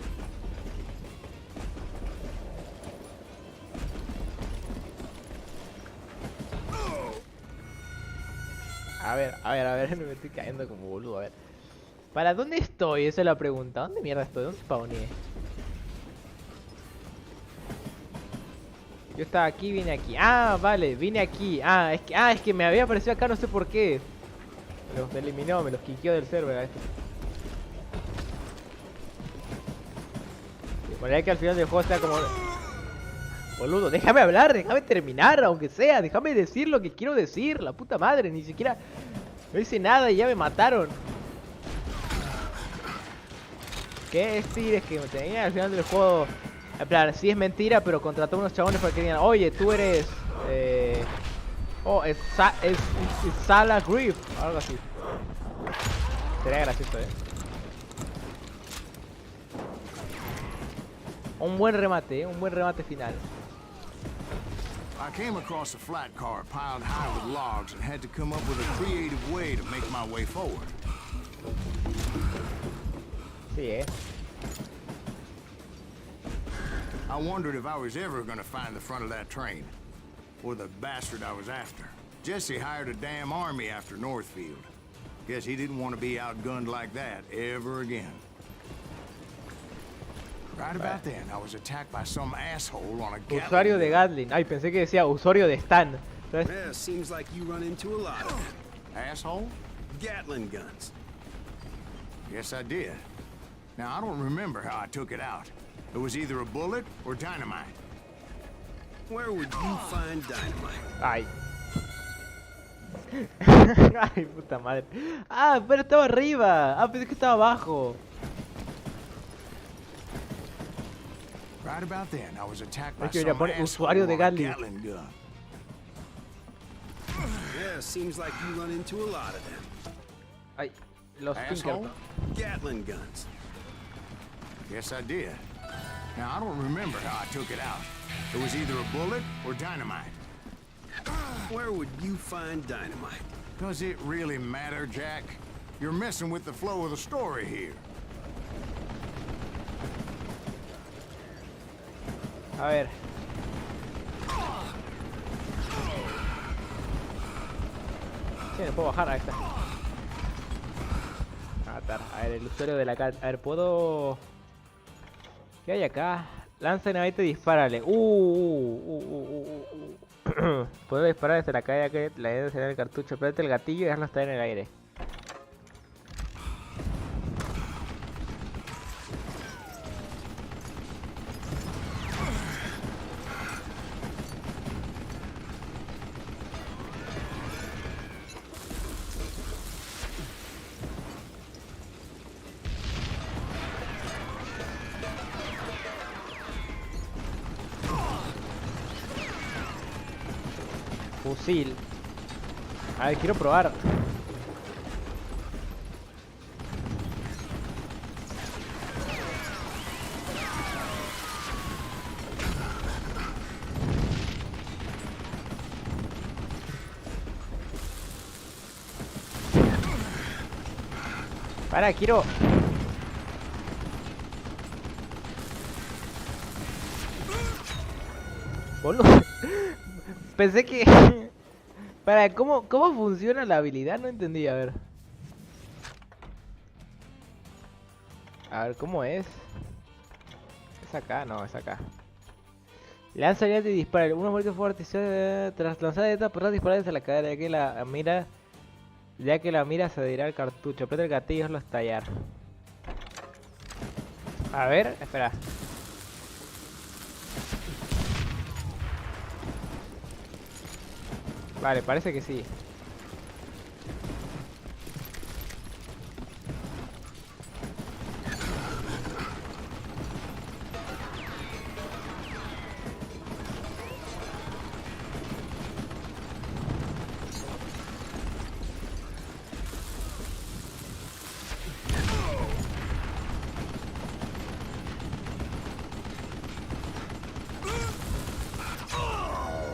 Speaker 1: A ver, me estoy cayendo como boludo, a ver. ¿Para dónde estoy? Esa es la pregunta. ¿Dónde mierda estoy? ¿Dónde spawné? Yo estaba aquí, vine aquí. Ah, vale, vine aquí. Es que me había aparecido acá, no sé por qué. Me los eliminó, me los quiqueó del server a esto. Y por ahí que al final del juego sea como... Boludo, déjame hablar, déjame terminar, aunque sea. Déjame decir lo que quiero decir, la puta madre. Ni siquiera... No hice nada y ya me mataron. ¿Qué decir? Es que me tenían al final del juego... En plan, sí es mentira, pero contrató unos chabones para que digan, oye, tú eres... es Sala Griff, algo así. Sería gracioso, un buen remate final.
Speaker 2: I came across a flat car piled high with logs and had to come up with a creative way to make my way forward.
Speaker 1: Sí,
Speaker 2: I wondered if I was ever going to find the front of that train, or the bastard I was after. Jesse hired a damn army after Northfield. Guess he didn't want to be outgunned like that ever again. Right about then, I was attacked by some asshole on a Gatling
Speaker 1: usuario de Gatling. Ay, pensé que decía usuario de Stan.
Speaker 6: Yeah, seems like you run into a lot of them.
Speaker 2: Asshole?
Speaker 6: Gatling guns.
Speaker 2: Yes, I did. Now, I don't remember how I took it out. It was either a bullet or dynamite.
Speaker 6: Where would you find dynamite?
Speaker 1: Ay. Ay, puta madre. Ah, pero estaba arriba. Ah, pensé que estaba abajo.
Speaker 2: Right about then, I was attacked by
Speaker 1: Es que
Speaker 2: some
Speaker 1: le pone
Speaker 2: asshole
Speaker 1: usuario de
Speaker 2: on a
Speaker 1: Gatling.
Speaker 2: Gatling gun.
Speaker 6: Yeah, seems like you run into a lot of them.
Speaker 1: Ay, los
Speaker 2: Asshole?
Speaker 1: Tinker.
Speaker 6: Gatling guns.
Speaker 2: Yes, I did. Now, I don't remember how I took it out. It was either a bullet or dynamite.
Speaker 6: Where would you find dynamite?
Speaker 2: Does it really matter, Jack? You're messing with the flow of the story here.
Speaker 1: A ver. Sí, me puedo bajar, ahí está. Matar. A ver, el usuario de la cat. A ver, puedo... ¿Qué hay acá? Lanza dinamita y dispárale. Puedo disparar desde la calle que la idea es el cartucho. Aprieta el gatillo y dejarlo estar en el aire. Fusil. A ver, quiero probar. Para, quiero... Boludo. Pensé que... Para, ¿cómo funciona la habilidad? No entendí, a ver. A ver, ¿cómo es? ¿Es acá? No, es acá. Lanza aliado y dispara. Una muerte fuerte tras lanzar esta podrás disparar desde la cadera ya que la mira se dirá el cartucho. Aprieta el gatillo y hazlo estallar. A ver, espera. Vale, parece que sí.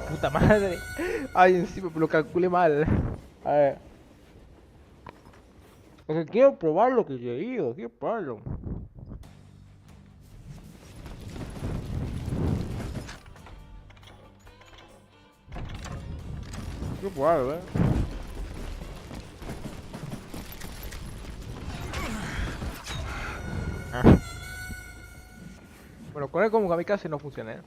Speaker 1: Puta madre. Ay, encima lo calculé mal. A ver. Es que quiero probar lo que yo digo. Quiero probarlo. Quiero probarlo, Ah. Bueno, con él como kamikaze no funciona,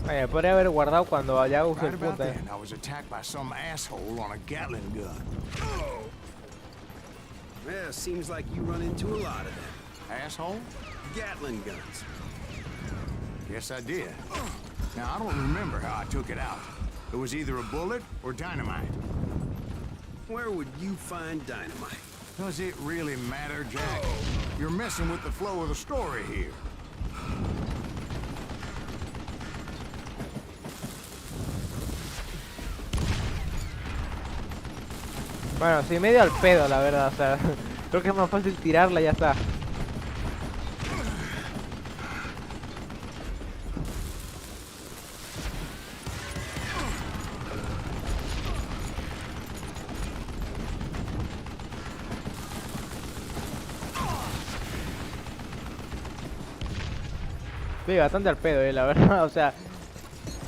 Speaker 1: Vaya, podría haber guardado cuando ya usé el
Speaker 2: Right about
Speaker 1: punta.
Speaker 2: then, I was attacked by some asshole on a Gatling gun.
Speaker 6: Yeah, seems like you run into a lot of them.
Speaker 2: Asshole?
Speaker 6: Gatling guns.
Speaker 2: Yes, I did. Now, I don't remember how I took it out. It was either a bullet or dynamite.
Speaker 6: Where would you find dynamite?
Speaker 2: Does it really matter, Jack? You're messing with the flow of the story here.
Speaker 1: Bueno, sí, medio al pedo, la verdad. O sea, creo que es más fácil tirarla y ya está. Sí, bastante al pedo, la verdad. O sea,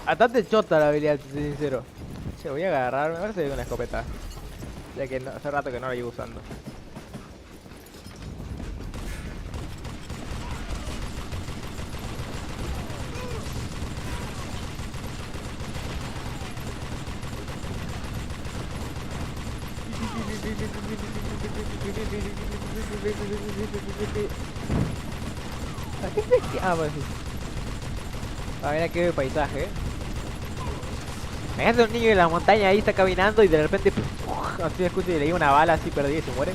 Speaker 1: bastante chota la habilidad, si soy sincero. Che, voy a agarrar, me parece que una escopeta. Ya que hace rato que no la llevo usando. Ah, pues sí. Ah, mira qué paisaje. Imagínate un niño en la montaña ahí está caminando y de repente así escucha y le dio una bala así perdida y se muere.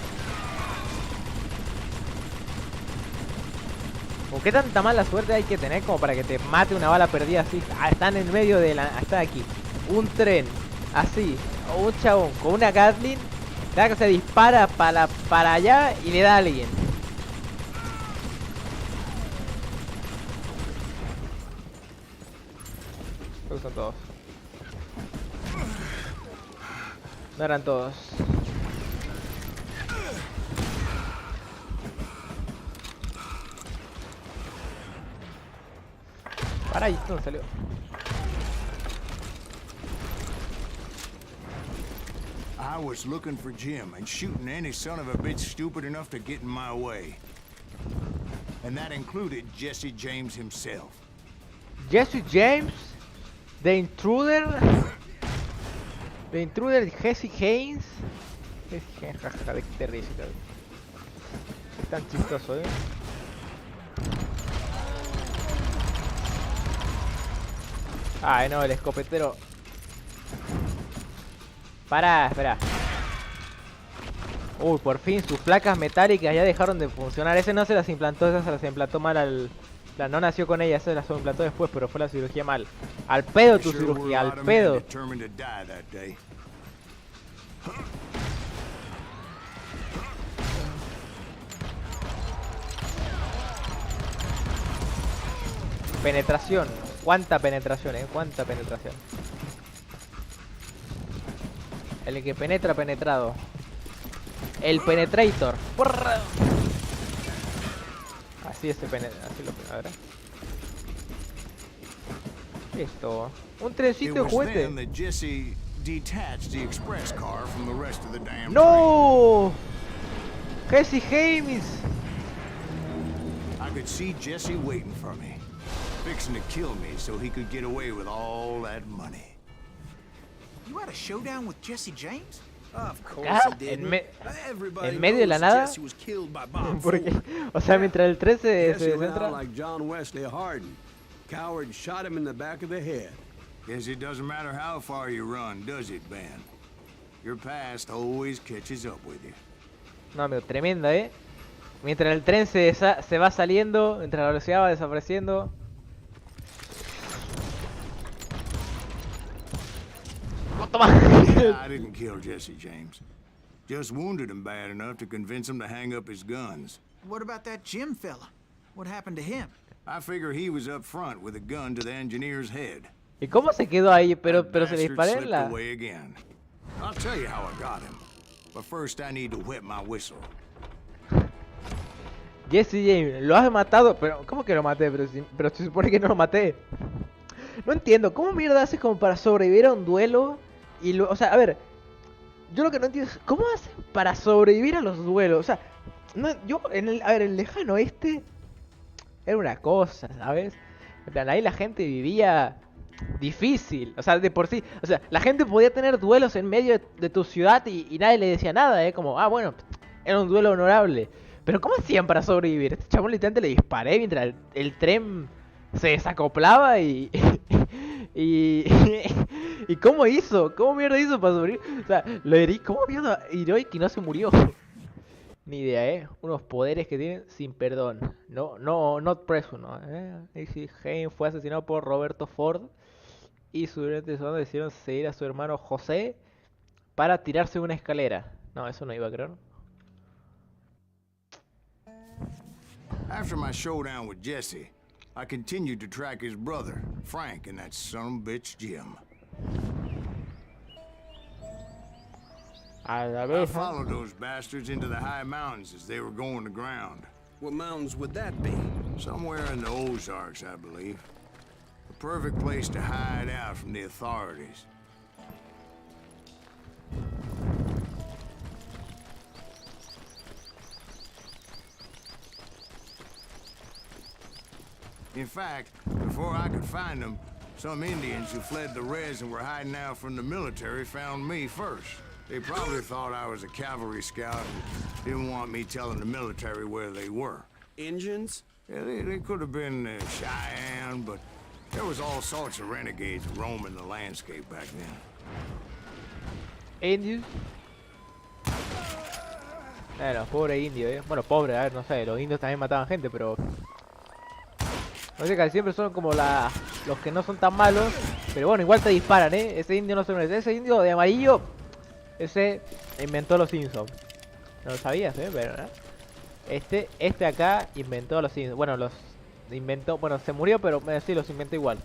Speaker 1: ¿O qué tanta mala suerte hay que tener como para que te mate una bala perdida así? Ah, están en medio de la... Está aquí. Un tren. Así. O un chabón con una Gatling. Que se dispara para allá y le da a alguien. Creo que son todos. No eran todos. Para ahí, ¿dónde salió?
Speaker 2: I was looking for Jim and shooting any son of a bitch stupid enough to get in my way. And that included Jesse James himself.
Speaker 1: Jesse James, The Intruder, Jesse Haynes. Jajaja, de qué risa, cabrón. Es tan chistoso, Ay, no, el escopetero. Pará, espera. Uy, por fin sus placas metálicas ya dejaron de funcionar. Ese no se las implantó, esa se las implantó mal al... No nació con ella, esa se las implantó después, pero fue la cirugía mal. Al pedo tu cirugía, al pedo. Penetración. ¿Cuánta penetración, cuánta penetración? El que penetra penetrado. El penetrator. Así es, así lo... A ver. ¿Qué es esto? Un
Speaker 2: It
Speaker 1: trencito de
Speaker 2: was
Speaker 1: juguete.
Speaker 2: then that Jesse detached the express car from the rest of the damn train.
Speaker 1: ¡No! Jesse James.
Speaker 2: I could see Jesse waiting for me, fixing to kill me so he could get away with all that money.
Speaker 4: You had a showdown with Jesse James?
Speaker 6: Of course
Speaker 1: Acá,
Speaker 6: he did.
Speaker 1: en medio de la nada.
Speaker 6: Jesse was killed by Bob
Speaker 1: Porque,
Speaker 6: Ford.
Speaker 1: o sea, mientras el tren se
Speaker 7: Jesse went out
Speaker 1: centra.
Speaker 7: like John Wesley Hardin. Coward shot him in the back of the head.
Speaker 2: Guess it doesn't matter how far you run, does it, Ben? Your past always catches up with you.
Speaker 1: No, amigo, tremenda, Mientras el tren se va saliendo, mientras la velocidad va desapareciendo. Toma.
Speaker 2: I didn't kill Jesse James. Just wounded him bad enough to convince him to hang up his guns.
Speaker 4: What about that Jim fella? What happened to him?
Speaker 2: I figure he was up front with a gun to the engineer's head.
Speaker 1: ¿Y cómo se quedó ahí? Pero
Speaker 2: That
Speaker 1: se le
Speaker 2: bastard
Speaker 1: disparó en
Speaker 2: slipped
Speaker 1: la...
Speaker 2: away again. I'll tell you how I got him. But first I need to wet my whistle.
Speaker 1: Jesse James, lo has matado, pero ¿cómo que lo maté? Pero se supone que no lo maté. No entiendo, ¿cómo mierda haces como para sobrevivir a un duelo? Y o sea, a ver, yo lo que no entiendo es ¿cómo hacen para sobrevivir a los duelos? O sea, no, yo el lejano oeste era una cosa, ¿sabes? En plan, ahí la gente vivía difícil, o sea, de por sí, o sea, la gente podía tener duelos en medio de tu ciudad y nadie le decía nada, como, ah, bueno, era un duelo honorable. Pero ¿cómo hacían para sobrevivir? Este chabón literalmente le disparé mientras el tren se desacoplaba y... ¿Y cómo hizo? ¿Cómo mierda hizo para sobrevivir? O sea, lo herí... ¿Cómo mierda hirió y que no se murió? Ni idea, Unos poderes que tienen sin perdón. Not presuno, Jesse James fue asesinado por Roberto Ford y sus descendientes decidieron seguir a su hermano José para tirarse de una escalera. No, eso no iba a creer.
Speaker 2: After my showdown with Jesse, I continued to track his brother, Frank, and that son of a bitch, Jim.
Speaker 1: A la
Speaker 2: I
Speaker 1: vez,
Speaker 2: followed those bastards into the high mountains as they were going to ground.
Speaker 6: What mountains would that be?
Speaker 2: Somewhere in the Ozarks, I believe. The perfect place to hide out from the authorities. In fact, before I could find them, some Indians who fled the res and were hiding out from the military found me first. They probably thought I was a cavalry scout and didn't want me telling the military where they were.
Speaker 6: Indians?
Speaker 2: Yeah, they could have been Cheyenne, but there was all sorts of renegades roaming the landscape back then.
Speaker 1: Indios. Los pobres indios, Bueno, pobres, a ver, no sé, los indios también mataban gente, pero... No sé, casi siempre son como los que no son tan malos. Pero bueno, igual te disparan, Ese indio no se merece. Ese indio de amarillo, ese inventó los Simpsons. No lo sabías, pero ¿no? Este acá inventó los Simpsons. Bueno, los inventó, bueno, se murió, pero sí, los inventó igual.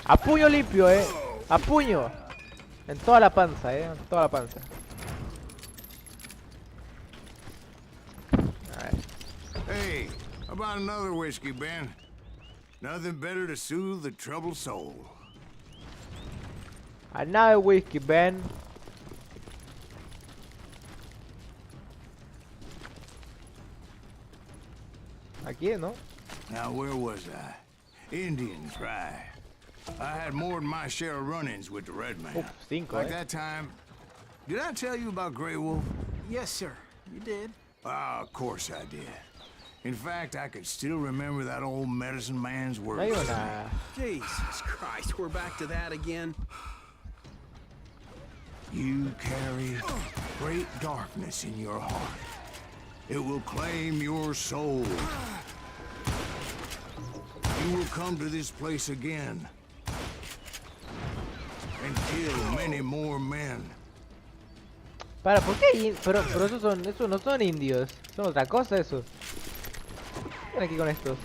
Speaker 1: A puño limpio, A puño. En toda la panza, En toda la panza. A ver.
Speaker 2: Hey, how about another whiskey, Ben? Nothing better to soothe the troubled soul.
Speaker 1: Another whiskey, Ben. Aquí, ¿no?
Speaker 2: Now, where was I? Indians, right. I had more than my share of run-ins with the red man.
Speaker 1: Cinco,
Speaker 2: Like that time... Did I tell you about Grey Wolf?
Speaker 4: Yes, sir. You did.
Speaker 2: Ah, of course I did. In fact, I could still remember that old medicine man's
Speaker 1: No
Speaker 2: words.
Speaker 1: hay una...
Speaker 6: Jesus Christ, we're back to that again.
Speaker 2: You carry great darkness in your heart. It will claim your soul. You will come to this place again and kill many more men.
Speaker 1: Para, ¿por qué? Pero esos no son indios. Son otra cosa, esos. ¿Qué hacen aquí con estos?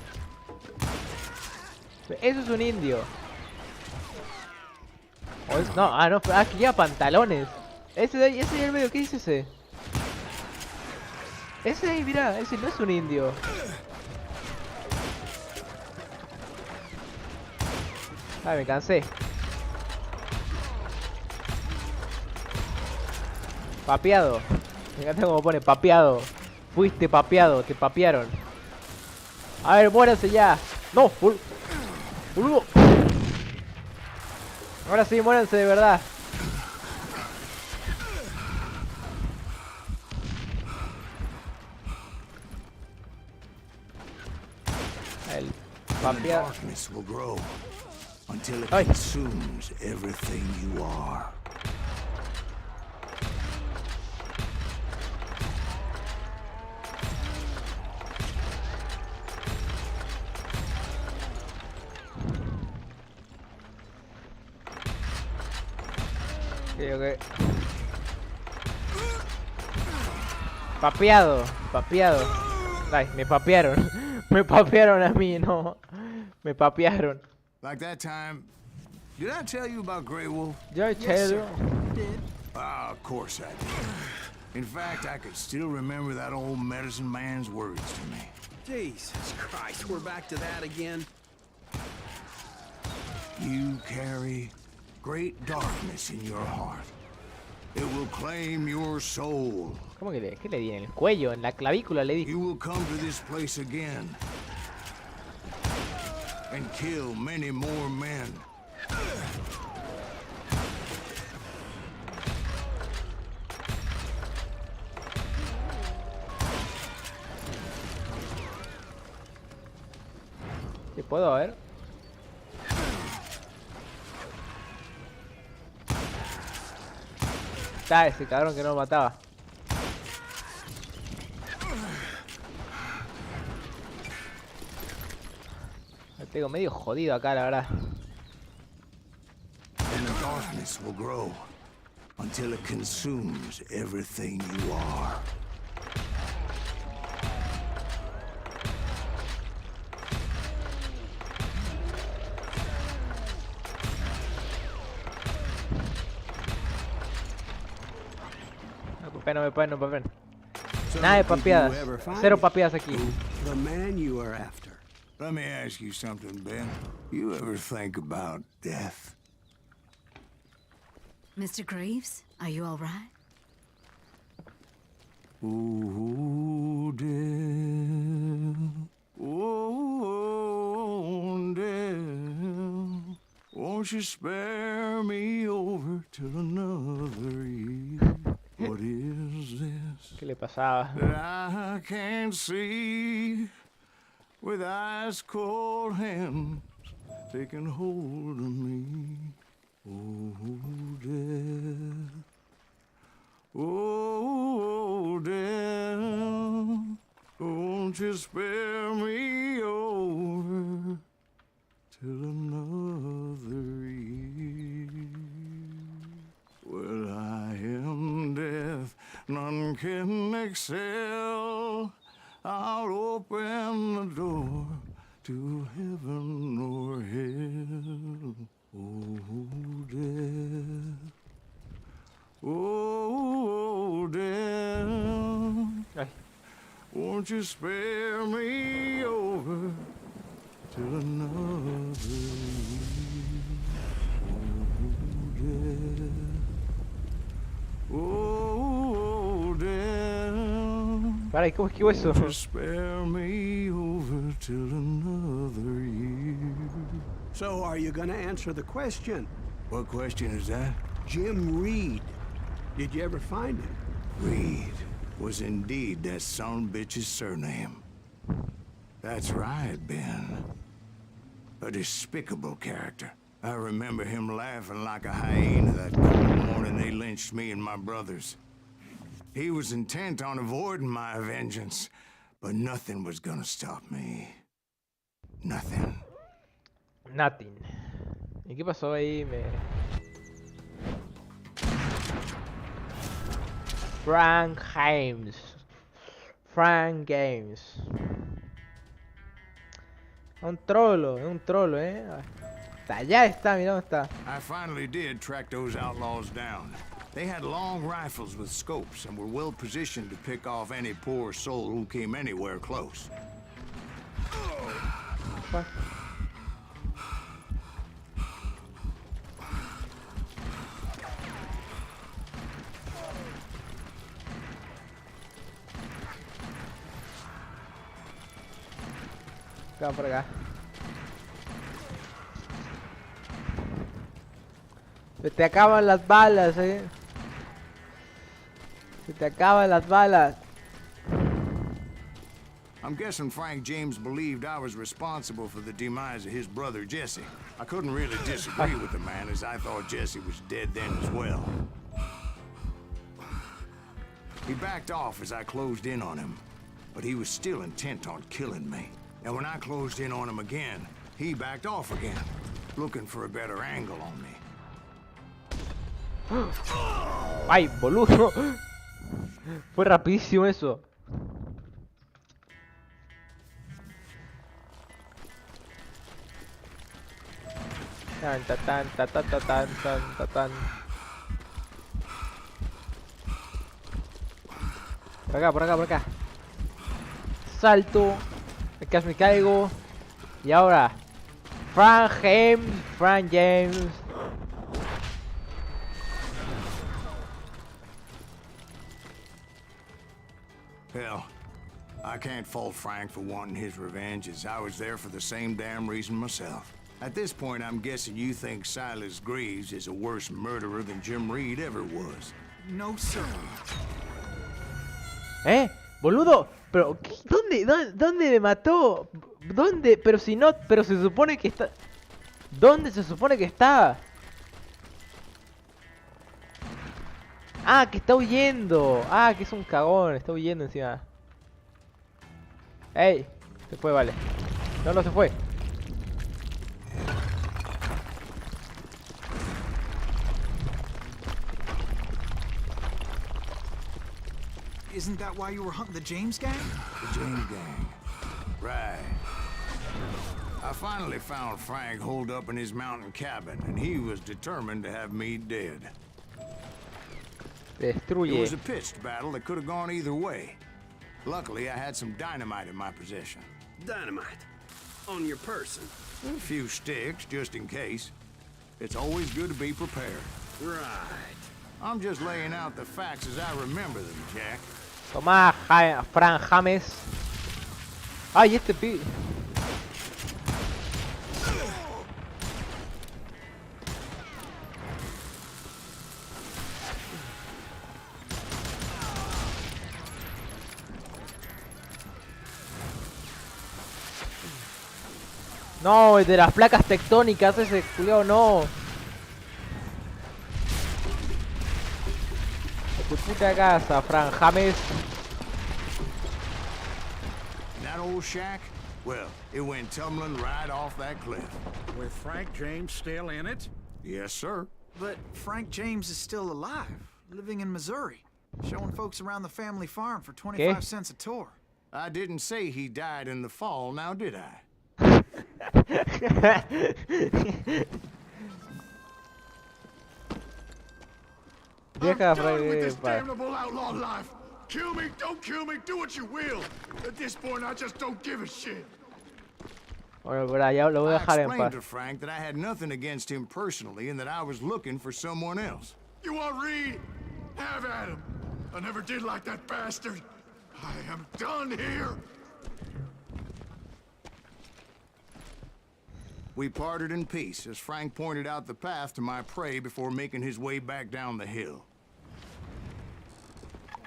Speaker 1: Eso es un indio. No, no, que lleva pantalones. Ese de ahí, ese de ahí en medio, ¿qué dice ese? Ese de ahí, mirá, ese no es un indio. Ay, me cansé. Papeado. Me encanta como pone papeado. Fuiste papeado, te papearon. A ver, muéranse ya. No, boludo. Ahora sí, muéranse de verdad. El papeado. Ay. Ok. Papeado. Ay, me papearon. Me papearon a mí, no. Me papearon.
Speaker 2: Like that time. Did I tell you about Grey Wolf?
Speaker 1: Yo tell you.
Speaker 4: Did.
Speaker 2: Ah, of course I did. In fact, I could still remember that old medicine man's words to me.
Speaker 6: Jesus Christ, we're back to that again.
Speaker 2: You carry great darkness in your heart. It will claim your soul.
Speaker 1: ¿Cómo que qué le di en el cuello? En la clavícula le di.
Speaker 2: You will come to this place again and kill many more men.
Speaker 1: ¿Sí puedo ver? Está ese cabrón que no lo mataba. Me tengo medio jodido acá, la verdad.
Speaker 2: And the darkness will grow until it consumes everything you are.
Speaker 1: No me pueden. Nada de papeadas. Cero papeadas aquí.
Speaker 7: The man you are after.
Speaker 2: Let me ask you something, Ben. You ever think about death?
Speaker 3: Mr. Graves, are you all right?
Speaker 2: Oh, death. Oh, death. Won't you spare me over till another year? What is this
Speaker 1: ¿Qué le pasaba?
Speaker 2: that I can't see with ice cold hands taking hold of me? Oh, death. Oh, death. Won't you spare me over till another year? Well, I am death, none can excel. I'll open the door to heaven or hell. Oh, death. Oh, death.
Speaker 1: Ay.
Speaker 2: Won't you spare me over till another year? Oh, death. Oh, death.
Speaker 1: Para, ¿cómo esquivo eso?
Speaker 2: Won't you spare me over till another year?
Speaker 7: So are you gonna answer the question?
Speaker 2: What question is that?
Speaker 7: Jim Reed. Did you ever find him?
Speaker 2: Reed was indeed that son bitch's surname. That's right, Ben. A despicable character. I remember him laughing like a hyena that cold morning they lynched me and my brothers. He was intent on avoiding my vengeance, but nothing was gonna stop me. Nothing.
Speaker 1: Nothing. ¿Y qué pasó ahí? Frank Games. Un trolo, Allá está, mira dónde está.
Speaker 2: I finally did track those outlaws down. They had long rifles with scopes and were well positioned to pick off any poor soul who came anywhere close.
Speaker 1: Acá por acá. Se te acaban las balas, Se te acaban las balas.
Speaker 2: I'm guessing Frank James believed I was responsible for the demise of his brother Jesse. I couldn't really disagree with the man, as I thought Jesse was dead then as well. He backed off as I closed in on him, but he was still intent on killing me. And when I closed in on him again, he backed off again, looking for a better angle on me.
Speaker 1: Ay, boludo. Fue rapidísimo eso. Tan, ta, tan, ta, ta, ta, tan, tan, ta, tan. Por acá, por acá, por acá. Salto. Me caigo. Y ahora Frank James.
Speaker 2: Hell, I can't fault Frank for wanting his revenge, as I was there for the same damn reason myself. At this point, I'm guessing you think Silas Greaves is a worse murderer than Jim Reed ever was.
Speaker 4: No, sir.
Speaker 1: Boludo, pero ¿dónde me mató? ¿Dónde? Pero si no, pero se supone que está. ¿Dónde se supone que está? Ah, que está huyendo. Ah, que es un cagón, está huyendo encima. ¡Ey! Se fue, vale. No se fue.
Speaker 4: Isn't that why you were hunting the James gang?
Speaker 2: The James gang. Right. I finally found Frank holed up in his mountain cabin, and he was determined to have me dead.
Speaker 1: Destruye.
Speaker 2: It was a pitched battle that could have gone either way. Luckily, I had some dynamite in my possession.
Speaker 6: Dynamite? On your person?
Speaker 2: A few sticks, just in case. It's always good to be prepared.
Speaker 6: Right.
Speaker 2: I'm just laying out the facts as I remember them, Jack.
Speaker 1: Tomá, Frank James. Ay, este pibe. No, el de las placas tectónicas, ese culiao, no. De tu puta casa, Frank James.
Speaker 2: That old shack? Well, it went tumbling right off that cliff.
Speaker 8: With Frank James still in it?
Speaker 2: Yes, sir.
Speaker 4: But Frank James is still alive, living in Missouri, showing folks around the family farm for 25 cents a tour.
Speaker 2: I didn't say he died in the fall, now did I?
Speaker 1: Deja
Speaker 9: done with this
Speaker 1: Frank.
Speaker 9: damnable outlaw life. Kill me, don't kill me, do what you will. At this point, I just don't give a shit.
Speaker 1: Bueno, pero ya lo voy a
Speaker 2: I
Speaker 1: dejar en
Speaker 2: explained
Speaker 1: paz.
Speaker 2: to Frank that I had nothing against him personally and that I was looking for someone else.
Speaker 9: You want Reed? Have at him. I never did like that bastard. I am done here.
Speaker 2: We parted in peace as Frank pointed out the path to my prey before making his way back down the hill.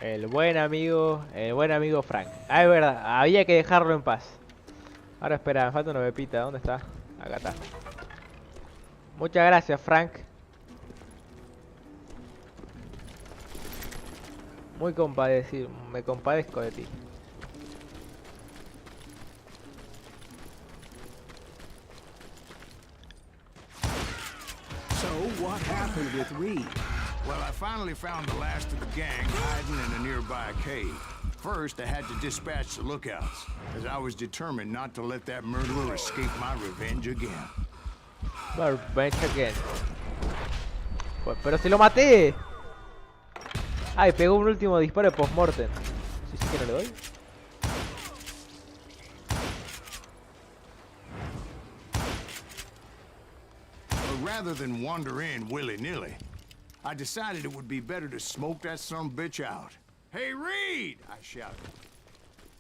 Speaker 1: El buen amigo Frank. Ah, es verdad, había que dejarlo en paz. Ahora espera, me falta una pepita. ¿Dónde está? Acá está. Muchas gracias, Frank. Muy compadecido, me compadezco de ti.
Speaker 7: So, what happened with Reed?
Speaker 2: Well, I finally found the last of the gang hiding in a nearby cave. First, I had to dispatch the lookouts, as I was determined not to let that murderer escape my revenge again.
Speaker 1: Revenge again. Pero si lo maté. Ay, pegó un último disparo de post-mortem. Sí que no le doy.
Speaker 2: But rather than wander in willy-nilly, I decided it would be better to smoke that sumbitch out. Hey, Reed! I shouted.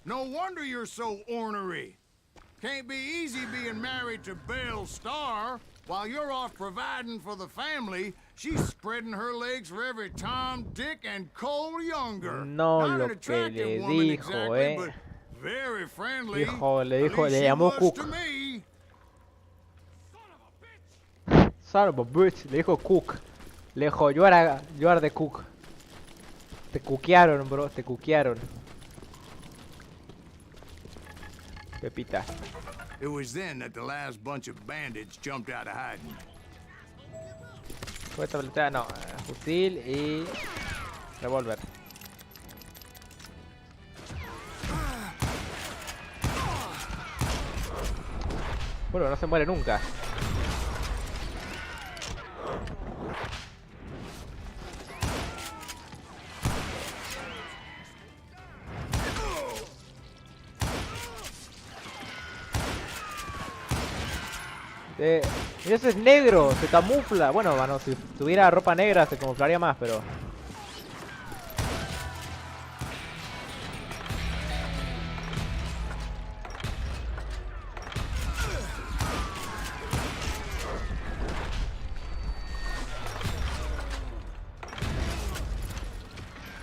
Speaker 2: No wonder you're so ornery. Can't be easy being married to Belle Starr. While you're off providing for the family, she's spreading her legs for every Tom, Dick, and Cole Younger.
Speaker 1: No
Speaker 2: Not
Speaker 1: lo
Speaker 2: an
Speaker 1: que
Speaker 2: attractive
Speaker 1: le
Speaker 2: woman
Speaker 1: dijo,
Speaker 2: exactly, but very friendly.
Speaker 1: Le
Speaker 2: At least she
Speaker 1: llamó
Speaker 2: was
Speaker 1: Cook.
Speaker 2: to me.
Speaker 1: Son of a bitch, le dijo Cook. Le dijo, you are the cook. Te cuquearon, bro, te cuquearon. Pepita.
Speaker 2: It was then that the last bunch of bandits jumped out of hiding.
Speaker 1: Esta no, fusil y revólver. Bueno, no se muere nunca. Y ese es negro, se camufla. Bueno, mano, si tuviera ropa negra se camuflaría más, pero...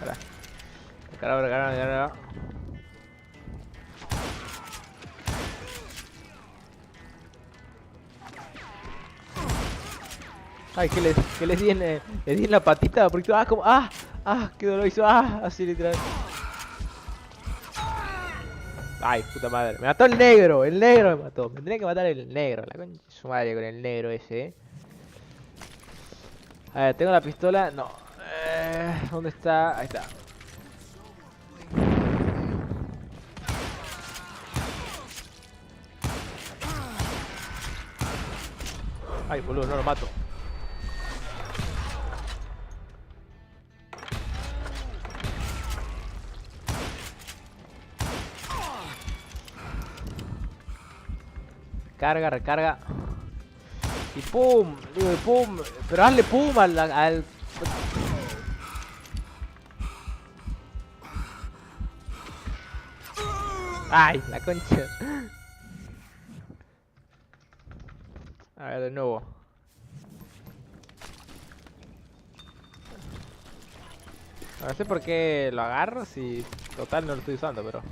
Speaker 1: Cara. Ay, que le di en la patita, porque como, qué dolor hizo, así literal. Ay, puta madre, me mató el negro me mató, me tenía que matar el negro, la concha de su madre con el negro ese, A ver, tengo la pistola, no, ¿dónde está? Ahí está. Ay, boludo, no lo mato. Carga, recarga. Y pum, digo, y pum. Pero hazle pum al... Ay, la concha. A ver, de nuevo. No sé por qué lo agarro si total no lo estoy usando, pero...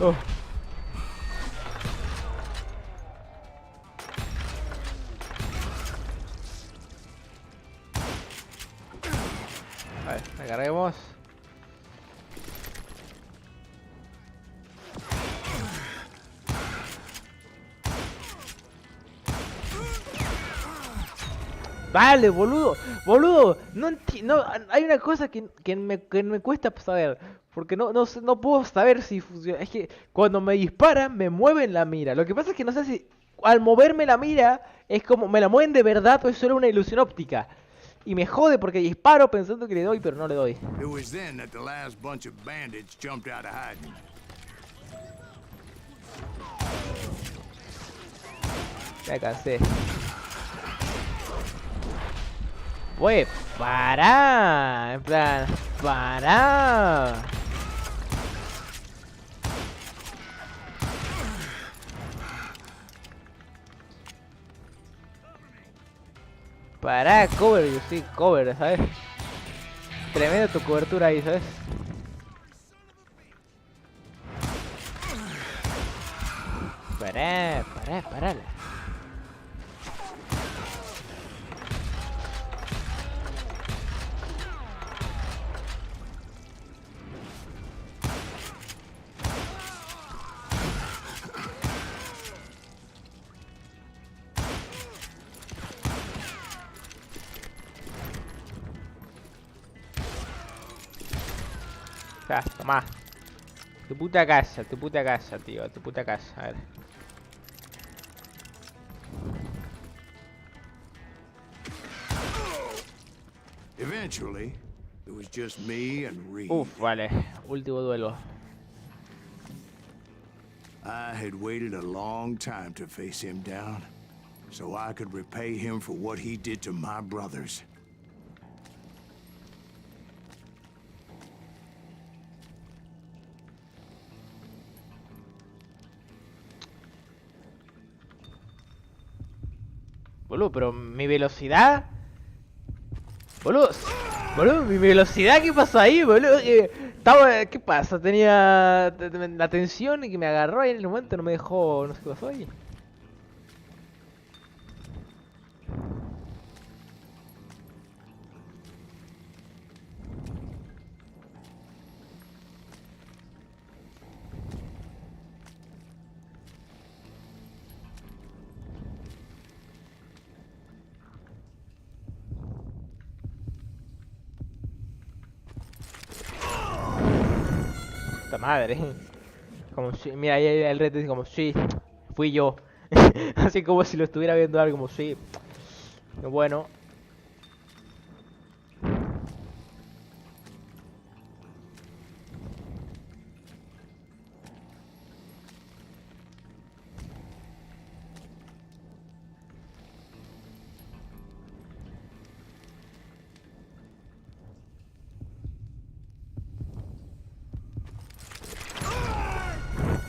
Speaker 1: Oh. A ver, agarremos. Vale, boludo, no hay una cosa que me cuesta saber, porque no puedo saber si funciona. Es que cuando me disparan me mueven la mira. Lo que pasa es que no sé si al moverme la mira es como me la mueven de verdad o es solo una ilusión óptica. Y me jode porque disparo pensando que le doy, pero no le doy.
Speaker 2: It was then that the last bunch of bandits jumped out of hiding.
Speaker 1: Ya cansé. Wey, para, en plan, para. Para, cover, yo sí, cover, ¿sabes? Tremenda tu cobertura ahí, ¿sabes? Parala. Toma. Tu puta casa, tío. Tu puta casa. A ver.
Speaker 2: Eventually, it was just me and Reed.
Speaker 1: Uf, vale. Último duelo.
Speaker 2: I had waited a long time to face him down, so I could repay him for what he did to my brothers.
Speaker 1: Boludo, pero mi velocidad. Boludo, mi velocidad, ¿qué pasó ahí, boludo? ¿Qué pasa? Tenía la tensión y que me agarró ahí en el momento, no me dejó, no sé qué pasó ahí. Puta madre. Como si, mira, ahí el reto dice como sí, fui yo. Así como si lo estuviera viendo algo, como sí. Bueno.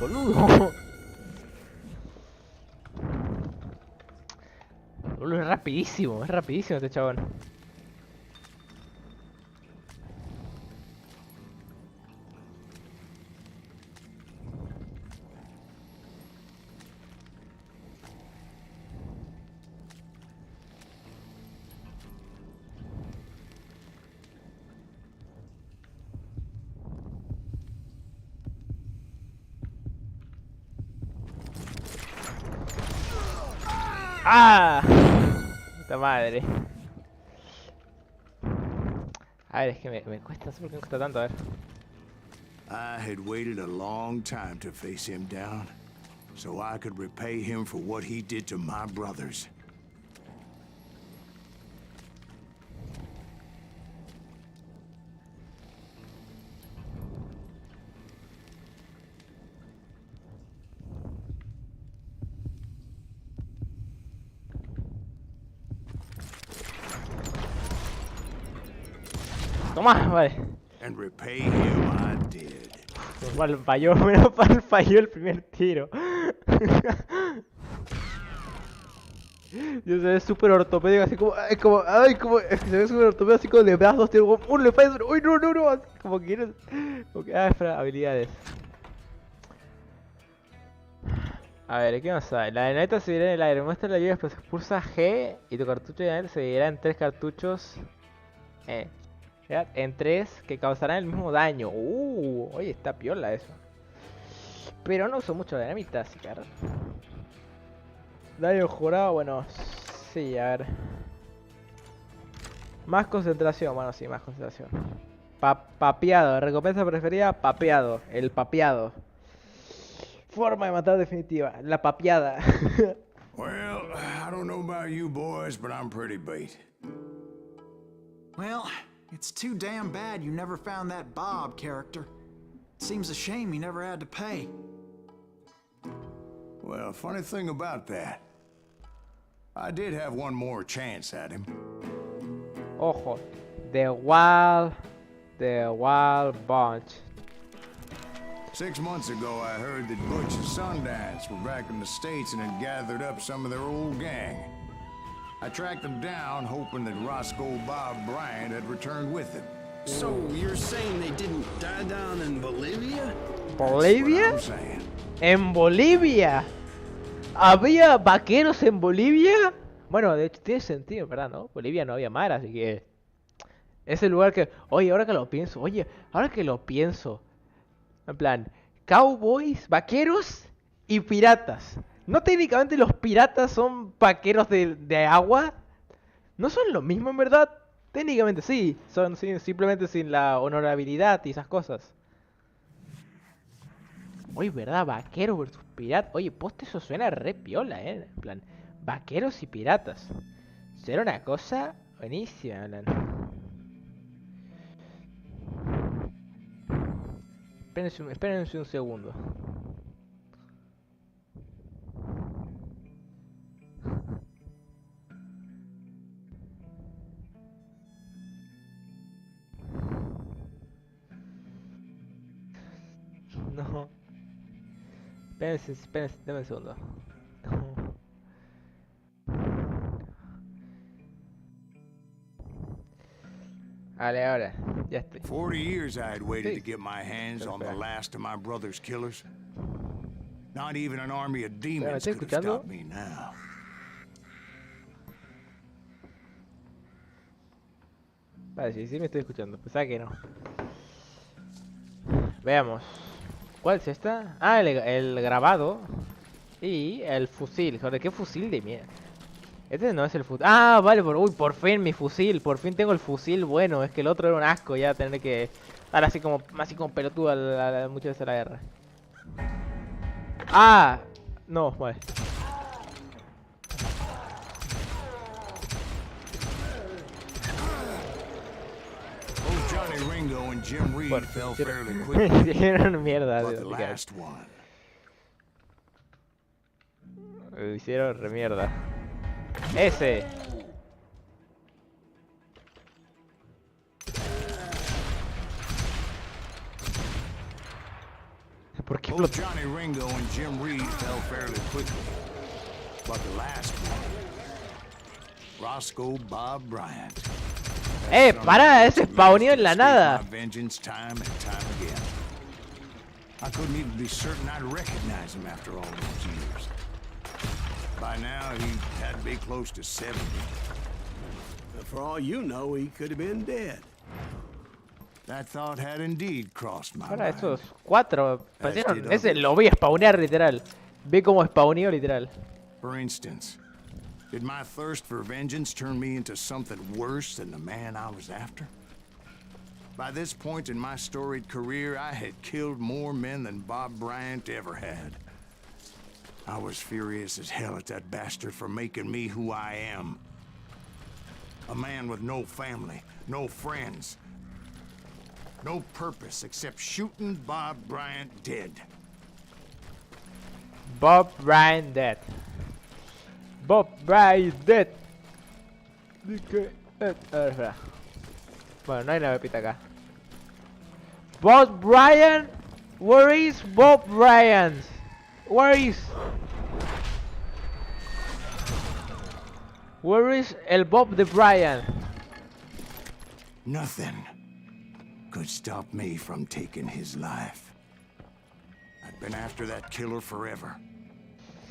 Speaker 1: Boludo. Boludo, es rapidísimo este chabón. ¡Ah! Puta madre. A ver, es que me cuesta, no sé por qué me cuesta tanto, a ver.
Speaker 2: I had waited a long time to face him down, so I could repay him for what he did to my brothers.
Speaker 1: Toma, vale.
Speaker 2: And repay him I did.
Speaker 1: Menos mal falló el primer tiro. Yo se ve súper ortopédico, así como, es que se ve súper ortopédico, así como de brazos, tío, como, uno le falla, uy, no, así como que no, espera, habilidades. A ver, ¿qué más hay? La dinamita se dirá en el aire, muestra la lluvia, pues pulsa G y tu cartucho de dinamita se dividirá en 3 cartuchos. En 3 que causarán el mismo daño. Oye, está piola eso. Pero no uso mucho dinamita, así que a ver. Daño jurado, bueno, sí, a ver. Más concentración, bueno, sí, más concentración. Papeado, recompensa preferida, papeado. El papeado. Forma de matar definitiva, la papeada.
Speaker 2: Well, I don't know about you boys, but I'm pretty bait.
Speaker 4: Well, it's too damn bad you never found that Bob character. Seems a shame you never had to pay.
Speaker 2: Well, funny thing about that, I did have one more chance at him.
Speaker 1: Ojo, the wild bunch.
Speaker 2: 6 months ago, I heard that Butch and Sundance were back in the States and had gathered up some of their old gang. I tracked them down, hoping that Roscoe Bob Bryant had returned with them.
Speaker 6: So you're saying they didn't die down in Bolivia?
Speaker 1: ¿Bolivia?
Speaker 2: That's what I'm saying.
Speaker 1: En Bolivia. ¿Había vaqueros en Bolivia? Bueno, de hecho tiene sentido, ¿verdad? ¿No? Bolivia no había mar, así que es el lugar que... Oye, ahora que lo pienso. En plan, cowboys, vaqueros y piratas. ¿No técnicamente los piratas son vaqueros de agua? ¿No son lo mismo en verdad? Técnicamente sí, son simplemente sin la honorabilidad y esas cosas. Oye, ¿verdad? Vaqueros versus piratas. Oye, poste, eso suena re piola, En plan, vaqueros y piratas. Será una cosa buenísima, en plan. Espérense un segundo. No. Espérense, dame un segundo. No. Vale, ahora, ya estoy.
Speaker 2: 40 years I had waited to get my hands on the last of my brother's killers. Not even an army of demons could have stopped me now.
Speaker 1: Vale, sí me estoy escuchando. Pensaba que no. Veamos. ¿Cuál es esta? Ah, el grabado. Y el fusil. Joder, qué fusil de mierda. Este no es el fusil. Ah, vale, uy, por fin mi fusil. Por fin tengo el fusil bueno. Es que el otro era un asco ya tener que estar así como pelotudo muchas veces a la guerra. Ah, no, vale.
Speaker 2: Johnny Ringo and Jim Reed fell fairly quickly.
Speaker 1: Hicieron mierda,
Speaker 2: But the last one.
Speaker 1: Hicieron remierda. Ese. ¿Por qué
Speaker 2: Both Johnny Ringo and Jim Reed fell fairly quickly. But the last one, Roscoe Bob Bryant.
Speaker 1: Para, ese spawneó en la nada.
Speaker 2: Vengeance time and time again. I couldn't even be certain I'd recognize him after all those years. By now, he had to be close to 70.
Speaker 7: For all you know, he could have been dead.
Speaker 2: That thought had indeed crossed my
Speaker 1: Ahora
Speaker 2: mind.
Speaker 1: esos cuatro parecieron, ese lo vi spawnear literal. Vi cómo spawneó literal.
Speaker 2: For instance, did my thirst for vengeance turn me into something worse than the man I was after? By this point in my storied career, I had killed more men than Bob Bryant ever had. I was furious as hell at that bastard for making me who I am. A man with no family, no friends, no purpose except shooting Bob Bryant dead.
Speaker 1: Bob Bryant dead. Bob Bryant dead. Espera. Bueno, no hay una pepita acá. Bob Bryant. Where is Bob Bryant? Where is el Bob de Bryant?
Speaker 2: Nothing could stop me from taking his life. I've been after that killer forever.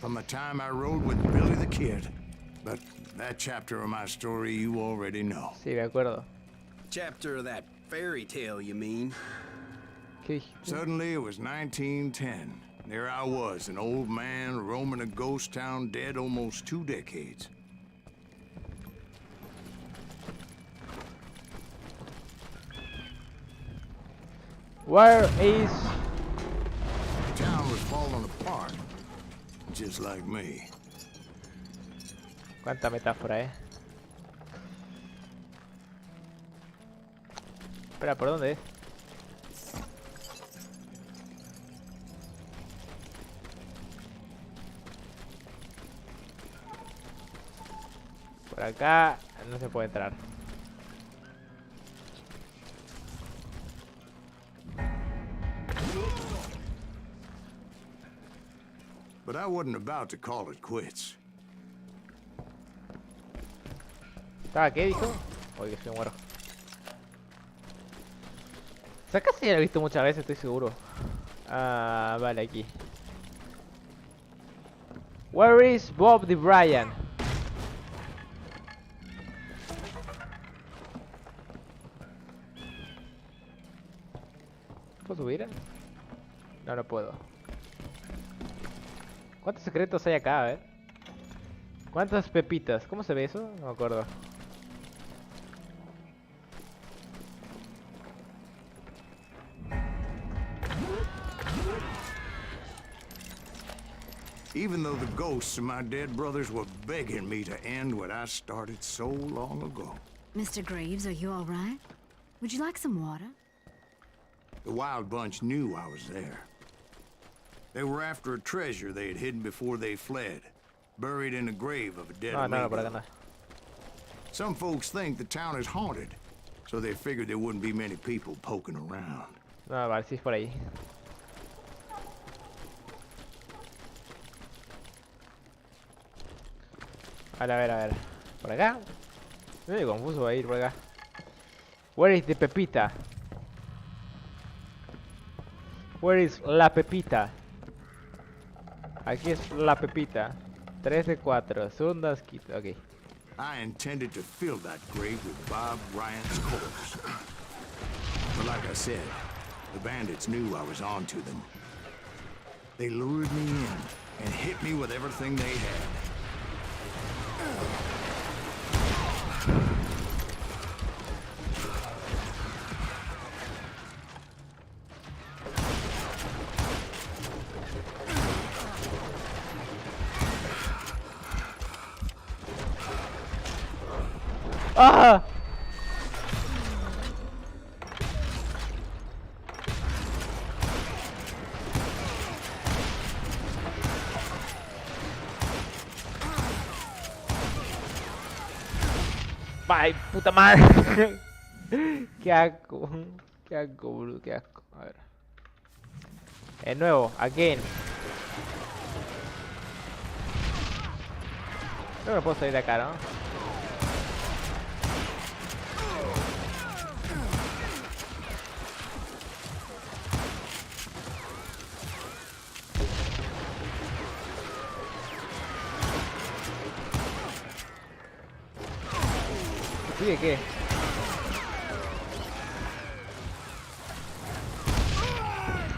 Speaker 2: From the time I rode with Billy the Kid. But that chapter of my story you already know.
Speaker 1: Sí, de acuerdo.
Speaker 6: Chapter of that fairy tale, you mean?
Speaker 2: Suddenly it was 1910. There I was, an old man roaming a ghost town dead almost 2 decades.
Speaker 1: Where is...
Speaker 2: The town was falling apart, just like me.
Speaker 1: Cuánta metáfora, Espera, ¿por dónde es? Por acá no se puede entrar.
Speaker 2: But I wasn't about to call it quits.
Speaker 1: ¿Estaba qué, dijo? Oye, que se muero. O sea, casi ya lo he visto muchas veces, estoy seguro. Ah, vale, aquí. Where is Bob the Brian? ¿Puedo subir? No, no puedo. ¿Cuántos secretos hay acá? A ver. ¿Cuántas pepitas? ¿Cómo se ve eso? No me acuerdo.
Speaker 2: Even though the ghosts of my dead brothers were begging me to end what I started so long ago.
Speaker 3: Mr. Graves, are you all right? Would you like some water?
Speaker 2: The Wild Bunch knew I was there. They were after a treasure they had hidden before they fled, buried in the grave of a dead amigo. Some folks think the town is haunted, so they figured there wouldn't be many people poking around.
Speaker 1: No, vale, sí es por ahí. A ver. ¿Por acá? Estoy confuso, va a ir por acá. Where is the pepita? Where is la pepita? Aquí es la pepita. 3 de 4. Segundas quita. Ok.
Speaker 2: I intended to fill that grave with Bob Ryan's corpse. But like I said, the bandits knew I was on to them. They lured me in and hit me with everything they had.
Speaker 1: ¡Ah! ¡Ay, puta madre! ¡Qué asco! ¡Qué asco, boludo! ¡Qué asco! A ver. De nuevo, again. No me puedo salir de acá, ¿no? ¿Sigue qué?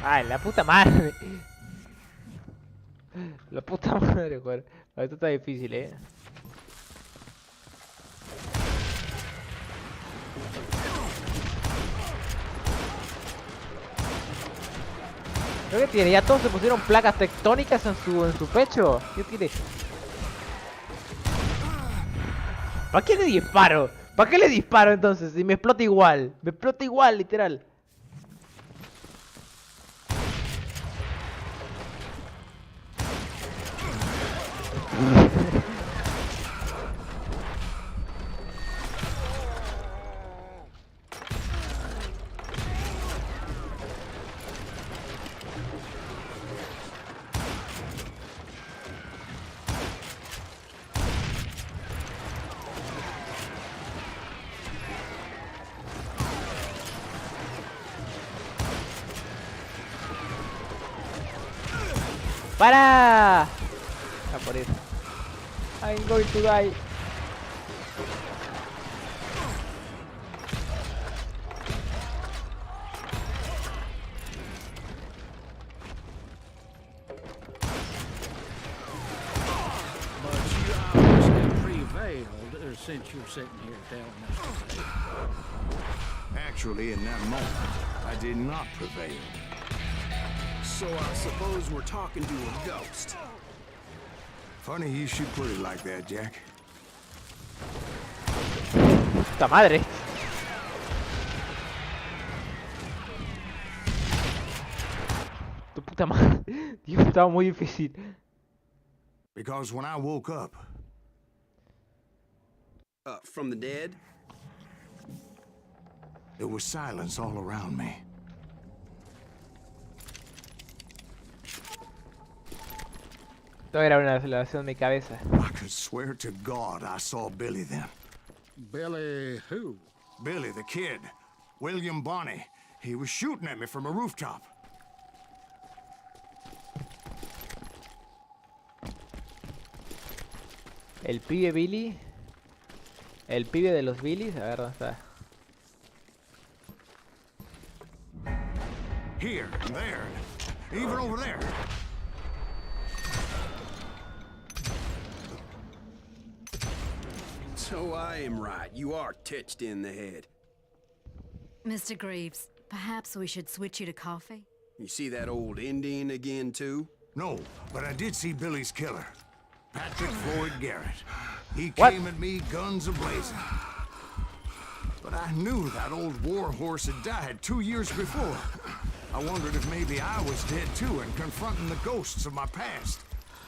Speaker 1: ¡Ay, la puta madre! La puta madre, joder. Esto está difícil, ¿Qué tiene? Ya todos se pusieron placas tectónicas en su pecho. ¿Qué tiene? ¿Para qué le disparo? ¿Para qué le disparo entonces? Si me explota igual. Me explota igual, literal. ¡Para! A por eso. I'm going to die.
Speaker 8: But you obviously prevailed since you're sitting here telling us today.
Speaker 2: Actually, in that moment, I did not prevail.
Speaker 6: So I suppose we're talking to a ghost.
Speaker 2: Funny you should put it like that, Jack.
Speaker 1: ¡Puta madre! Tu puta madre. Dios, estaba muy difícil.
Speaker 2: Because when I woke up...
Speaker 6: From the dead?
Speaker 2: There was silence all around me.
Speaker 1: Todo era una aceleración de mi cabeza.
Speaker 2: I could swear to God I saw Billy then.
Speaker 8: Billy who?
Speaker 2: Billy, the kid. William Bonney. He was shooting at me from a rooftop.
Speaker 1: El pibe Billy. El pibe de los Billys. A ver, ¿dónde está?
Speaker 2: Here, and there, even over there.
Speaker 6: So I am right. You are touched in the head.
Speaker 3: Mr. Greaves, perhaps we should switch you to coffee?
Speaker 6: You see that old Indian again, too?
Speaker 2: No, but I did see Billy's killer, Patrick Floyd Garrett. He
Speaker 1: What?
Speaker 2: came at me guns a-blazing. But I knew that old war horse had died 2 years before. I wondered if maybe I was dead too and confronting the ghosts of my past.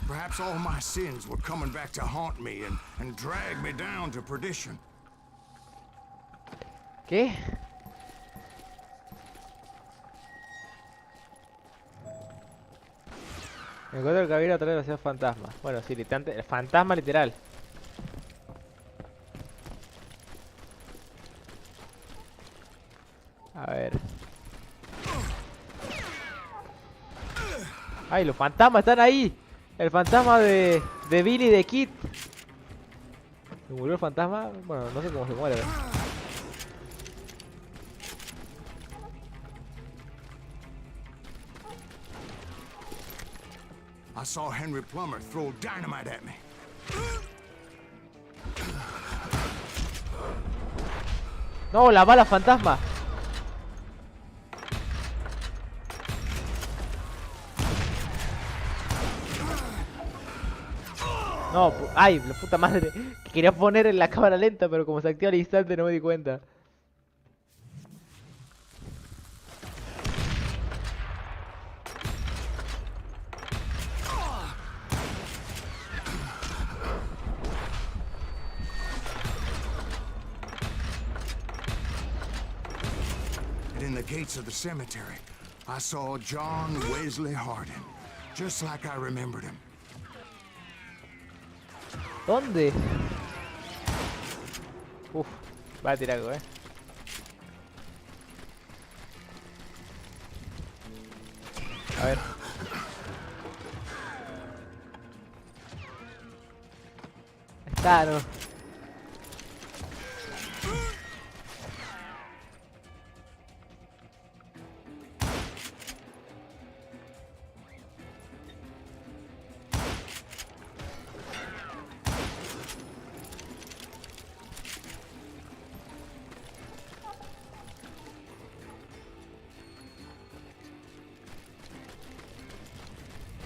Speaker 2: Perhaps all my sins were coming back to haunt me and drag me down to perdition.
Speaker 1: ¿Qué? Me encuentro el caballero atrás de la ciudad fantasma. Bueno, sí, el fantasma literal. A ver. ¡Ay, los fantasmas están ahí! El fantasma de Billy de Kid. ¿Se murió el fantasma? Bueno, no sé cómo se muere.
Speaker 2: I saw Henry Plummer throw dynamite at me.
Speaker 1: No, la bala fantasma. No, ay, la puta madre. Quería poner en la cámara lenta, pero como se activa al instante no me di cuenta.
Speaker 2: In the gates of the cemetery, I saw John Wesley Hardin, just like I remembered him.
Speaker 1: ¿Dónde? Uf, va a tirar algo, A ver. Está, no.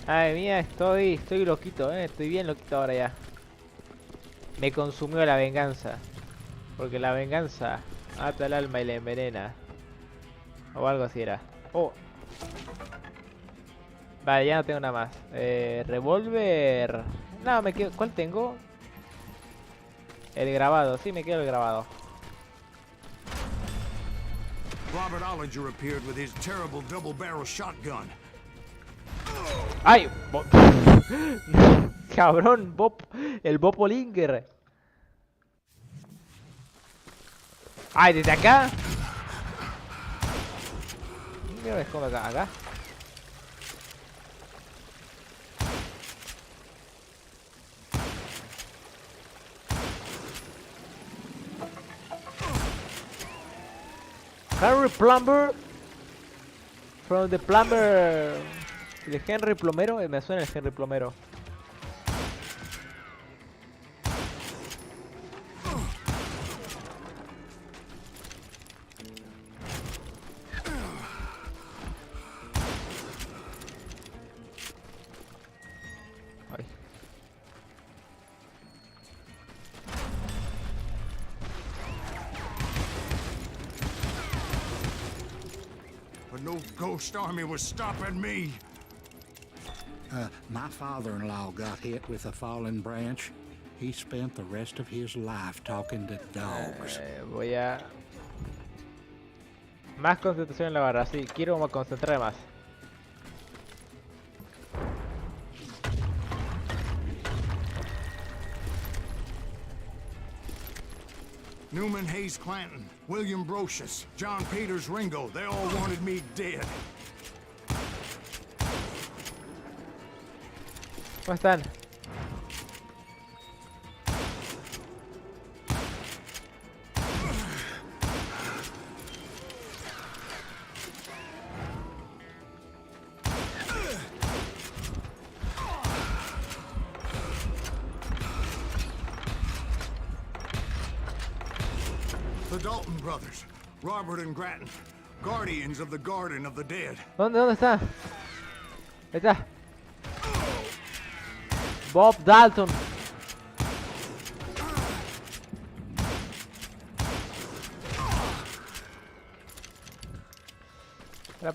Speaker 1: Ay mía, estoy loquito, estoy bien loquito ahora ya. Me consumió la venganza. Porque la venganza ata el alma y la envenena. O algo así era. Oh. Vale, ya no tengo nada más. Revólver. No, me quedo. ¿Cuál tengo? El grabado, sí, me quedo el grabado.
Speaker 2: Robert Ollinger appeared with his terrible double-barrel shotgun.
Speaker 1: ¡Ay! Cabrón, Bob. El Bob Olinger. ¡Ay, desde acá! Mira, me escondo acá. Henry Plumber. From the Plumber. ¿El Henry Plomero? Me suena el Henry Plomero. Ay.
Speaker 2: But no ghost army was stopping me.
Speaker 8: My father-in-law got hit with a fallen branch. He spent the rest of his life talking to dogs.
Speaker 1: Voy a... Más concentración en la barra, sí, quiero concentrarme más.
Speaker 2: Newman Hayes Clanton, William Brocious, John Peters Ringo, they all wanted me dead.
Speaker 1: ¿Cómo están?
Speaker 2: Dalton brothers, Robert and Grattan, guardians of the Garden of the Dead.
Speaker 1: ¿Dónde está? Ahí está. Bob Dalton.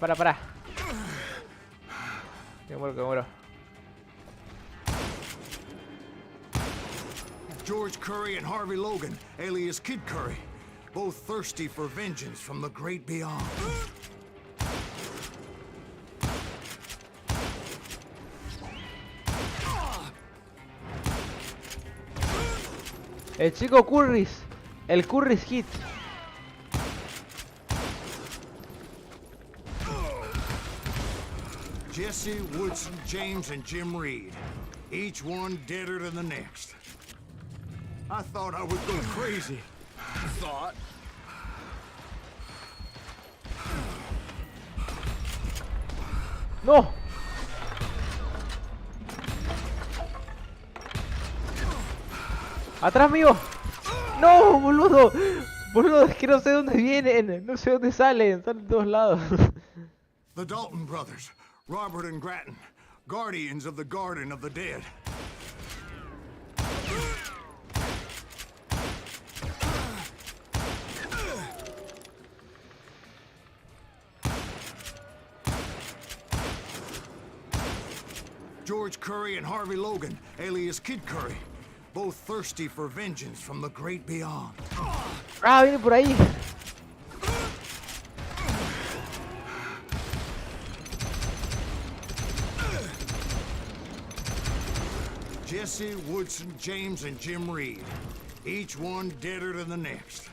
Speaker 1: Para. Que muero.
Speaker 2: George Curry and Harvey Logan, alias Kid Curry, both thirsty for vengeance from the great beyond.
Speaker 1: El chico Curris. El Curris Hit.
Speaker 2: Jesse, Woodson, James, and Jim Reed. Each one deader than the next. I thought I would go crazy.
Speaker 6: Thought.
Speaker 1: ¡No! ¡Atrás mío! ¡No, boludo! Boludo, es que no sé dónde vienen. No sé dónde salen. Están en todos lados.
Speaker 2: The Dalton brothers, Robert and Grattan, guardians of the Garden of the Dead. George Curry and Harvey Logan, alias Kid Curry, both thirsty for vengeance from the great beyond.
Speaker 1: Ah, viene por ahí.
Speaker 2: Jesse, Woodson, James, and Jim Reed, each one deader than the next.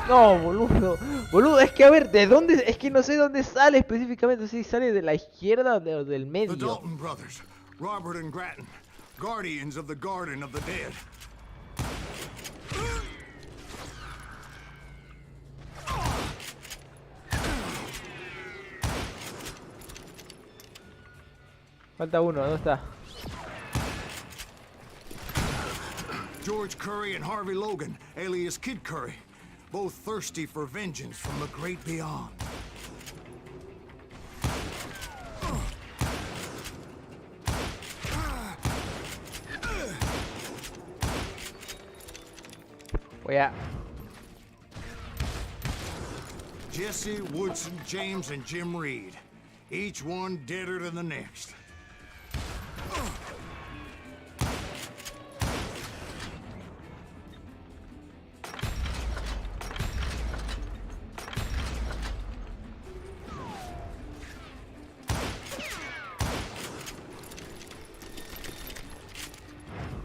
Speaker 1: No, boludo. Boludo, es que a ver, ¿de dónde? Es que no sé dónde sale específicamente. Si sale de la izquierda o del
Speaker 2: The
Speaker 1: medio.
Speaker 2: Dalton brothers, Robert and Grattan, guardians of the Garden of the Dead.
Speaker 1: Falta uno, ¿dónde está?
Speaker 2: George Curry and Harvey Logan, alias Kid Curry, both thirsty for vengeance from the great beyond.
Speaker 1: Voy a...
Speaker 2: Jesse, Woodson, James, and Jim Reed, each one deader than the next.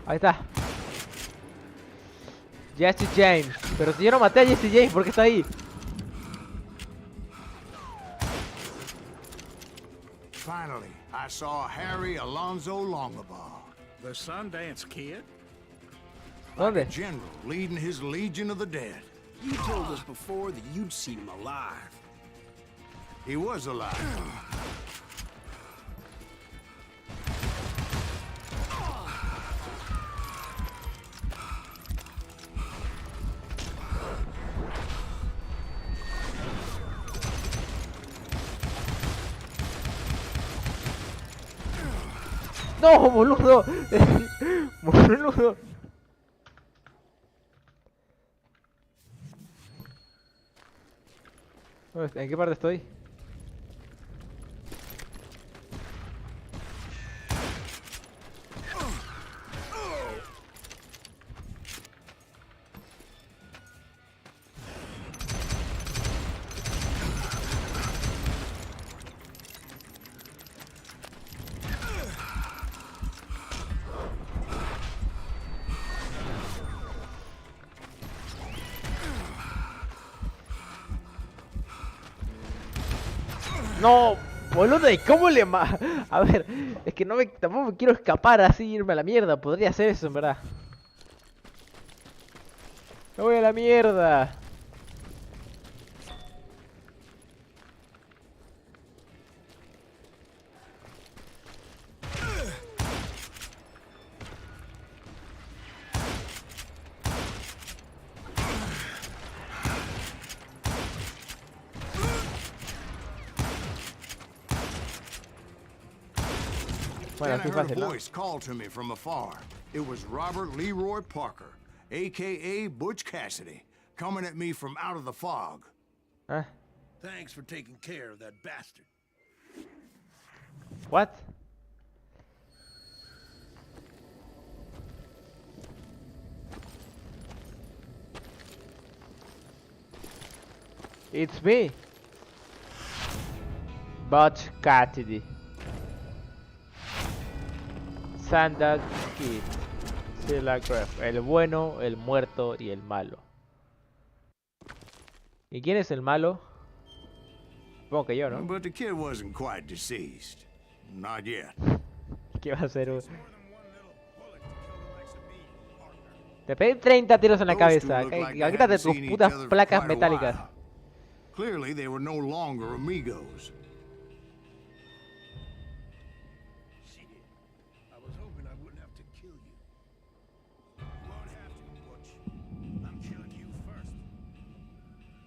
Speaker 1: Ahí está. Jesse James. Pero si yo no maté a Jesse James, ¿por qué está ahí?
Speaker 2: Finally, I saw Harry Alonzo Longabaugh.
Speaker 8: The Sundance Kid?
Speaker 2: Like a
Speaker 1: ¿Dónde?
Speaker 2: general leading his legion of the dead.
Speaker 6: You told us before that you'd seen him alive.
Speaker 2: He was alive.
Speaker 1: No, boludo. Boludo. ¿En qué parte estoy? No, Boludo, ¿y cómo le ma... A ver, es que tampoco me quiero escapar así, irme a la mierda. Podría hacer eso, en verdad. Me voy a la mierda. Bueno,
Speaker 2: Then I
Speaker 1: así
Speaker 2: heard a
Speaker 1: fácil, ¿no?
Speaker 2: voice call to me from afar. It was Robert Leroy Parker, a.k.a. Butch Cassidy, coming at me from out of the fog.
Speaker 1: Ah,
Speaker 9: Thanks for taking care of that bastard.
Speaker 1: what? It's me. Butch Cassidy. Sandal Kid. Graph. El bueno, el muerto y el malo. ¿Y quién es el malo? Supongo que yo, ¿no?
Speaker 2: But the kid wasn't quite deceased. Not yet.
Speaker 1: ¿Qué va a hacer? Te pegué 30 tiros en la
Speaker 2: Those two
Speaker 1: cabeza.
Speaker 2: looked like they
Speaker 1: Quítate
Speaker 2: hadn't
Speaker 1: tus
Speaker 2: seen each
Speaker 1: putas
Speaker 2: other for
Speaker 1: placas
Speaker 2: quite a
Speaker 1: metálicas.
Speaker 2: while. Clearly, they were no longer amigos.
Speaker 9: Shit. I was hoping I wouldn't have to kill you. You won't have to, Butch. I'm killing you first.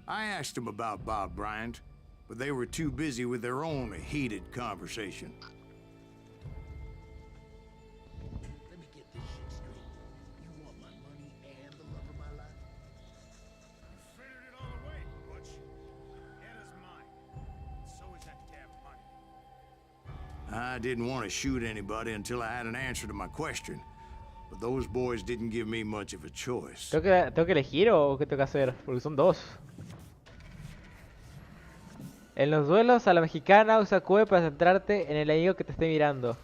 Speaker 2: I asked them about Bob Bryant, but they were too busy with their own heated conversation.
Speaker 9: Let me get this shit straight. You want my money and the love of my life? You figured it all away, Butch. Anna's mine. So is that damn money.
Speaker 2: I didn't want to shoot anybody until I had an answer to my question, but those boys didn't give me much of a choice.
Speaker 1: ¿Tengo que elegir o qué tengo que hacer? Porque son dos. En los duelos a la mexicana usa Q para centrarte en el enemigo que te esté mirando.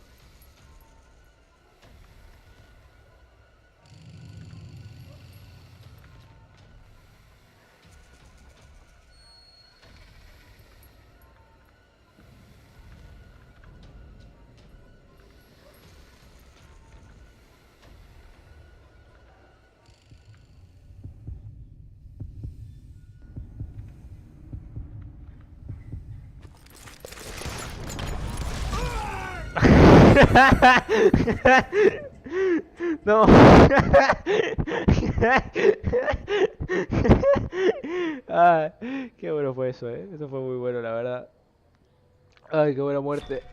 Speaker 1: No. Ay, qué bueno fue eso, Eso fue muy bueno, la verdad. Ay, qué buena muerte.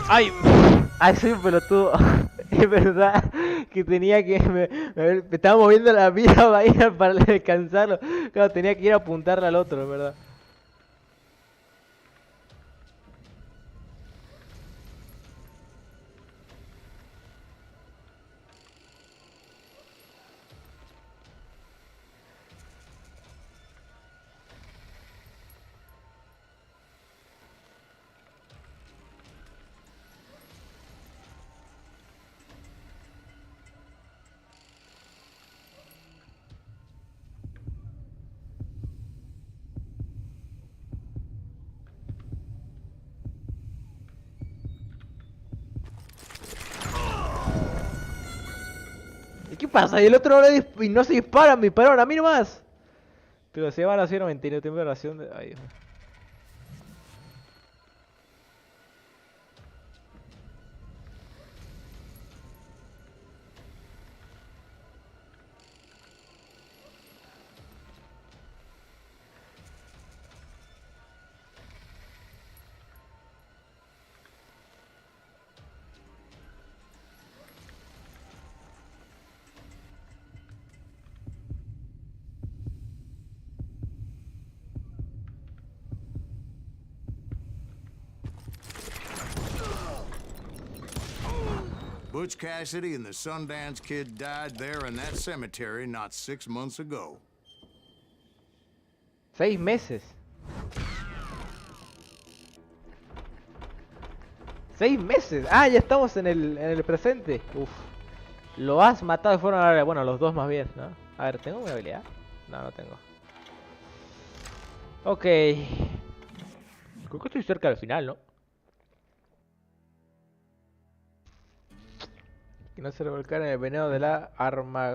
Speaker 1: Ay, ay, soy un pelotudo. Es verdad que tenía que me estaba moviendo la vida para descansarlo. Claro, tenía que ir a apuntarle al otro, es verdad. ¿Y qué pasa? Y el otro y no se disparan, me dispararon a mí nomás. Pero se van a hacer 99 tiempo de oración de... Ay, Dios.
Speaker 2: Butch Cassidy and the Sundance Kid died there in that cemetery not 6 months ago.
Speaker 1: 6 meses. 6 meses. Ah, ya estamos en el presente. Uf. Lo has matado de forma... Bueno, los dos más bien, ¿no? A ver, ¿tengo una habilidad? No, no tengo. Ok. Creo que estoy cerca del final, ¿no? Que no se revolcara en el veneno de la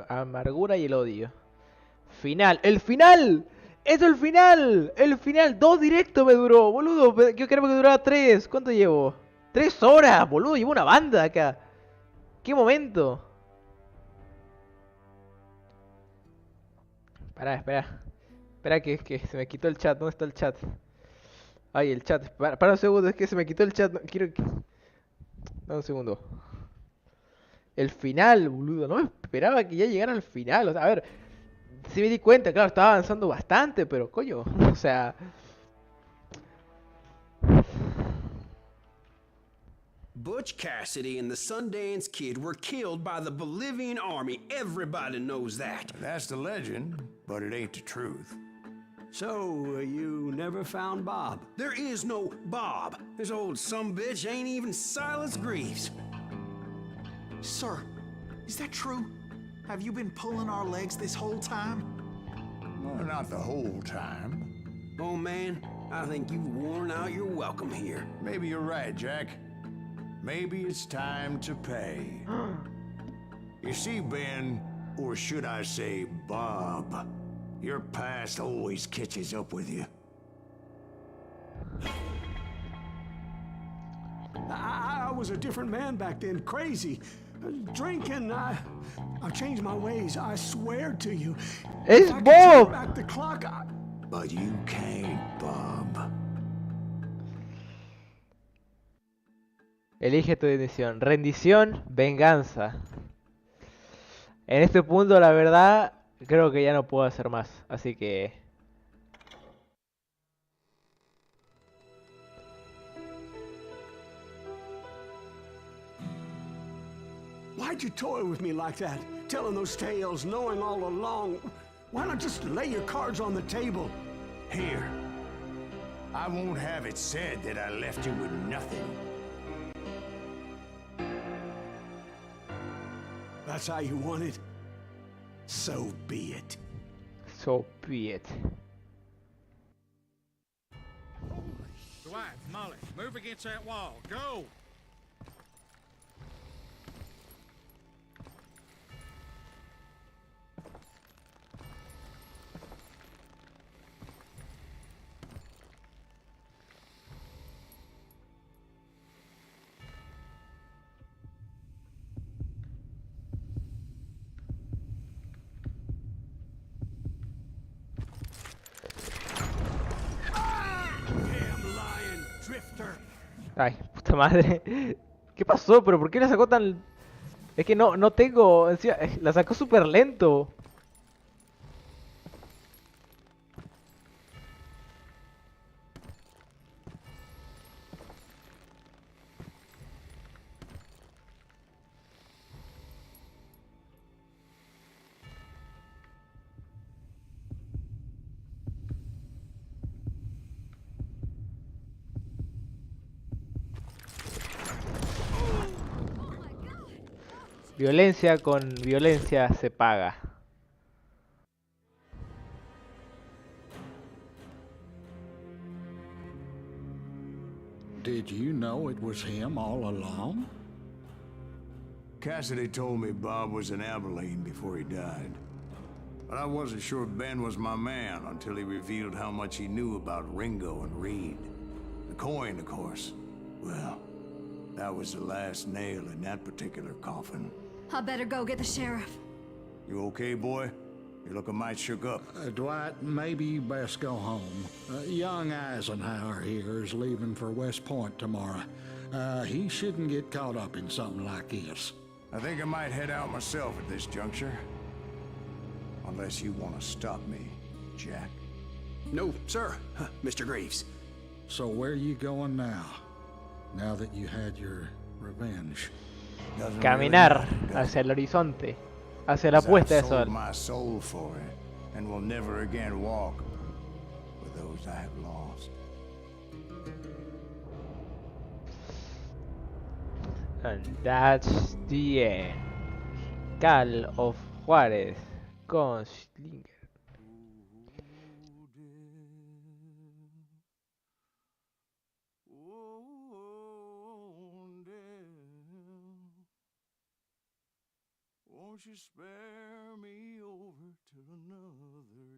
Speaker 1: amargura y el odio. Final. ¡El final! ¡Es el final! ¡El final! 2 directos me duró, boludo. Yo creo que duraba 3. ¿Cuánto llevo? 3 horas, boludo. Llevo una banda acá. ¿Qué momento? Espera. Espera que se me quitó el chat. ¿Dónde está el chat? Ay, el chat. Para un segundo, es que se me quitó el chat. Quiero que... Dame un segundo. El final, boludo. No me esperaba que ya llegara al final. O sea, a ver, sí me di cuenta, claro, estaba avanzando bastante, pero coño, o sea...
Speaker 6: Butch Cassidy and the Sundance Kid were killed by the Bolivian army. Everybody knows that.
Speaker 2: That's the legend, but it ain't the truth.
Speaker 7: So, you never found Bob?
Speaker 6: There is no Bob. This old sumbitch ain't even Silas Greaves.
Speaker 4: Sir, is that true? Have you been pulling our legs this whole time?
Speaker 2: Well, not the whole time.
Speaker 6: Oh man, I think you've worn out your welcome here.
Speaker 2: Maybe you're right, Jack. Maybe it's time to pay. You see, Ben, or should I say Bob, your past always catches up with you.
Speaker 7: I was a different man back then, crazy. Drinking, I've changed my ways, I swear to you.
Speaker 1: It's
Speaker 7: If I could
Speaker 1: Bob!
Speaker 7: turn back the clock,
Speaker 2: But you can't, Bob.
Speaker 1: Elige tu decisión. Rendición, venganza. En este punto, la verdad, creo que ya no puedo hacer más. Así que...
Speaker 7: Why'd you toy with me like that? Telling those tales, knowing all along. Why not just lay your cards on the table?
Speaker 2: Here. I won't have it said that I left you with nothing.
Speaker 7: That's how you want it? So be it.
Speaker 1: So be it.
Speaker 8: Dwight, Molly, move against that wall. Go!
Speaker 1: Ay, puta madre. ¿Qué pasó? ¿Pero por qué la sacó tan...? Es que no tengo... Encima, la sacó súper lento. Violencia con violencia se paga.
Speaker 8: Did you know it was him all along?
Speaker 2: Cassidy told me Bob was in Abilene before he died. But I wasn't sure Ben was my man until he revealed how much he knew about Ringo and Reed. The coin, of course. Well, that was the last nail in that particular coffin.
Speaker 3: I better go get the sheriff.
Speaker 2: You okay, boy? You're looking mighty shook up.
Speaker 8: Dwight, maybe you best go home. Young Eisenhower here is leaving for West Point tomorrow. He shouldn't get caught up in something like this.
Speaker 2: I think I might head out myself at this juncture. Unless you want to stop me, Jack.
Speaker 6: No, sir, Mr. Greaves.
Speaker 8: So where are you going now? Now that you had your revenge?
Speaker 2: Doesn't
Speaker 1: Caminar
Speaker 2: really matter, does
Speaker 1: hacia
Speaker 2: it?
Speaker 1: el horizonte, hacia la
Speaker 2: 'Cause
Speaker 1: puesta de
Speaker 2: I've sold
Speaker 1: sol.
Speaker 2: my soul for it, and will never again walk with those I have lost.
Speaker 1: And that's the end. Call of Juárez con Slinger.
Speaker 2: Won't you spare me over to another year?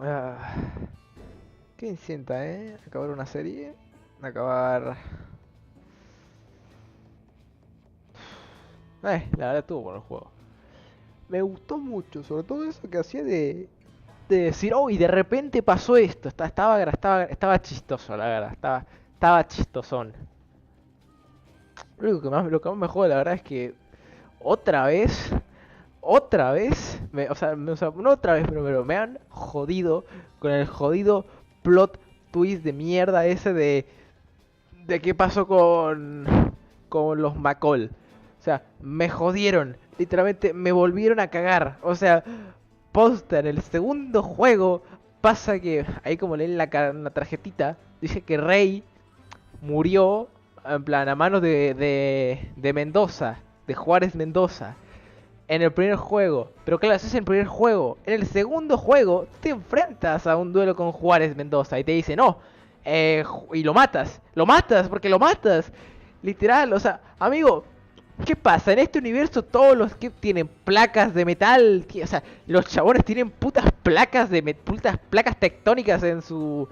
Speaker 1: Ah, qué incierta, acabar una serie, acabar... la verdad estuvo bueno el juego. Me gustó mucho, sobre todo eso que hacía de decir, oh, y de repente pasó esto. Estaba chistoso, la verdad. Estaba chistosón. Lo que más me jode, la verdad, es que otra vez, no otra vez, pero me han jodido con el jodido plot twist de mierda ese de qué pasó con los McCall. O sea, me jodieron. Literalmente me volvieron a cagar. O sea, posta, en el segundo juego pasa que, ahí como leen en la tarjetita, dice que Rey murió, en plan, a manos de Mendoza, de Juárez Mendoza, en el primer juego. Pero claro, eso es en el primer juego. En el segundo juego te enfrentas a un duelo con Juárez Mendoza y te dice, no, y lo matas, porque lo matas. Literal, o sea, amigo, ¿qué pasa? En este universo todos los que tienen placas de metal, o sea, los chabones tienen putas placas putas placas tectónicas en su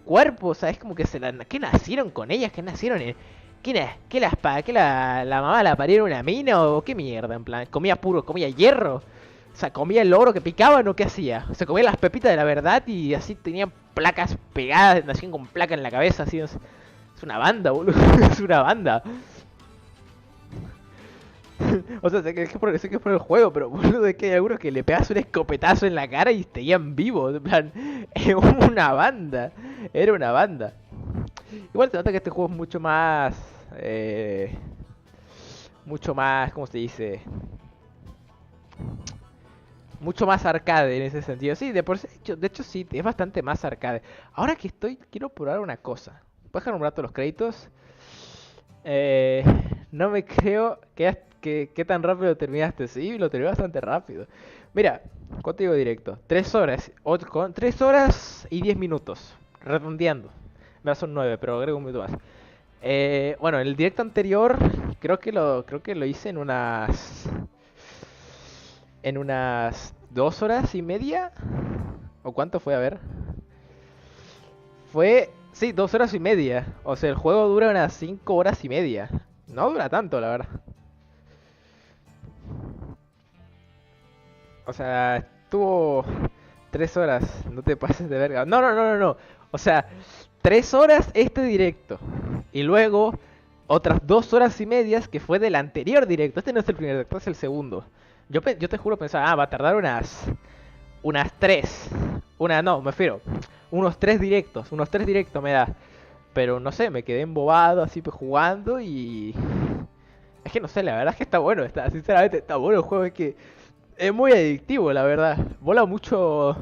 Speaker 1: cuerpo, o sea, es como que ¿qué nacieron con ellas? ¿Qué nacieron en la mamá la parió en una mina o qué mierda? En plan, comía hierro. O sea, comía el oro que picaban o qué hacía. O sea, comía las pepitas de la verdad y así tenían placas pegadas, nacían con placa en la cabeza, así es una banda, boludo. Es una banda. O sea, sé que es por el juego, pero boludo, es que hay algunos que le pegas un escopetazo en la cara y seguían vivos. En plan, era una banda. Era una banda. Igual se nota que este juego es mucho más... ¿cómo se dice? Mucho más arcade en ese sentido. Sí, de hecho sí, es bastante más arcade. Ahora que quiero probar una cosa. ¿Puedes dejar un rato los créditos? No me creo que tan rápido terminaste. Sí, lo terminé bastante rápido. Mira, contigo directo. 3 horas. 3 horas y 10 minutos. Redondeando. Me son 9, pero agrego un minuto más. Bueno, en el directo anterior creo que lo hice en unas 2 horas y media. ¿O cuánto fue? A ver. Sí, 2 horas y media. O sea, el juego dura unas 5 horas y media. No dura tanto, la verdad. O sea, estuvo 3 horas. No te pases de verga. No. O sea, 3 horas este directo. Y luego otras 2 horas y medias que fue del anterior directo. Este no es el primer directo, es el segundo. Yo te juro pensaba, va a tardar unas 3. No, me refiero. Unos 3 directos me da. Pero no sé, me quedé embobado así pues, jugando y... Es que no sé, la verdad es que está bueno, sinceramente está bueno el juego, es que es muy adictivo, la verdad. Moló mucho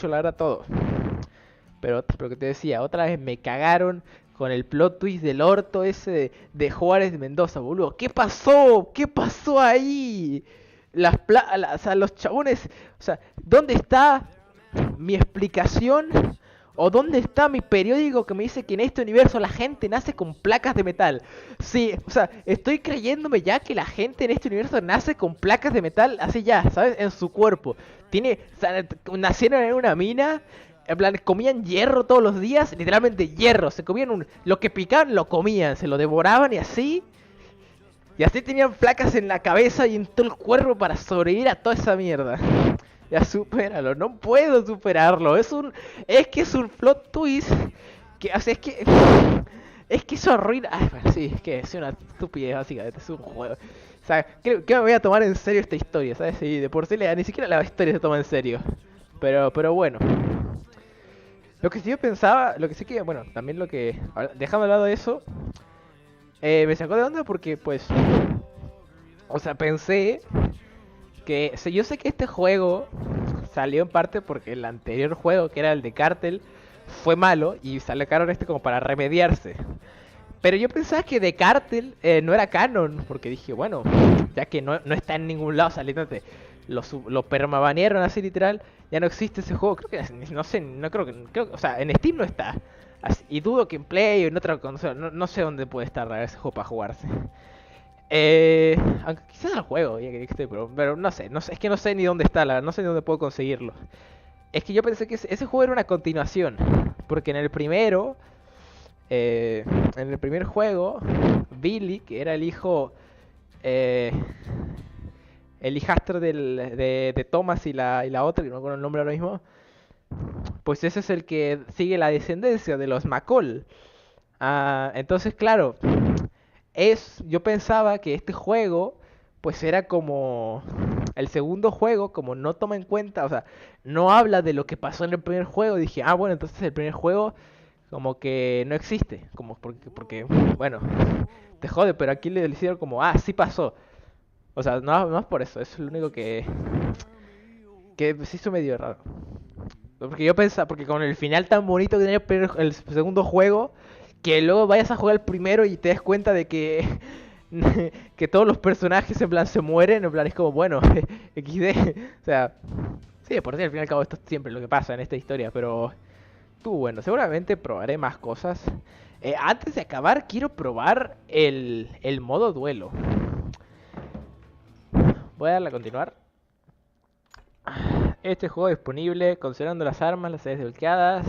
Speaker 1: la verdad todo. Pero que te decía, otra vez me cagaron con el plot twist del orto ese de Juárez de Mendoza, boludo. ¿Qué pasó? ¿Qué pasó ahí? O sea, los chabones, o sea, ¿dónde está mi explicación? ¿O dónde está mi periódico que me dice que en este universo la gente nace con placas de metal? Sí, o sea, estoy creyéndome ya que la gente en este universo nace con placas de metal así ya, ¿sabes? En su cuerpo. O sea, nacieron en una mina, en plan, comían hierro todos los días, literalmente hierro. Se comían lo que picaban lo comían, se lo devoraban y así. Y así tenían placas en la cabeza y en todo el cuerpo para sobrevivir a toda esa mierda. Ya supéralo, no puedo superarlo. Es que es un plot twist que, o sea, es que eso arruina. Ay, bueno, sí, es que es una estupidez básicamente, es un juego. sea, creo que me voy a tomar en serio esta historia, ¿sabes? Y de por sí ni siquiera la historia se toma en serio. Pero bueno. Lo que sí yo pensaba, lo que sí que, bueno, también lo que... Dejando de lado eso, me sacó de onda porque, pues... O sea, pensé que... Yo sé que este juego salió en parte porque el anterior juego, que era el de Cartel, fue malo y sacaron este como para remediarse. Pero yo pensaba que de Cartel no era canon, porque dije, bueno, ya que no está en ningún lado saliendo, lo permabanearon así literal, ya no existe ese juego. Creo que, no sé, no creo que, o sea, en Steam no está. Y dudo que en Play o en otra consola, no sé dónde puede estar ese juego para jugarse. Aunque quizás el juego, ya que existe, pero no sé, es que no sé ni dónde está, no sé ni dónde puedo conseguirlo. Es que yo pensé que ese juego era una continuación, porque en el primer juego, Billy, que era eh, el hijastro de Thomas y la otra, que no me acuerdo el nombre ahora mismo, pues ese es el que sigue la descendencia de los McCall. Entonces, claro, yo pensaba que este juego, pues era como el segundo juego, como no toma en cuenta, o sea, no habla de lo que pasó en el primer juego. Dije, bueno, entonces el primer juego como que no existe, como porque bueno, te jode, pero aquí le hicieron como, sí pasó. O sea, no es por eso, es lo único que se hizo medio raro. Porque yo pensaba, porque con el final tan bonito que tenía el segundo juego, que luego vayas a jugar el primero y te des cuenta de que que todos los personajes en plan se mueren, en plan es como, bueno, XD. O sea, sí, por sí al fin y al cabo esto es siempre lo que pasa en esta historia, pero bueno, seguramente probaré más cosas. Antes de acabar, quiero probar el modo duelo. Voy a darle a continuar. Este juego disponible considerando las armas, las sedes desbloqueadas.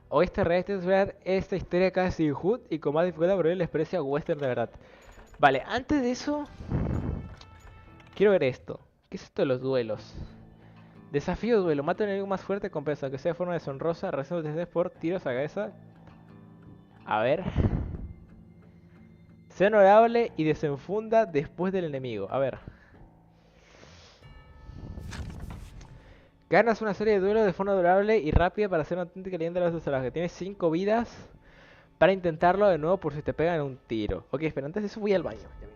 Speaker 1: O esta historia casi hood y con más dificultad por la experiencia western de verdad. Vale, antes de eso, quiero ver esto. ¿Qué es esto de los duelos? Desafío duelo. Mata a un enemigo más fuerte, compensa que sea de forma deshonrosa. Reacción desde por tiros a cabeza. A ver. Sea honorable y desenfunda después del enemigo. A ver. Ganas una serie de duelos de forma durable y rápida para hacer una auténtica leyenda de los personajes. Tienes 5 vidas para intentarlo de nuevo por si te pegan un tiro. Ok, espera, antes de eso voy al baño. Ya vengo.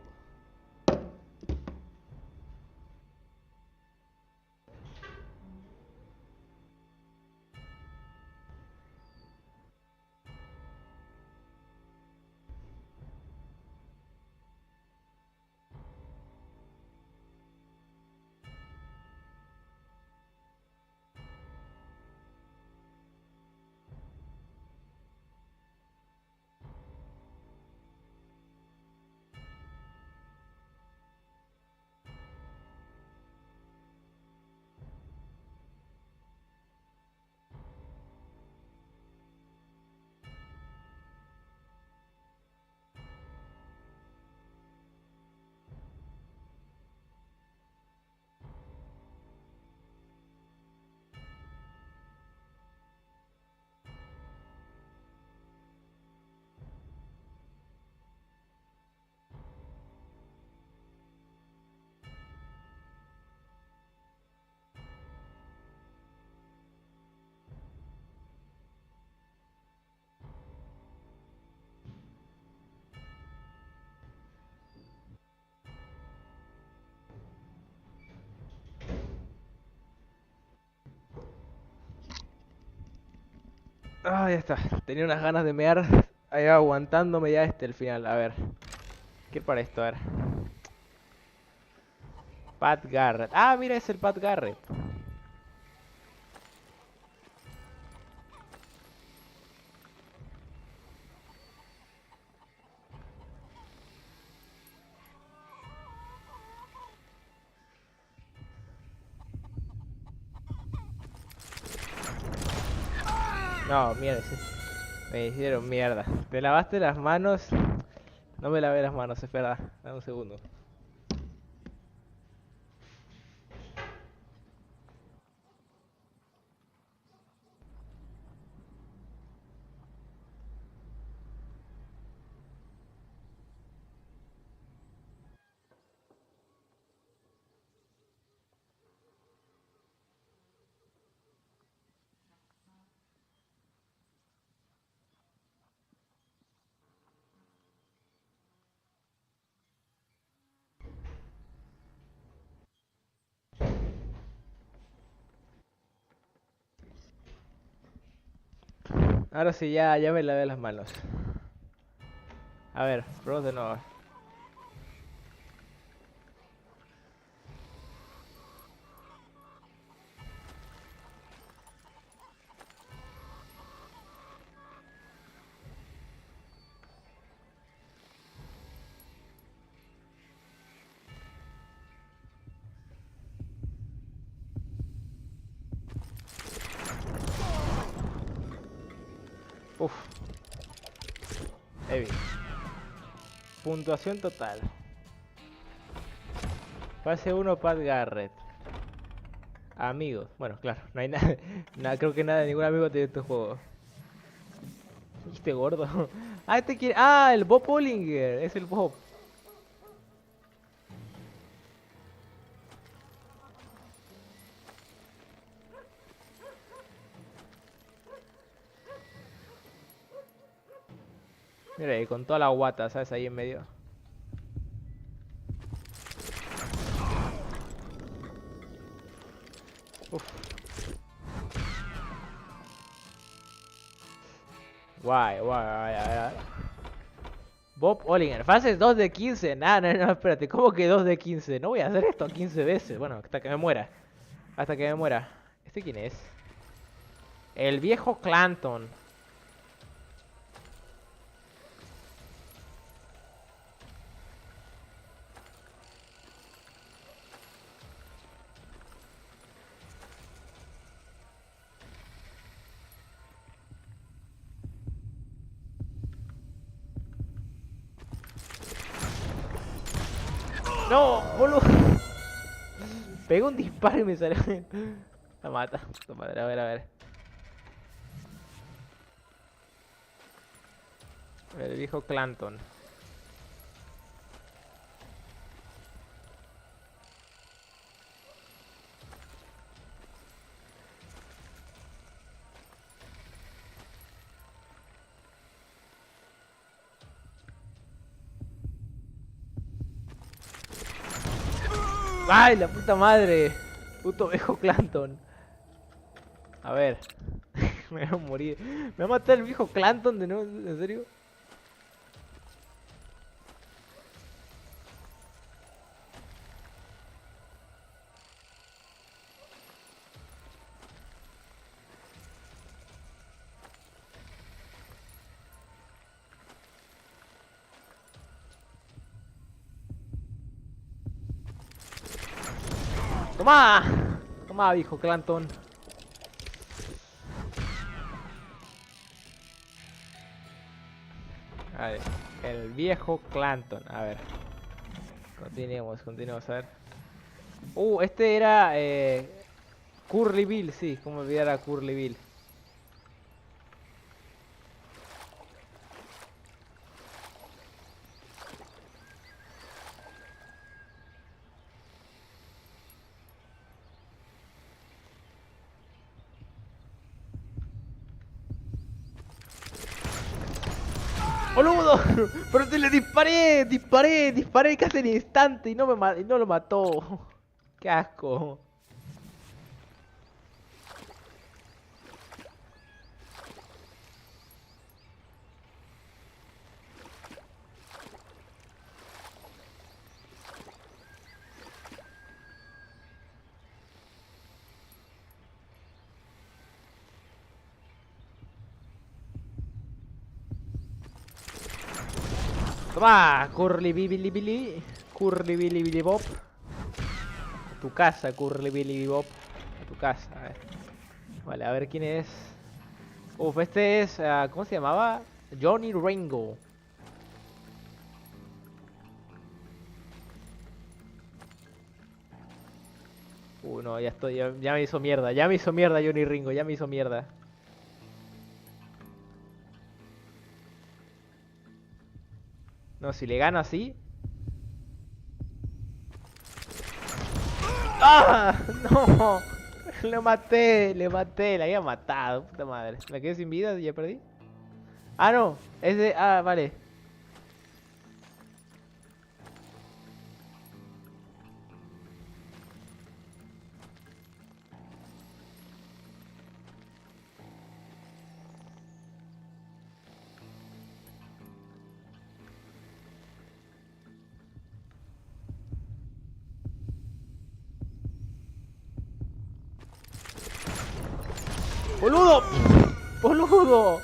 Speaker 1: Ya está. Tenía unas ganas de mear. Ahí va aguantándome ya el final. A ver. ¿Qué para esto? A ver. Pat Garrett. Mira, es el Pat Garrett. No, mierda, sí. Me hicieron mierda. ¿Te lavaste las manos? No me lavé las manos, espera. Dame un segundo. Ahora sí, ya me lavé las manos. A ver, probamos de nuevo. Uf. Heavy. Puntuación total. Fase 1, Pat Garrett. Amigos. Bueno, claro, no hay nada. Creo que nada, ningún amigo tiene este juego. Este gordo. Ah, este quiere. Ah, el Bob Olinger. Es el Bob. Mira ahí, con toda la guata, ¿sabes? Ahí en medio. Uf. Guay, guay. Bob Olinger. Fases 2 de 15. Nah, no, espérate. ¿Cómo que 2 de 15? No voy a hacer esto 15 veces. Bueno, hasta que me muera. Hasta que me muera. ¿Este quién es? El viejo Clanton. No, boludo. Pegó un disparo y me salió. La mata. Puta madre, a ver, a ver. A ver, el viejo Clanton. ¡Ay, la puta madre! Puto viejo Clanton. A ver. Me voy a morir. Me va a matar el viejo Clanton de nuevo, ¿en serio? ¡Toma! Toma, viejo Clanton. A ver, el viejo Clanton. A ver. Continuemos, a ver. Este era Curly Bill, sí, como olvidar a Curly Bill. ¡Boludo! Pero te le disparé casi en instante y y no lo mató. ¡Qué asco! Toma, Curly Billy Billy. Curly Billy Billy Bob. A tu casa, Curly Billy Bob. A tu casa, a ver. Vale, a ver quién es. Uf, este es. ¿Cómo se llamaba? Johnny Ringo. No, ya estoy. Ya me hizo mierda. Ya me hizo mierda Johnny Ringo. Ya me hizo mierda. No, si le gano así. ¡Ah! ¡No! Le maté, la había matado, puta madre. Me quedé sin vida y ya perdí. Ah, no, es de. Ah, vale. ¡Boludo! ¡Boludo!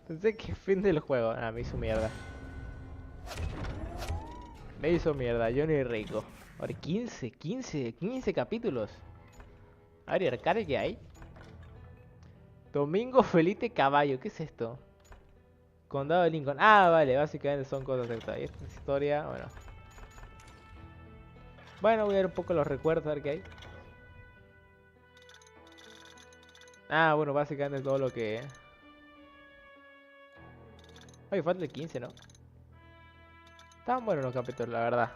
Speaker 1: Pensé que fin del juego. Ah, me hizo mierda. Me hizo mierda, Johnny Rico. Ahora 15 capítulos. A ver, arcade que hay. Domingo Felipe Caballo, ¿qué es esto? Condado de Lincoln. Ah, vale, básicamente son cosas de esta historia. Bueno. Bueno, voy a ver un poco los recuerdos, a ver qué hay. Ah, bueno, básicamente es todo lo que... Ay, falta el 15, ¿no? Estaban buenos los capítulos, la verdad.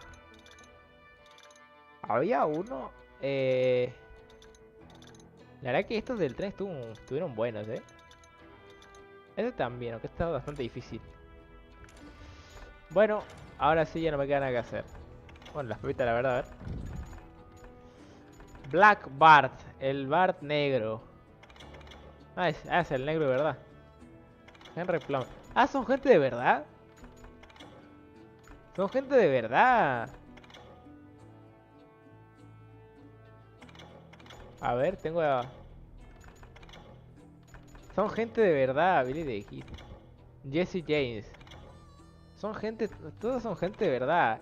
Speaker 1: Había uno... La verdad que estos del tren estuvieron buenos, ¿eh? Este también, aunque está bastante difícil. Bueno, ahora sí ya no me queda nada que hacer. Bueno, las papitas, la verdad, a ver. Black Bart, el Bart negro. Es el negro de verdad. Henry Plum. Ah, son gente de verdad. Son gente de verdad. A ver, tengo a... Son gente de verdad, Billy the Kid. Jesse James. Son gente... Todos son gente de verdad.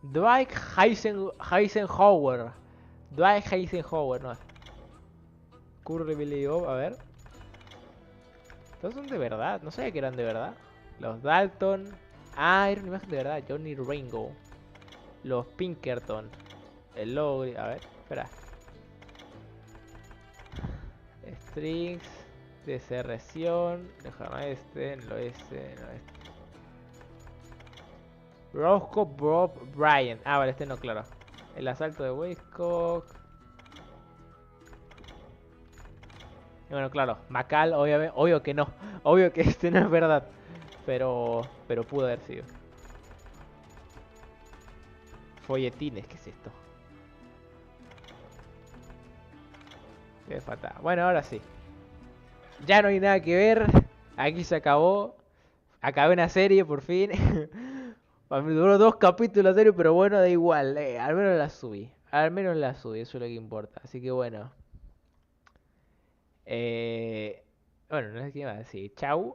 Speaker 1: Dwight Eisenhower. Dwight Eisenhower, no. Curry Billy Bob, a ver. Todos son de verdad. No sabía que eran de verdad. Los Dalton. Ah, era una imagen de verdad. Johnny Ringo. Los Pinkerton. El Logri. A ver, espera. Strings. Deserción. Dejaron este. En el oeste. En el oeste. Roscoe Bob Bryant. Ah, vale, este no, claro. El asalto de Wakecock. Y bueno, claro, Macal, obviamente, obvio que no. Obvio que este no es verdad. Pero pudo haber sido. Folletines, ¿qué es esto? Qué falta. Bueno, ahora sí. Ya no hay nada que ver. Aquí se acabó. Acabé una serie por fin. Me duró 2 capítulos la serie, pero bueno, da igual. Al menos la subí. Al menos la subí, eso es lo que importa. Así que bueno. Bueno, no sé qué más decir. Chau.